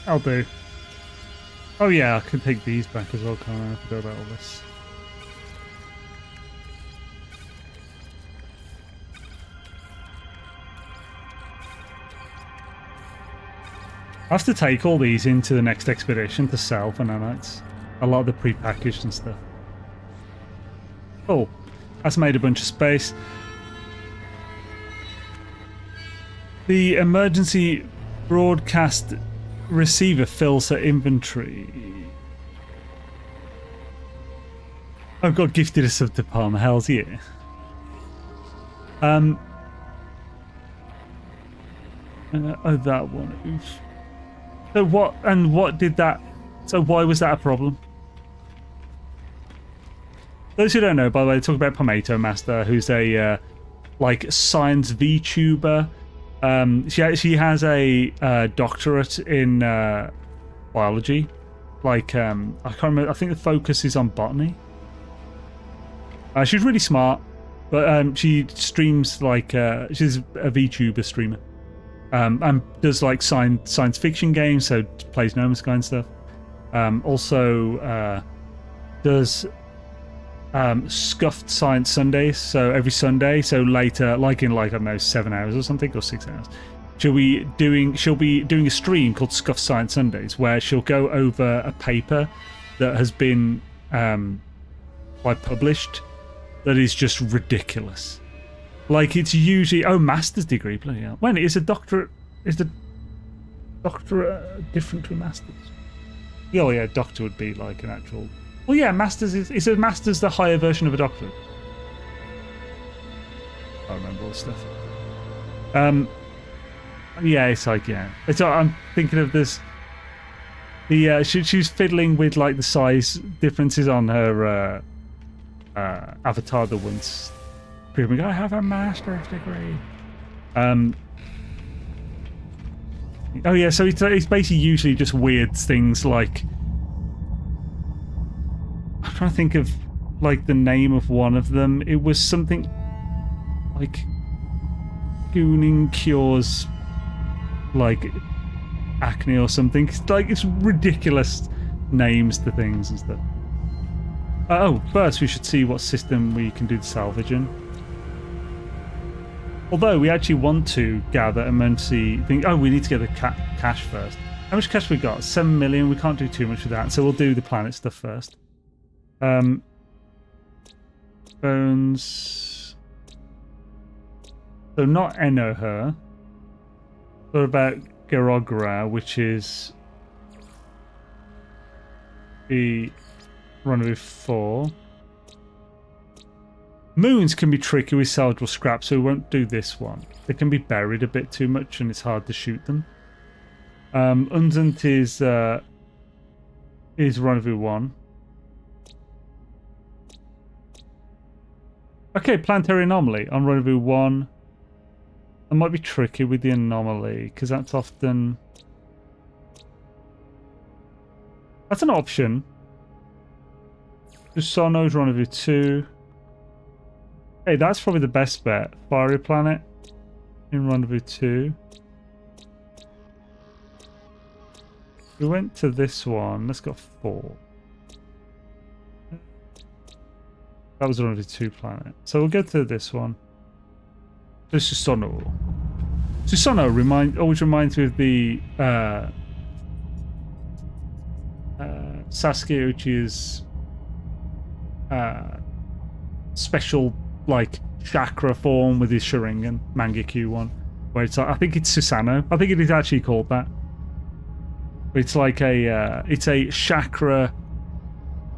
I'll do. Oh yeah, I can take these back as well, can't I? I forgot about all this. I have to take all these into the next expedition to sell for nanites. A lot of the pre-packaged and stuff. Cool. That's made a bunch of space. The emergency broadcast receiver fills her inventory. I've got gifted a sub to Palm. Hell's yeah. Oh, that one. Oof. So what did that? So why was that a problem? Those who don't know, by the way, they talk about Pomato Master, who's a like science VTuber. She has a doctorate in biology. Like I can't remember. I think the focus is on botany. She's really smart. But she streams like she's a VTuber streamer, and does like science fiction games. So plays No Man's Sky and stuff. Also does scuffed science Sundays. So every Sunday, so later, like in like I don't know 7 hours or something, or 6 hours. She'll be doing a stream called Scuffed Science Sundays, where she'll go over a paper that has been like published that is just ridiculous. Like it's usually master's degree, bloody hell. When is a doctorate? Is the doctorate different to a master's? Oh yeah, doctor would be like an actual. Well, yeah, master's is a master's the higher version of a doctorate. I remember all this stuff. Yeah, it's like It's I'm thinking of this. The she's fiddling with like the size differences on her avatar. The ones proving I have a master's degree. Oh yeah, so it's basically usually just weird things like. I'm trying to think of like the name of one of them. It was something like Gooning cures like acne or something. It's ridiculous names to things and stuff. First we should see what system we can do the salvage in. Although we actually want to gather emergency thing. We need to get the cash first. How much cash we got? 7 million. We can't do too much with that, so we'll do the planet stuff first. Bones. So not Enoher. What about Gerogra, which is the Rendezvous 4. Moons can be tricky with salvageable scrap, so we won't do this one. They can be buried a bit too much and it's hard to shoot them. Undant is Rendezvous 1. Okay, planetary anomaly on Rendezvous 1. That might be tricky with the anomaly, because that's often... That's an option. Sono's Rendezvous 2. Hey, that's probably the best bet. Fiery Planet in Rendezvous 2. We went to this one. Let's go 4. That was Rendezvous 2 planet. So we'll go to this one. This is Susono. Susono always reminds me of the Sasuke Uchiha's special like chakra form with his Sharingan, Mangekyu one, where it's like, I think it's Susanoo. I think it is actually called that. It's like it's a chakra.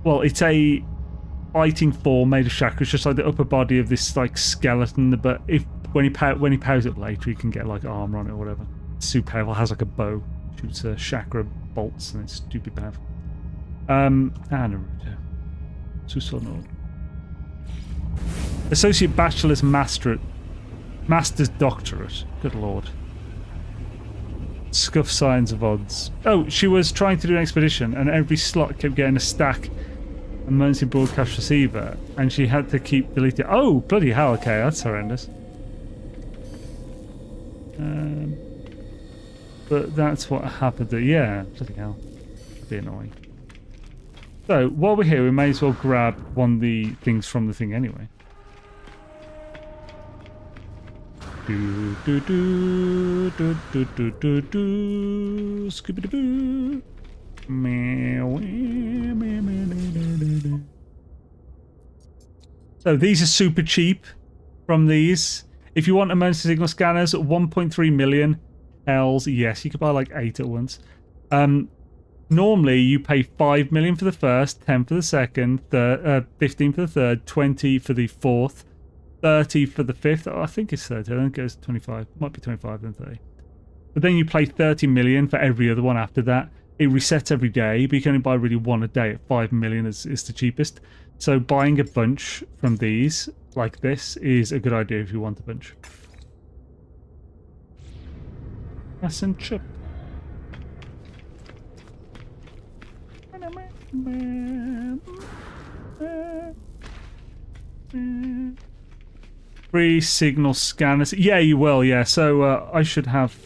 Well, it's a fighting form made of chakra. It's just like the upper body of this like skeleton. But when he powers it later, he can get like armor on it or whatever. It's super powerful. It has like a bow, shoots chakra bolts, and it's stupid powerful. Naruto. Susono. Associate Bachelor's Master's Doctorate. Good lord. Scuff signs of odds. Oh, she was trying to do an expedition and every slot kept getting a stack emergency broadcast receiver and she had to keep deleting. Oh, bloody hell, okay, that's horrendous. But that's what happened there. Yeah, bloody hell. That'd be annoying. So, while we're here, we may as well grab one of the things from the thing anyway. Do do do do do do do do Scooby Doo. So these are super cheap from these. If you want emergency signal scanners, 1.3 million. Hells, yes, you could buy like 8 at once. Normally you pay 5 million for the first, 10 for the second, 15 for the third, 20 for the fourth, 30 for the fifth. Oh, I think it's 30. I think it goes to 25. Might be 25 then 30. But then you pay 30 million for every other one after that. It resets every day, but you can only buy really one a day at 5 million is the cheapest. So buying a bunch from these, like this, is a good idea if you want a bunch. That's and chip. Free signal scanners. Yeah, you will. Yeah. So I should have.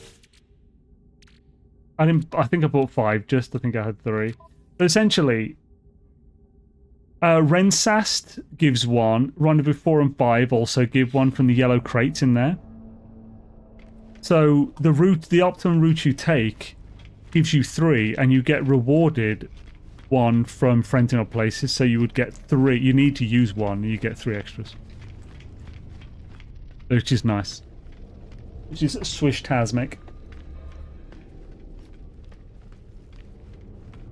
I think I bought 5. I think I had 3. But essentially, Rensast gives 1. Rendezvous 4 and 5 also give 1 from the yellow crates in there. So the optimum route you take gives you 3, and you get rewarded 1 from friends in other places. So you would get 3. You need to use 1, and you get 3 extras, which is nice. Which is swish-tasmic.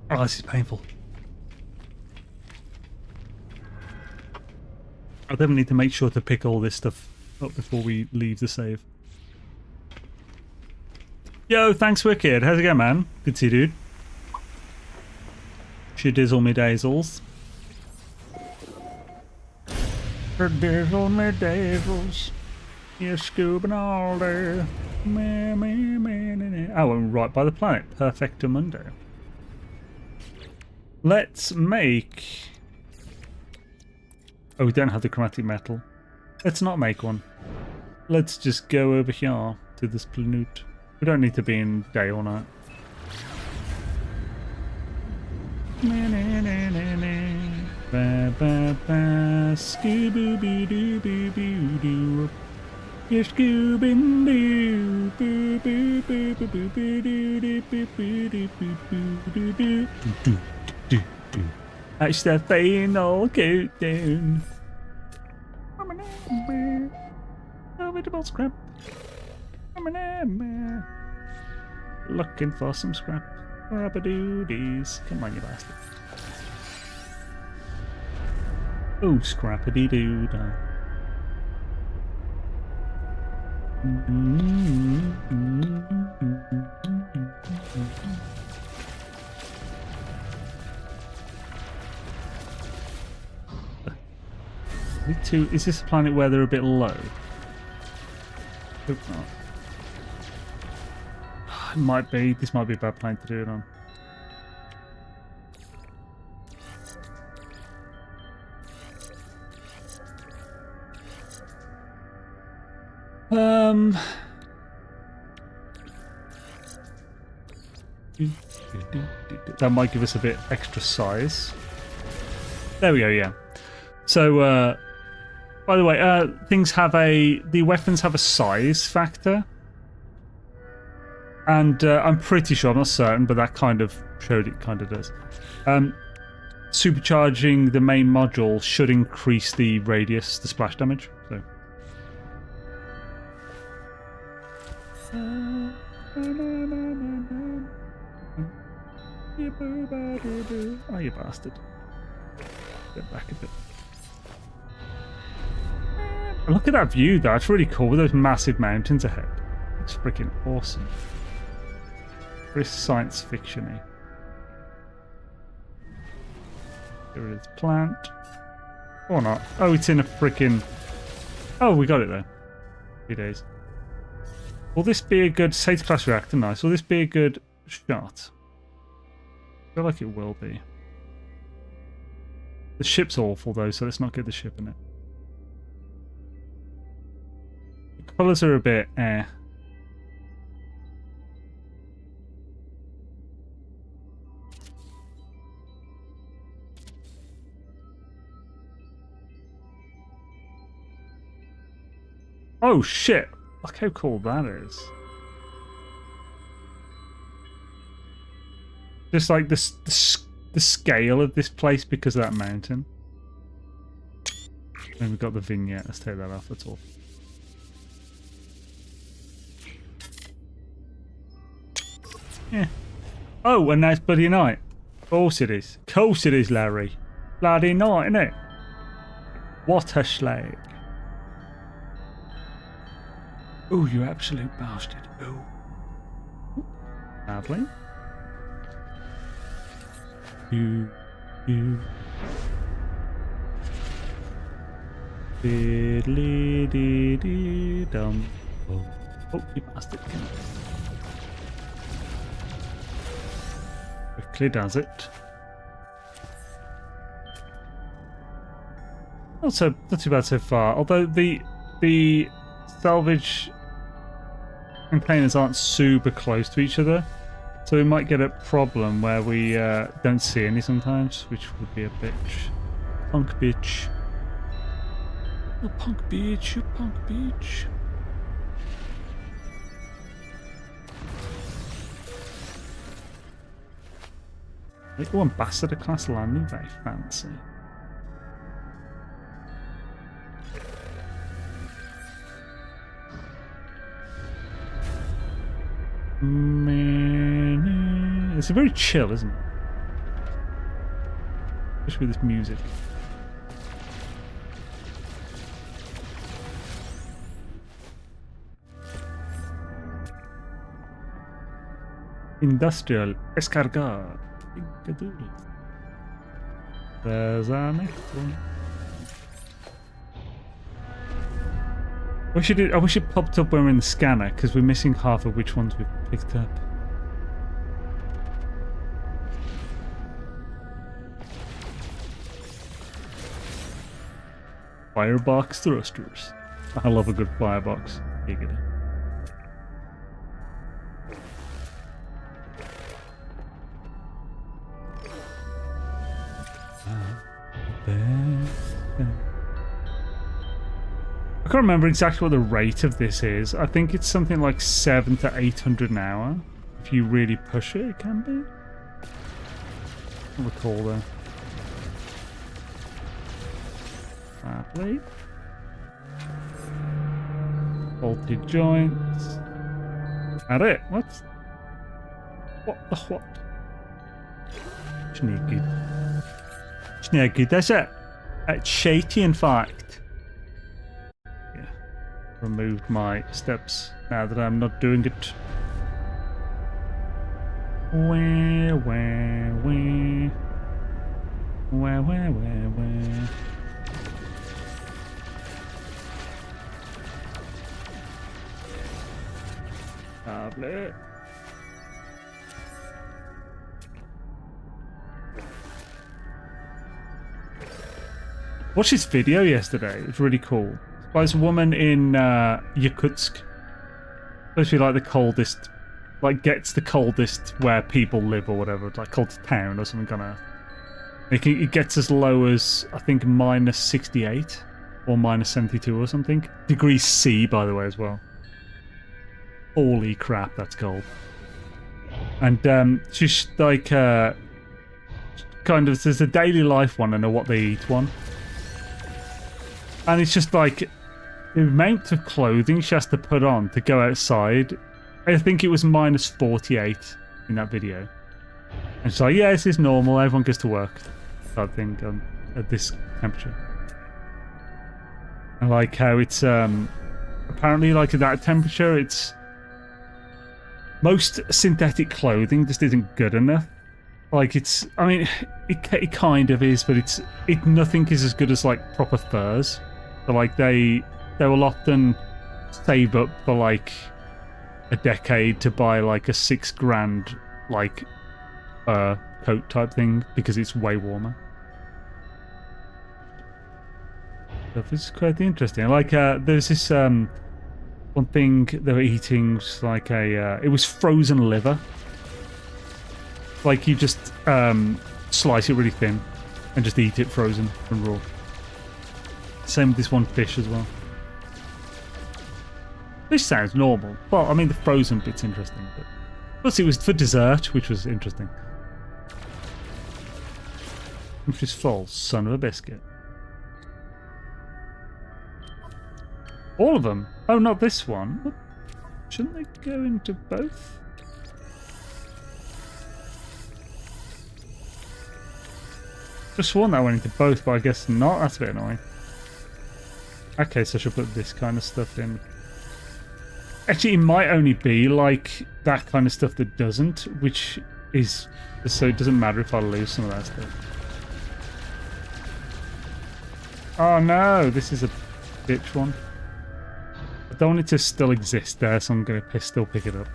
Oh, this is painful. I definitely need to make sure to pick all this stuff up before we leave the save. Yo, thanks Wicked. How's it going, man? Good to see you, dude. Shadizzle me dazzles. Shadizzle me dazzles. You're scoobing all day. Oh, I'm right by the planet. Perfectamundo. Let's make... Oh, we don't have the chromatic metal. Let's not make one. Let's just go over here to this planet. We don't need to be in day or night. Scooby-Doo-Boo-Boo-Doo. You're Scooby-Doo. That's the final countdown. Vegetable scrap. Looking for some scrap. Scrap-a-doo-dees. Come on, you bastard. Oh, scrap-a-dee-doo-dah. Is this a planet where they're a bit low? Hope not. It might be. This might be a bad planet to do it on. That might give us a bit extra size. There we go, yeah. So, by the way, the weapons have a size factor. And I'm pretty sure, I'm not certain, but that kind of showed it kind of does. Supercharging the main module should increase the radius, the splash damage. So. Oh, you bastard. Get back a bit. Look at that view though, it's really cool with those massive mountains ahead. It's freaking awesome. Very science fiction-y. Get rid of this plant. Or not. Oh, it's in a freaking... Oh, we got it though. 3 days. Will this be a good... State class reactor, nice. Will this be a good shot? I feel like it will be. The ship's awful though, so let's not get the ship in it. The colours are a bit eh. Oh shit! Look how cool that is. Just like the scale of this place because of that mountain. Then we've got the vignette. Let's take that off. That's all. Yeah. Oh, a nice bloody night. Of course it is. Of course it is, Larry. Bloody night, innit? What a slag. Oh, you absolute bastard. Oh. Lovely. You. Diddly dee dee dum. Oh, you bastard. Quickly does it. Not too bad so far. Although the the salvage containers aren't super close to each other, so we might get a problem where we don't see any sometimes, which would be a bitch. Punk bitch. You punk bitch, you punk bitch. Oh, ambassador class landing, very fancy. It's very chill, isn't it? Especially with this music. Industrial escargot. There's our next one. I wish it popped up when we're in the scanner, because we're missing half of which ones we've picked up. Firebox thrusters. I love a good firebox. Giggity. I can't remember exactly what the rate of this is. I think it's something like 700 to 800 an hour. If you really push it, it can be. I don't recall though. Plate. Bolted joints. That it? What? What the what? Sneaky. Sneaky, that's it. It's shady, in fact. Yeah. Removed my steps now that I'm not doing it. Where? Lovely. Watched this video yesterday. It's really cool. It's by this woman in Yakutsk. Supposed to be like the coldest, like gets the coldest where people live or whatever. It's like coldest town or something kind of. It gets as low as I think minus 68 or minus 72 or something. Degrees C, by the way, as well. Holy crap, that's cold. And she's like kind of, there's a daily life one and a what they eat one. And it's just like the amount of clothing she has to put on to go outside. I think it was minus 48 in that video. And she's like, yeah, this is normal, everyone goes to work. Type thing at this temperature. I like how it's apparently like at that temperature it's most synthetic clothing just isn't good enough. Like it's, I mean, it kind of is, but nothing is as good as like proper furs. So like they will often save up for like a decade to buy like a $6,000 like coat type thing because it's way warmer. So this is quite interesting. Like there's this one thing they were eating, was like it was frozen liver. Like you just slice it really thin and just eat it frozen and raw. Same with this one fish as well. This sounds normal. Well, I mean the frozen bit's interesting, but plus it was for dessert, which was interesting. Which is full, son of a biscuit. All of them? Oh, not this one. What? Shouldn't they go into both? Just sworn that went into both, but I guess not. That's a bit annoying. Okay, so I should put this kind of stuff in. Actually, it might only be like that kind of stuff that doesn't, which is so it doesn't matter if I lose some of that stuff. Oh no, this is a bitch one. I don't want it to still exist there, so I'm going to still pick it up.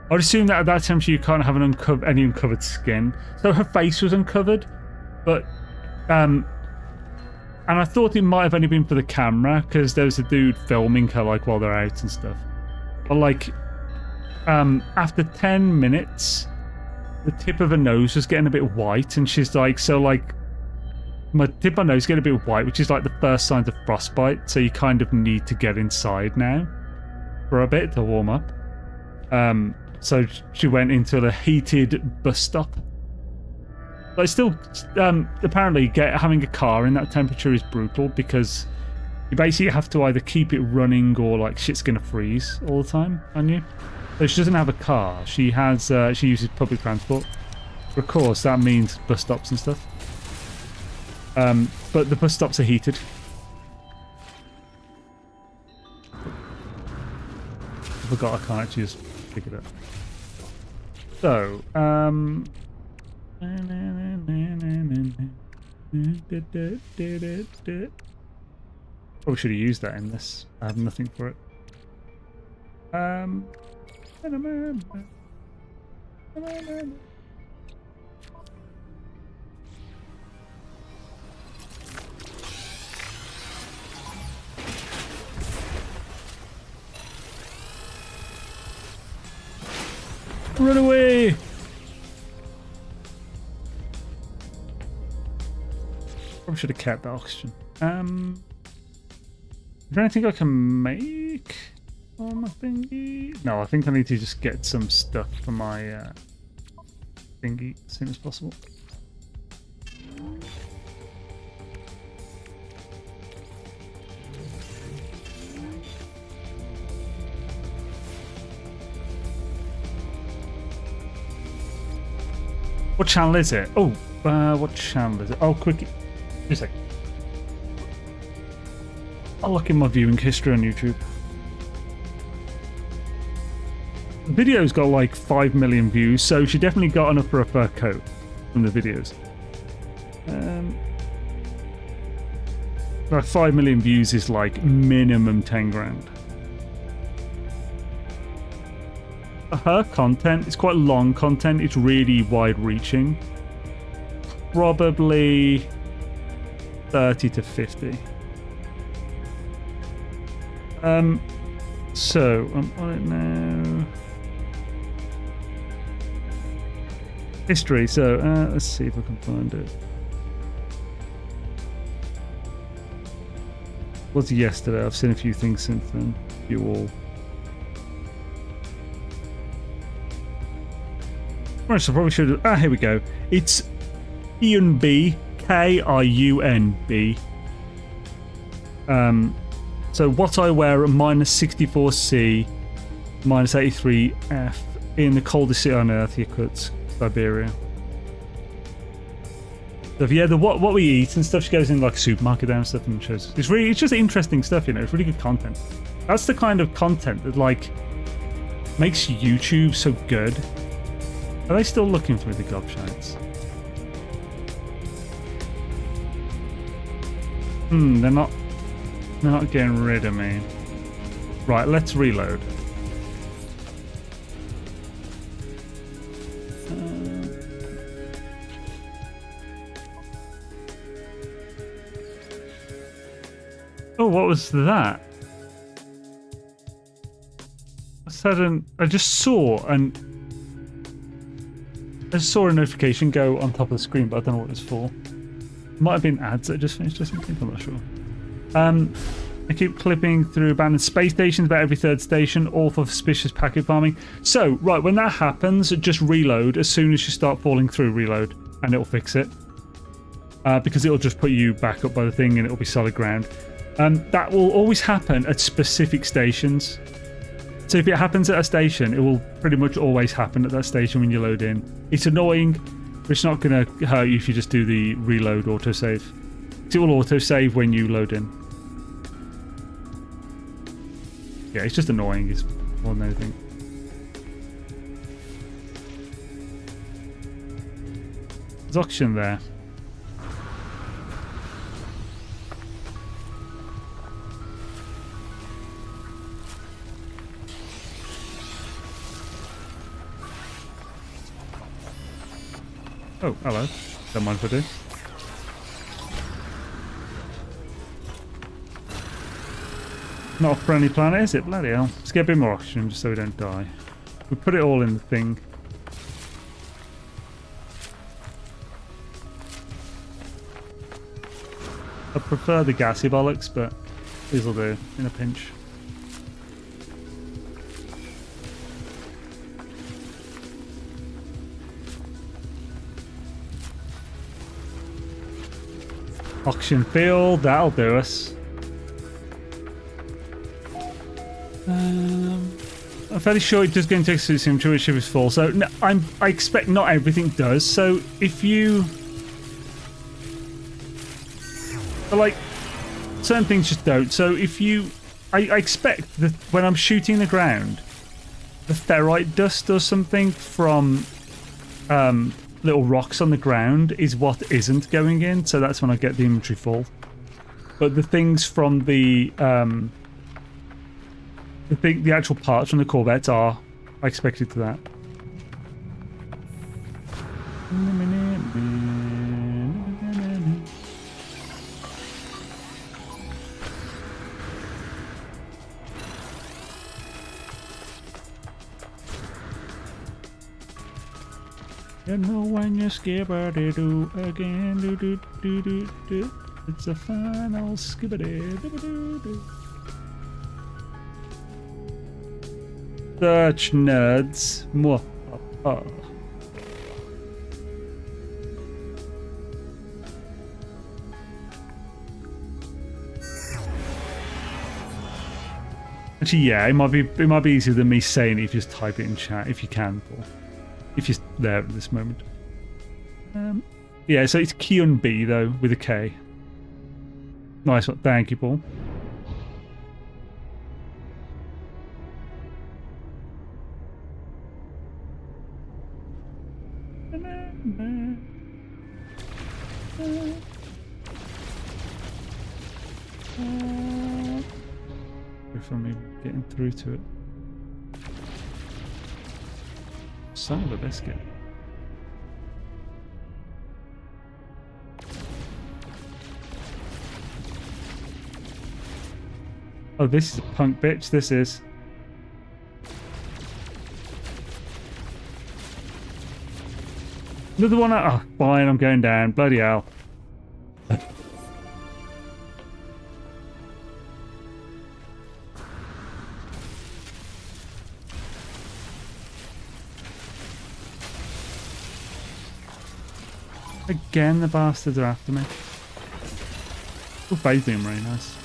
I would assume that at that temperature you can't have any uncovered skin. So her face was uncovered, but And I thought it might have only been for the camera because there was a dude filming her like while they're out and stuff. But like, after 10 minutes, the tip of her nose was getting a bit white, and she's like, so like, my tip of my nose is getting a bit white, which is like the first signs of frostbite. So you kind of need to get inside now for a bit to warm up. So she went into the heated bus stop. But still, apparently having a car in that temperature is brutal because you basically have to either keep it running or like shit's gonna freeze all the time on you. So she doesn't have a car. She uses public transport. Of course, that means bus stops and stuff. But the bus stops are heated. I forgot I can't actually just pick it up. So, probably should have used that in this. I have nothing for it. Run away! Probably should have kept the oxygen. Is there anything I can make on my thingy? No, I think I need to just get some stuff for my thingy as soon as possible. What channel is it? Oh, what channel is it? Oh, quick. Just a sec. I'll look in my viewing history on YouTube. The video's got like 5 million views, so she definitely got enough for a fur coat from the videos. Like 5 million views is like minimum 10 grand. Her content, it's quite long content, it's really wide reaching. Probably 30 to 50. So I'm on it now. History, so let's see if I can find it. Was yesterday, I've seen a few things since then. You all. Right, so probably should have. Here we go. It's Ian B. Kiunb. So what I wear at -64C, -83F in the coldest city on Earth, Yakutsk, Siberia. So yeah, what we eat and stuff. She goes in like a supermarket there and stuff and shows. It's just interesting stuff, you know. It's really good content. That's the kind of content that like makes YouTube so good. Are they still looking for the gobshites? They're not getting rid of me. Right, let's reload. Oh, what was that? I just saw a notification go on top of the screen, but I don't know what it's for. Might have been ads that just finished or something, I'm not sure. I keep clipping through abandoned space stations about every third station, all for suspicious packet farming. So, right, when that happens, just reload as soon as you start falling through, reload, and it'll fix it. Because it'll just put you back up by the thing and it'll be solid ground. That will always happen at specific stations. So if it happens at a station, it will pretty much always happen at that station when you load in. It's annoying, but it's not going to hurt you if you just do the reload autosave. It will autosave when you load in. Yeah, it's just annoying. It's more than anything. There's oxygen there. Oh, hello. Don't mind if I do. Not a friendly planet, is it? Bloody hell. Let's get a bit more oxygen just so we don't die. We put it all in the thing. I prefer the gassy bollocks, but these will do in a pinch. Oxygen field, that'll do us. I'm fairly sure it does go into execution to which is full. So no, I expect not everything does. So if you like certain things just don't. So if you, I expect that when I'm shooting the ground, the ferrite dust or something from little rocks on the ground is what isn't going in. So that's when I get the inventory full. But the things from the actual parts from the Corvettes are expected to that. You know when you skibbity do again, do do do do do. It's a final skibbity do do do. Search nerds. Actually, yeah, it might be easier than me saying it if you just type it in chat if you can, Paul. If you're there at this moment. Yeah, so it's Kyun B though with a K. Nice one, thank you, Paul. From me getting through to it. Son of a biscuit. Oh, this is a punk bitch, this is. Another one. Oh, fine, I'm going down. Bloody hell. Again, the bastards are after me. Oh, both doing really nice.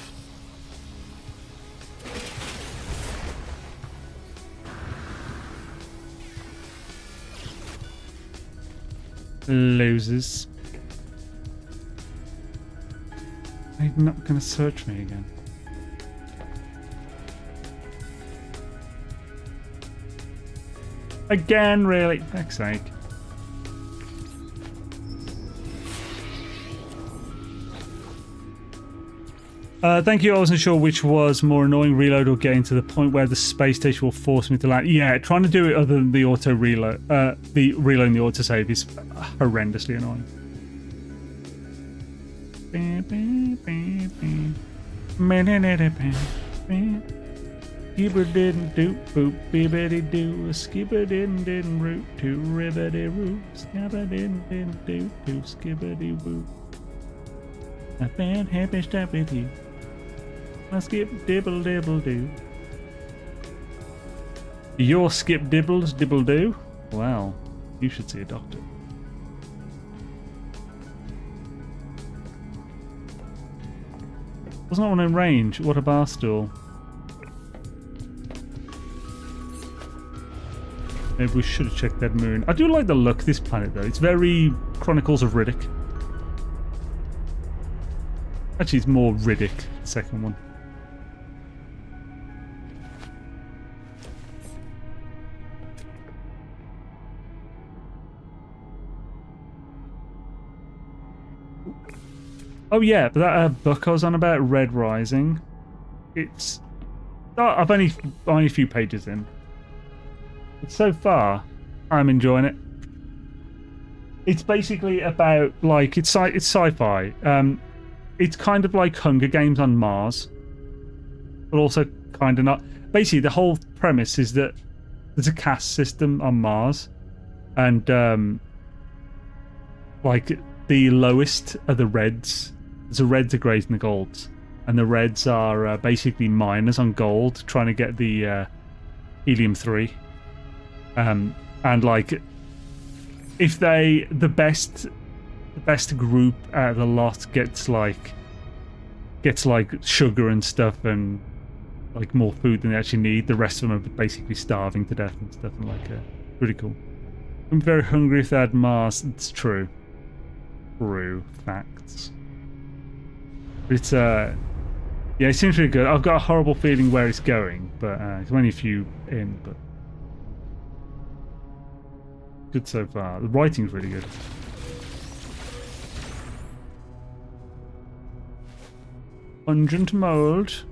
Losers. They're not going to search me again. Again, really? Fuck's sake. Thank you. I wasn't sure which was more annoying, reload or getting to the point where the space station will force me to land. Yeah, trying to do it other than the auto reload, the reloading the autosave is horrendously annoying. Skipper didn't do boop bibbity do, skipper didn't root to ribbity root, skipper didn't do to skibbity woo. I've been happy stuff with you. I skip dibble dibble do. Your skip dibbles dibble do? Wow, you should see a doctor. Wasn't that one in range? What a bar stool. Maybe we should have checked that moon. I do like the look of this planet though. It's very Chronicles of Riddick. Actually, it's more Riddick, the second one. Oh yeah, but that book I was on about, Red Rising, it's... I've only a few pages in. But so far, I'm enjoying it. It's basically about, like, it's sci-fi. It's kind of like Hunger Games on Mars. but also kind of not. Basically, the whole premise is that there's a caste system on Mars, and like the lowest are the reds. There's the reds, the greys, and the golds, and the reds are basically miners on gold trying to get the helium-3, and like if the best group out of the lot gets like sugar and stuff and like more food than they actually need, the rest of them are basically starving to death and stuff, and like pretty cool. I'm very hungry if they had Mars. It's true facts. But it's yeah, it seems really good. I've got a horrible feeling where it's going, but it's only a few in, but good so far. The writing's really good. Pungent mold.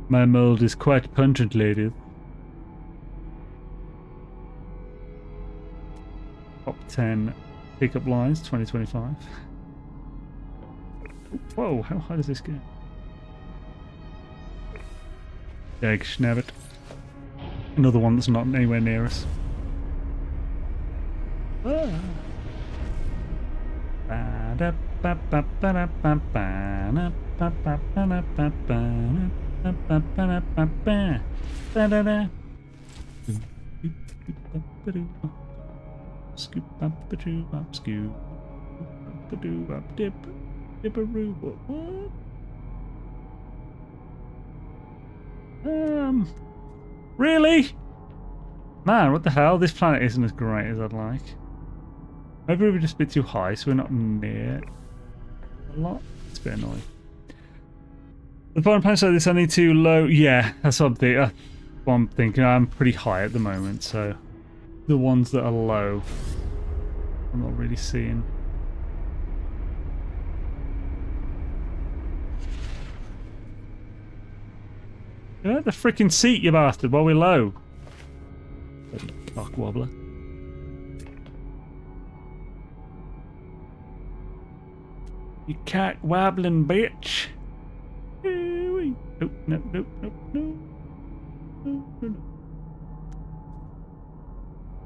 My mold is quite pungent, ladies. Top 10 pickup lines 2025. Whoa, how high does this go? Gek Schnabbit. Another one that's not anywhere near us. Ah. Scoop up a doo up scoop up a doo up dip dipperoo. What? Really? Man, what the hell? This planet isn't as great as I'd like. Maybe we're just a bit too high, so we're not near a lot. It's a bit annoying. The foreign planet said this only too low. Yeah, that's what I'm thinking. I'm pretty high at the moment, so the ones that are low, I'm not really seeing. Get out the freaking seat, you bastard, while we're low. Cock wobbler. You cock wobbling bitch. Nope, nope, nope, nope, nope. No.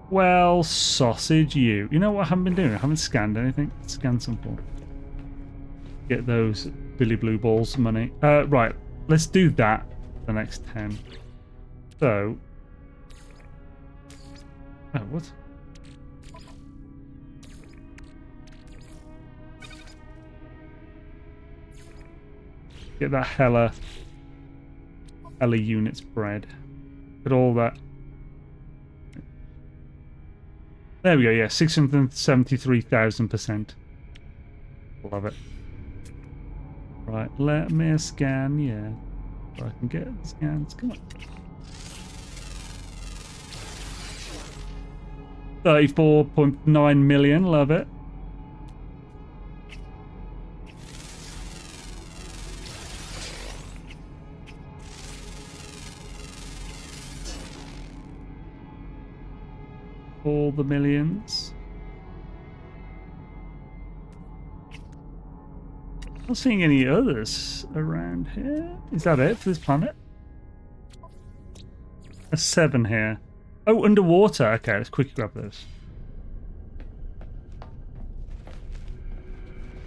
Well, sausage you. You know what I haven't been doing? I haven't scanned anything. Scan some form. Get those Billy Blue Balls money. Right, let's do that for the next 10. So... Oh, what? Get that hella units bread. Get all that. There we go, yeah, 673,000%. Love it. Right, let me scan, yeah. So I can get the scans. Come on. 34.9 million, love it. All the millions. Not seeing any others around here. Is that it for this planet? A 7 here. Oh, underwater. Okay, let's quickly grab those.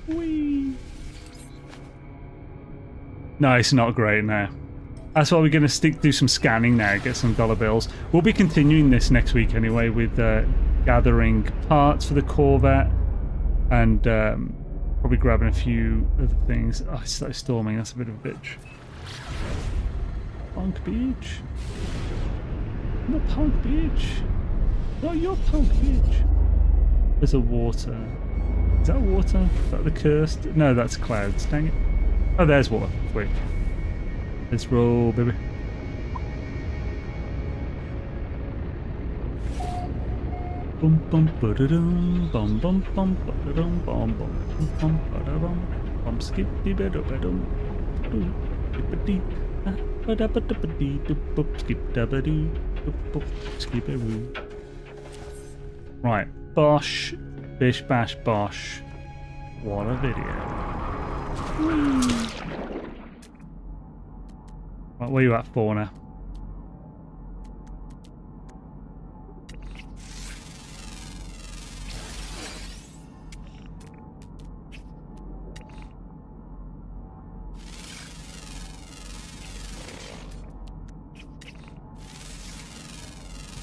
Whee! No, it's not great now. That's why we're going to do some scanning now, get some dollar bills. We'll be continuing this next week anyway with gathering parts for the Corvette and probably grabbing a few other things. Oh, it's so storming, that's a bit of a bitch. Punk Beach? No, Punk Beach. No, you're Punk Beach. There's a water. Is that water? Is that the cursed? No, that's clouds, dang it. Oh, there's water. Quick. Let's roll, baby. Bum bum ba-da-dum, bum bum bum ba-da-dum, bum bum bum ba-da-dum, bum skip-dee ba-da-ba-dum, skip-a-dee, ba-da-ba-da-ba-dee, boop skip-da-ba-dee, boop skip-a-roo. Right, bosh, bish bash bosh. What a video. Right, where are you at, Fauna?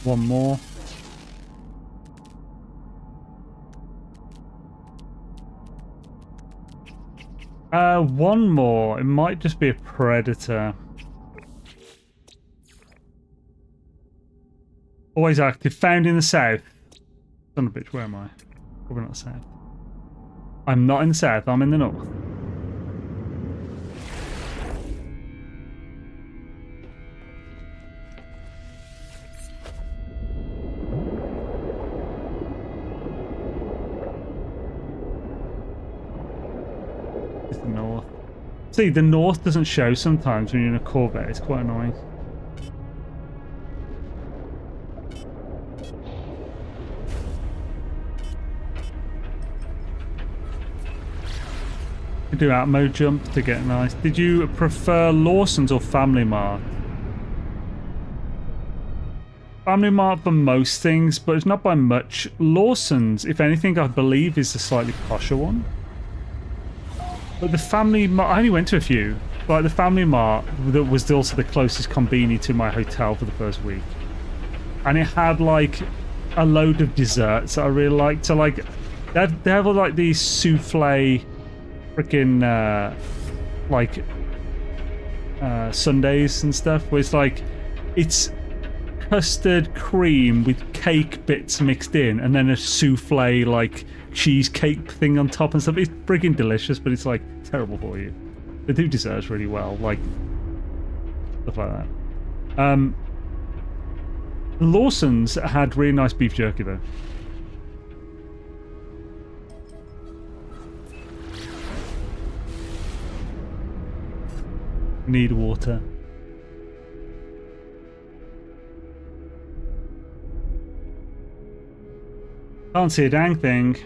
One more. One more. It might just be a predator. Always active. Found in the south. Son of a bitch, where am I? Probably not south. I'm not in the south, I'm in the north. It's the north. See, the north doesn't show sometimes when you're in a Corvette. It's quite annoying. You do out mode jump to get nice. Did you prefer Lawson's or Family Mart? Family Mart for most things, but it's not by much. Lawson's, if anything, I believe is the slightly posher one. But the Family Mart, I only went to a few. Like the Family Mart that was also the closest convenience to my hotel for the first week. And it had like a load of desserts that I really liked. So like, they have like these souffle freaking sundaes and stuff, where it's like, it's custard cream with cake bits mixed in, and then a souffle like cheesecake thing on top and stuff. It's freaking delicious, but it's like terrible for you. They do desserts really well, like stuff like that. Lawson's had really nice beef jerky though. Need water. Can't see a dang thing.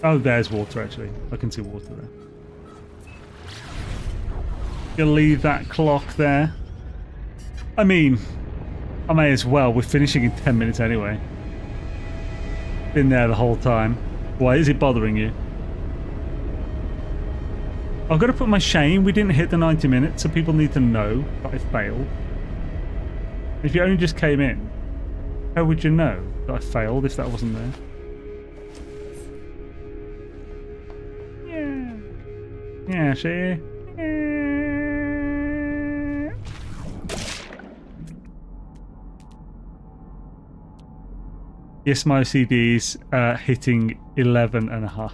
Oh, there's water actually. I can see water there. Gonna leave that clock there. I mean, I may as well. We're finishing in 10 minutes anyway. Been there the whole time. Why is it bothering you? I've got to put my shame. We didn't hit the 90 minutes, so people need to know that I failed. If you only just came in, how would you know that I failed if that wasn't there? Yeah. Yeah, see? Yeah. Yes, my OCD's hitting 11 and a half.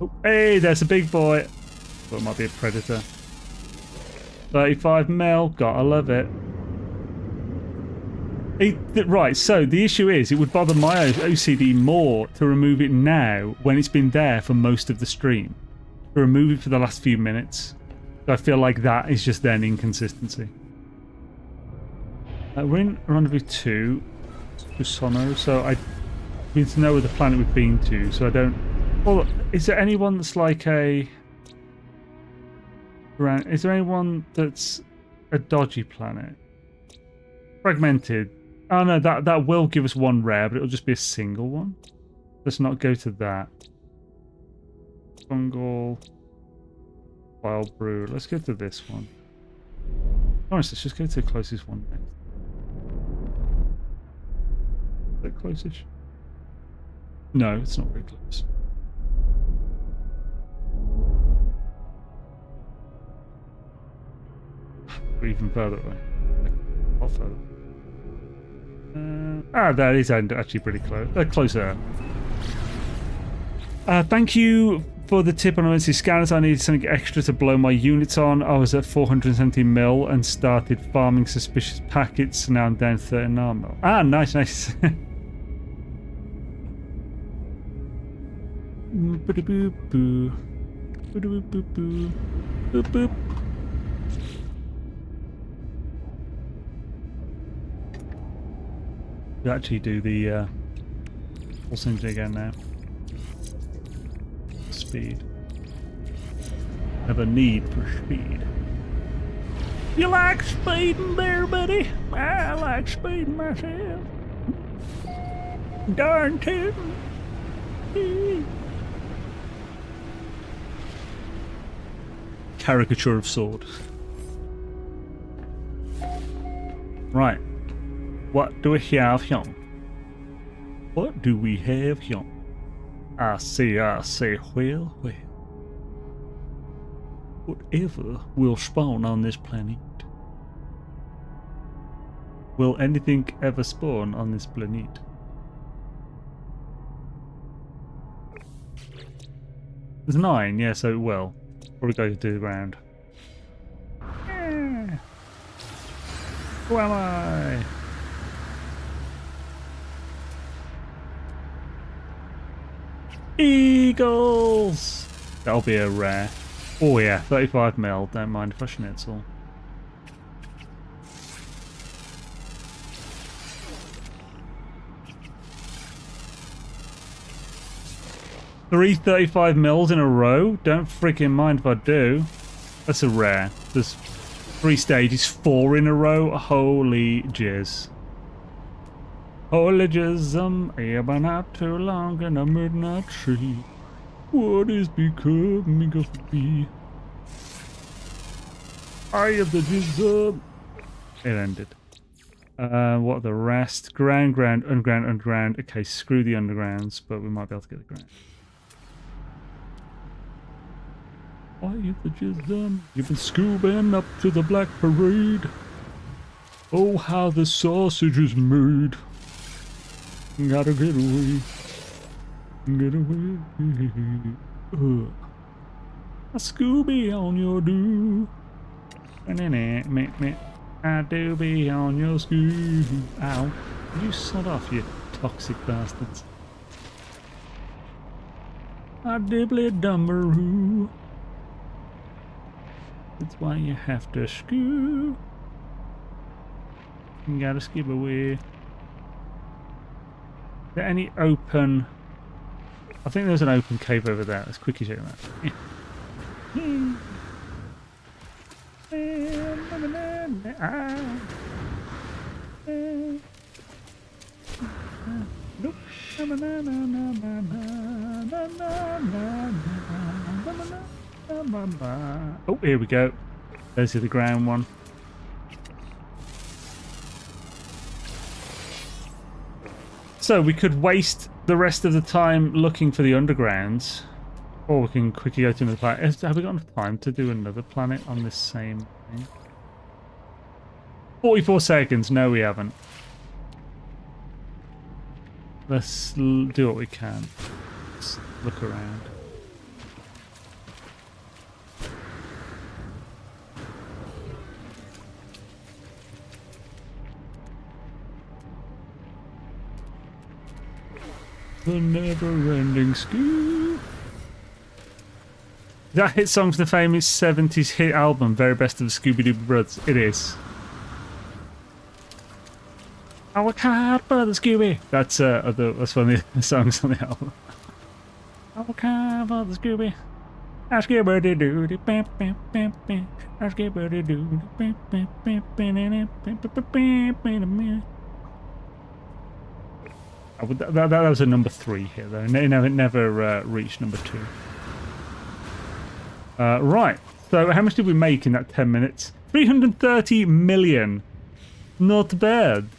Oh, hey, there's a big boy. Thought it might be a predator. 35 mil, gotta love it. Right, so the issue is, it would bother my OCD more to remove it now when it's been there for most of the stream. To remove it for the last few minutes. So I feel like that is just then inconsistency. We're in Rendezvous 2, Sono, so I need to know where the planet we've been to, so I don't... Well, is there anyone that's like a... Is there anyone that's a dodgy planet? Fragmented. Oh no, that will give us one rare, but it'll just be a single one. Let's not go to that. Fungal. Wild Brew. Let's go to this one. Honestly, let's just go to the closest one next. Is that closest? No, it's not very close. Or even further away. Like, a lot further. That is actually pretty close. Closer. Thank you for the tip on emergency scanners. I needed something extra to blow my units on. I was at 470 mil and started farming suspicious packets. Now I'm down 39 mil. Ah, nice, nice. Boop-a-boop-boo. Boop-a-boop-boop-boo. Boop-boop. We actually do the pulse engine again now. speed. Have a need for speed. You like speeding there, buddy? I like speeding myself. Darn tootin'. Caricature of sword. Right. What do we have here? What do we have here? I see, well. Whatever will spawn on this planet. Will anything ever spawn on this planet? There's 9, yeah, so it will. Probably go to the ground. Yeah. Who am I? Eagles! That'll be a rare. Oh yeah, 35 mil. Don't mind if I schnitzel. Three 35 mils in a row? Don't freaking mind if I do. That's a rare. There's 3 stages, 4 in a row. Holy jizz. Holy jizz, I've been out too long in a midnight tree. What is becoming of me? I have the jizz. It ended. What are the rest? Ground, underground, underground. Okay, screw the undergrounds, but we might be able to get the ground. I have the jizz. You've been scoobing up to the Black Parade. Oh, how the sausage is made. Gotta get away. Get away. A Scooby on your do. I do be on your Scooby. Ow. You sod off, you toxic bastards. A dibbly dumberoo. That's why you have to scoo. You gotta skip away. Is there any open... I think there's an open cave over there. Let's quickly check that. Oh, here we go. There's the ground one. So we could waste the rest of the time looking for the undergrounds, or we can quickly go to another planet. Have we got enough time to do another planet on this same thing? 44 seconds. No, we haven't. Let's do what we can. Let's look around. The never-ending school. That hit song from the famous 70s hit album, Very Best of the Scooby-Doo Brothers. It is. Our card for the Scooby. That's one of the songs on the album. Our card for the Scooby. Our Scooby-Doo. Our Scooby-Doo. That was a number 3 here, though. It never reached number 2. Right. So how much did we make in that 10 minutes? 330 million. Not bad.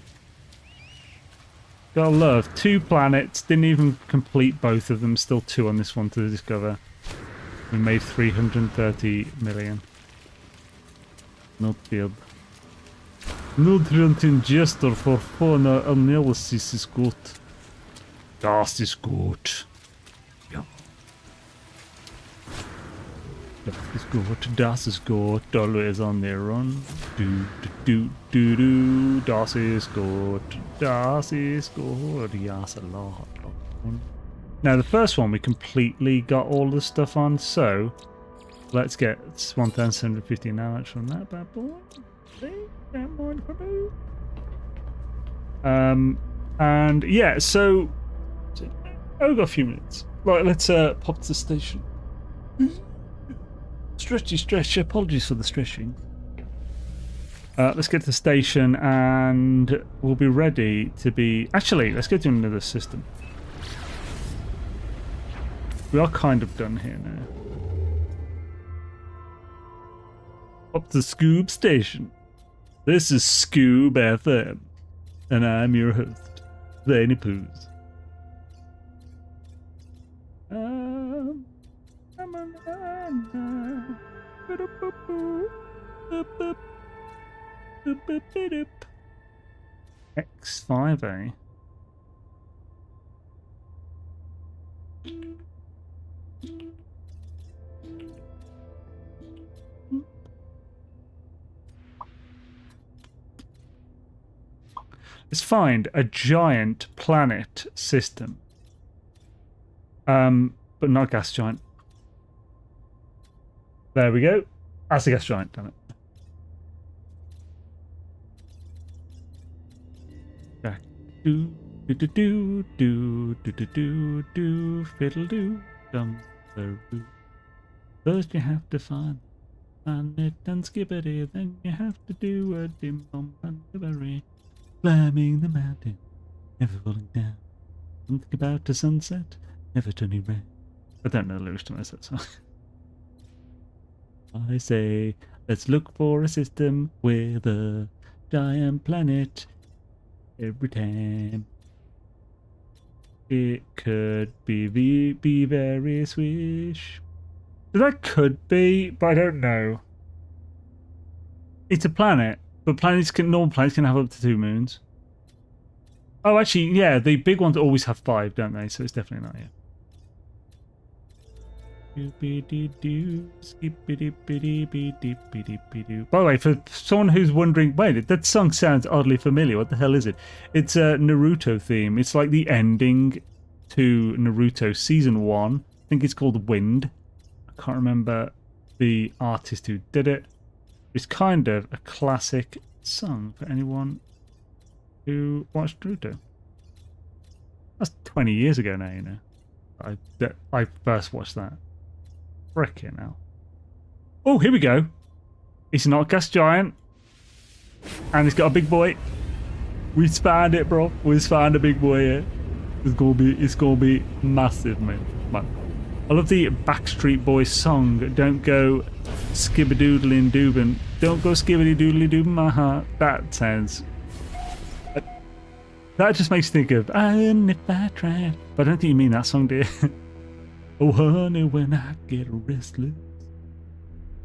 Gotta love. 2 planets. Didn't even complete both of them. Still 2 on this one to discover. We made 330 million. Not bad. Nutrient ingester for fauna analysis is good. Das ist gut. Ja. Das ist gut. Das ist gut. Always on the run. Do do do do. Das ist gut. Das ist gut. Yes, a lot. Now the first one we completely got all the stuff on, so let's get 1,750 now much from that bad boy. And yeah, so oh, we've got a few minutes. Right, let's pop to the station. Stretch. Apologies for the stretching. Let's get to the station and we'll be ready to be... Actually, let's go to another system. We are kind of done here now. Up to Scoob Station. This is Scoob FM. And I'm your host, Zany Poos. X5A. Let's find a giant planet system. But not a gas giant. There we go. That's a gas giant, damn it. Do fiddle do dum the roo. First you have to find it and skippity, then you have to do a dim bum and delivery. Climbing the mountain, never falling down. Something about the sunset, never turning red. I don't know the lyrics to that song. I say, let's look for a system with a giant planet every time. It could be very swish. That could be, but I don't know. It's a planet, but normal planets can have up to 2 moons. Oh, actually, yeah, the big ones always have 5, don't they? So it's definitely not, yeah. By the way, for someone who's wondering, wait, that song sounds oddly familiar. What the hell is it? It's a Naruto theme. It's like the ending to Naruto Season 1. I think it's called Wind. I can't remember the artist who did it. It's kind of a classic song for anyone who watched Naruto. That's 20 years ago now, you know. I first watched that. Frickin' hell. Oh, here we go. It's not a gas giant. And it's got a big boy. We found it, bro. We found a big boy here. It's gonna be massive, man. I love the Backstreet Boys song. Don't go skibbadoodling doobin. Don't go skibbity doodly doobin my heart. That sounds... That just makes me think of, and if I tried. But I don't think you mean that song, dear. Oh, honey, when I get restless.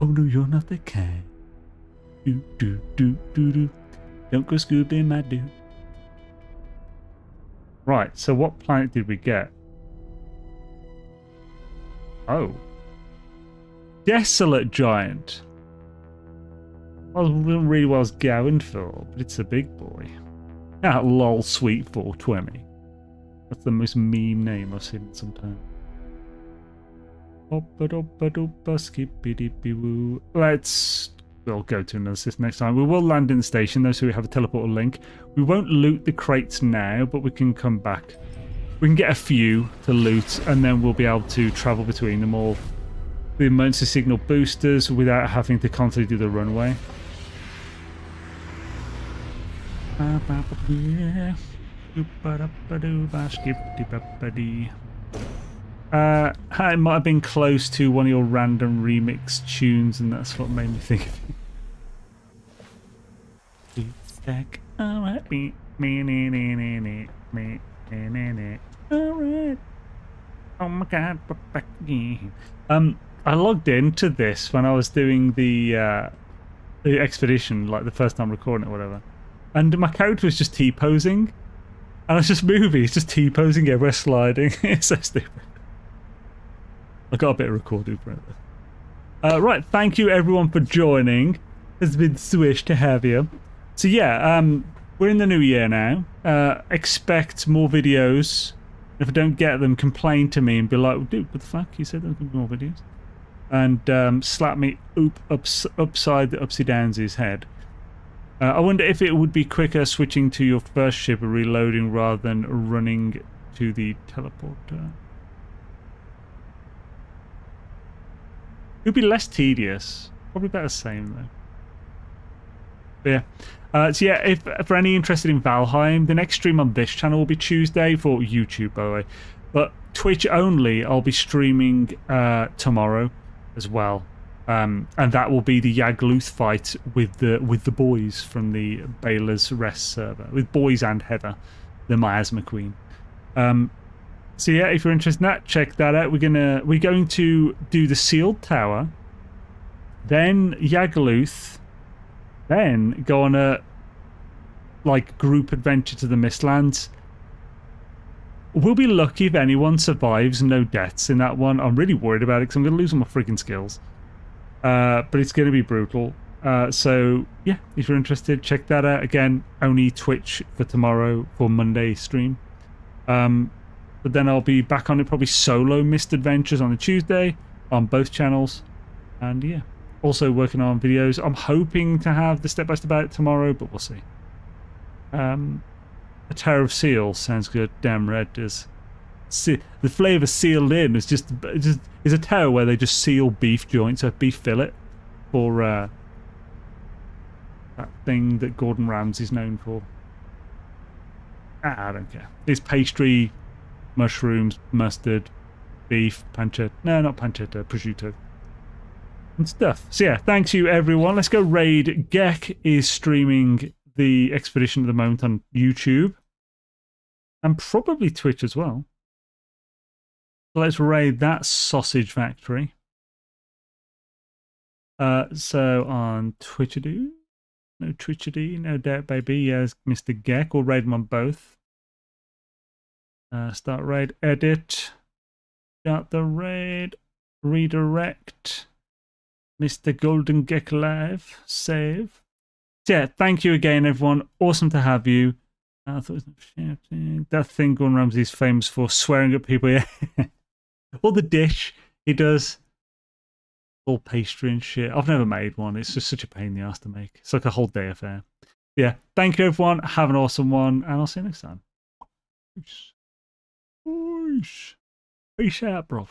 Oh, no, you're not the kind. Do. Don't go scooping my dude. Right, so what planet did we get? Oh. Desolate Giant. I wasn't really what I was going for, but it's a big boy. Ah, lol, sweet 420. That's the most meme name I've seen in some time. We'll go to another system next time. We will land in the station though, so we have a teleporter link. We won't loot the crates now, but we can come back. We can get a few to loot, and then we'll be able to travel between them all. The emergency signal boosters without having to constantly do the runway. It might have been close to one of your random remix tunes, and that's what made me think of it. Back, alright, alright. Oh my god, we're back again. I logged into this when I was doing the expedition, like the first time recording it or whatever, and my character was just T-posing, and it's just moving, it's just T-posing everywhere, sliding. It's so stupid. I got a bit of recording for it. Right, thank you everyone for joining. It's been swish to have you. So yeah, we're in the new year now. Expect more videos. If I don't get them, complain to me and be like, dude, what the fuck? You said there would be more videos. And slap me upside the upsy-downsy's head. I wonder if it would be quicker switching to your first ship or reloading rather than running to the teleporter. would be less tedious. Probably better same though. But yeah. So yeah, if for any interested in Valheim, the next stream on this channel will be Tuesday for YouTube, by the way. But Twitch only, I'll be streaming tomorrow as well. And that will be the Yagluth fight with the boys from the Beyla's Rest server, with boys and Heather, the Miasma Queen. So yeah, if you're interested in that, check that out. We're going to do the Sealed Tower, then Yagluth, then go on a like group adventure to the Mistlands. We'll be lucky if anyone survives, no deaths in that one. I'm really worried about it because I'm going to lose all my freaking skills. But it's going to be brutal. So yeah, if you're interested, check that out. Again, only Twitch for tomorrow for Monday stream. But then I'll be back on it, probably solo Mist Adventures on the Tuesday on both channels. And yeah, also working on videos. I'm hoping to have the step-by-step out tomorrow, but we'll see. A Tower of Seal sounds good. Damn red is. The flavour sealed in is just is a tower where they just seal beef joints, so beef fillet, for that thing that Gordon Ramsay's known for. I don't care. It's pastry, mushrooms, mustard, beef, pancetta. No, not pancetta, prosciutto. And stuff. So yeah, thanks you everyone. Let's go raid. Gek is streaming the expedition at the moment on YouTube. And probably Twitch as well. So let's raid that sausage factory. So on Twitchadoo. No Twitchadoo, no doubt baby. Yes, Mr. Gek. We'll raid them on both. Start raid, edit. Start the raid. Redirect. Mr. Golden Gek Live. Save. So yeah, thank you again, everyone. Awesome to have you. I thought it was shouting. That thing Gordon Ramsay's famous for, swearing at people. Yeah. Or the dish he does. All pastry and shit. I've never made one. It's just such a pain in the ass to make. It's like a whole day affair. Yeah. Thank you, everyone. Have an awesome one. And I'll see you next time. Peace. Peace. Peace out, bro.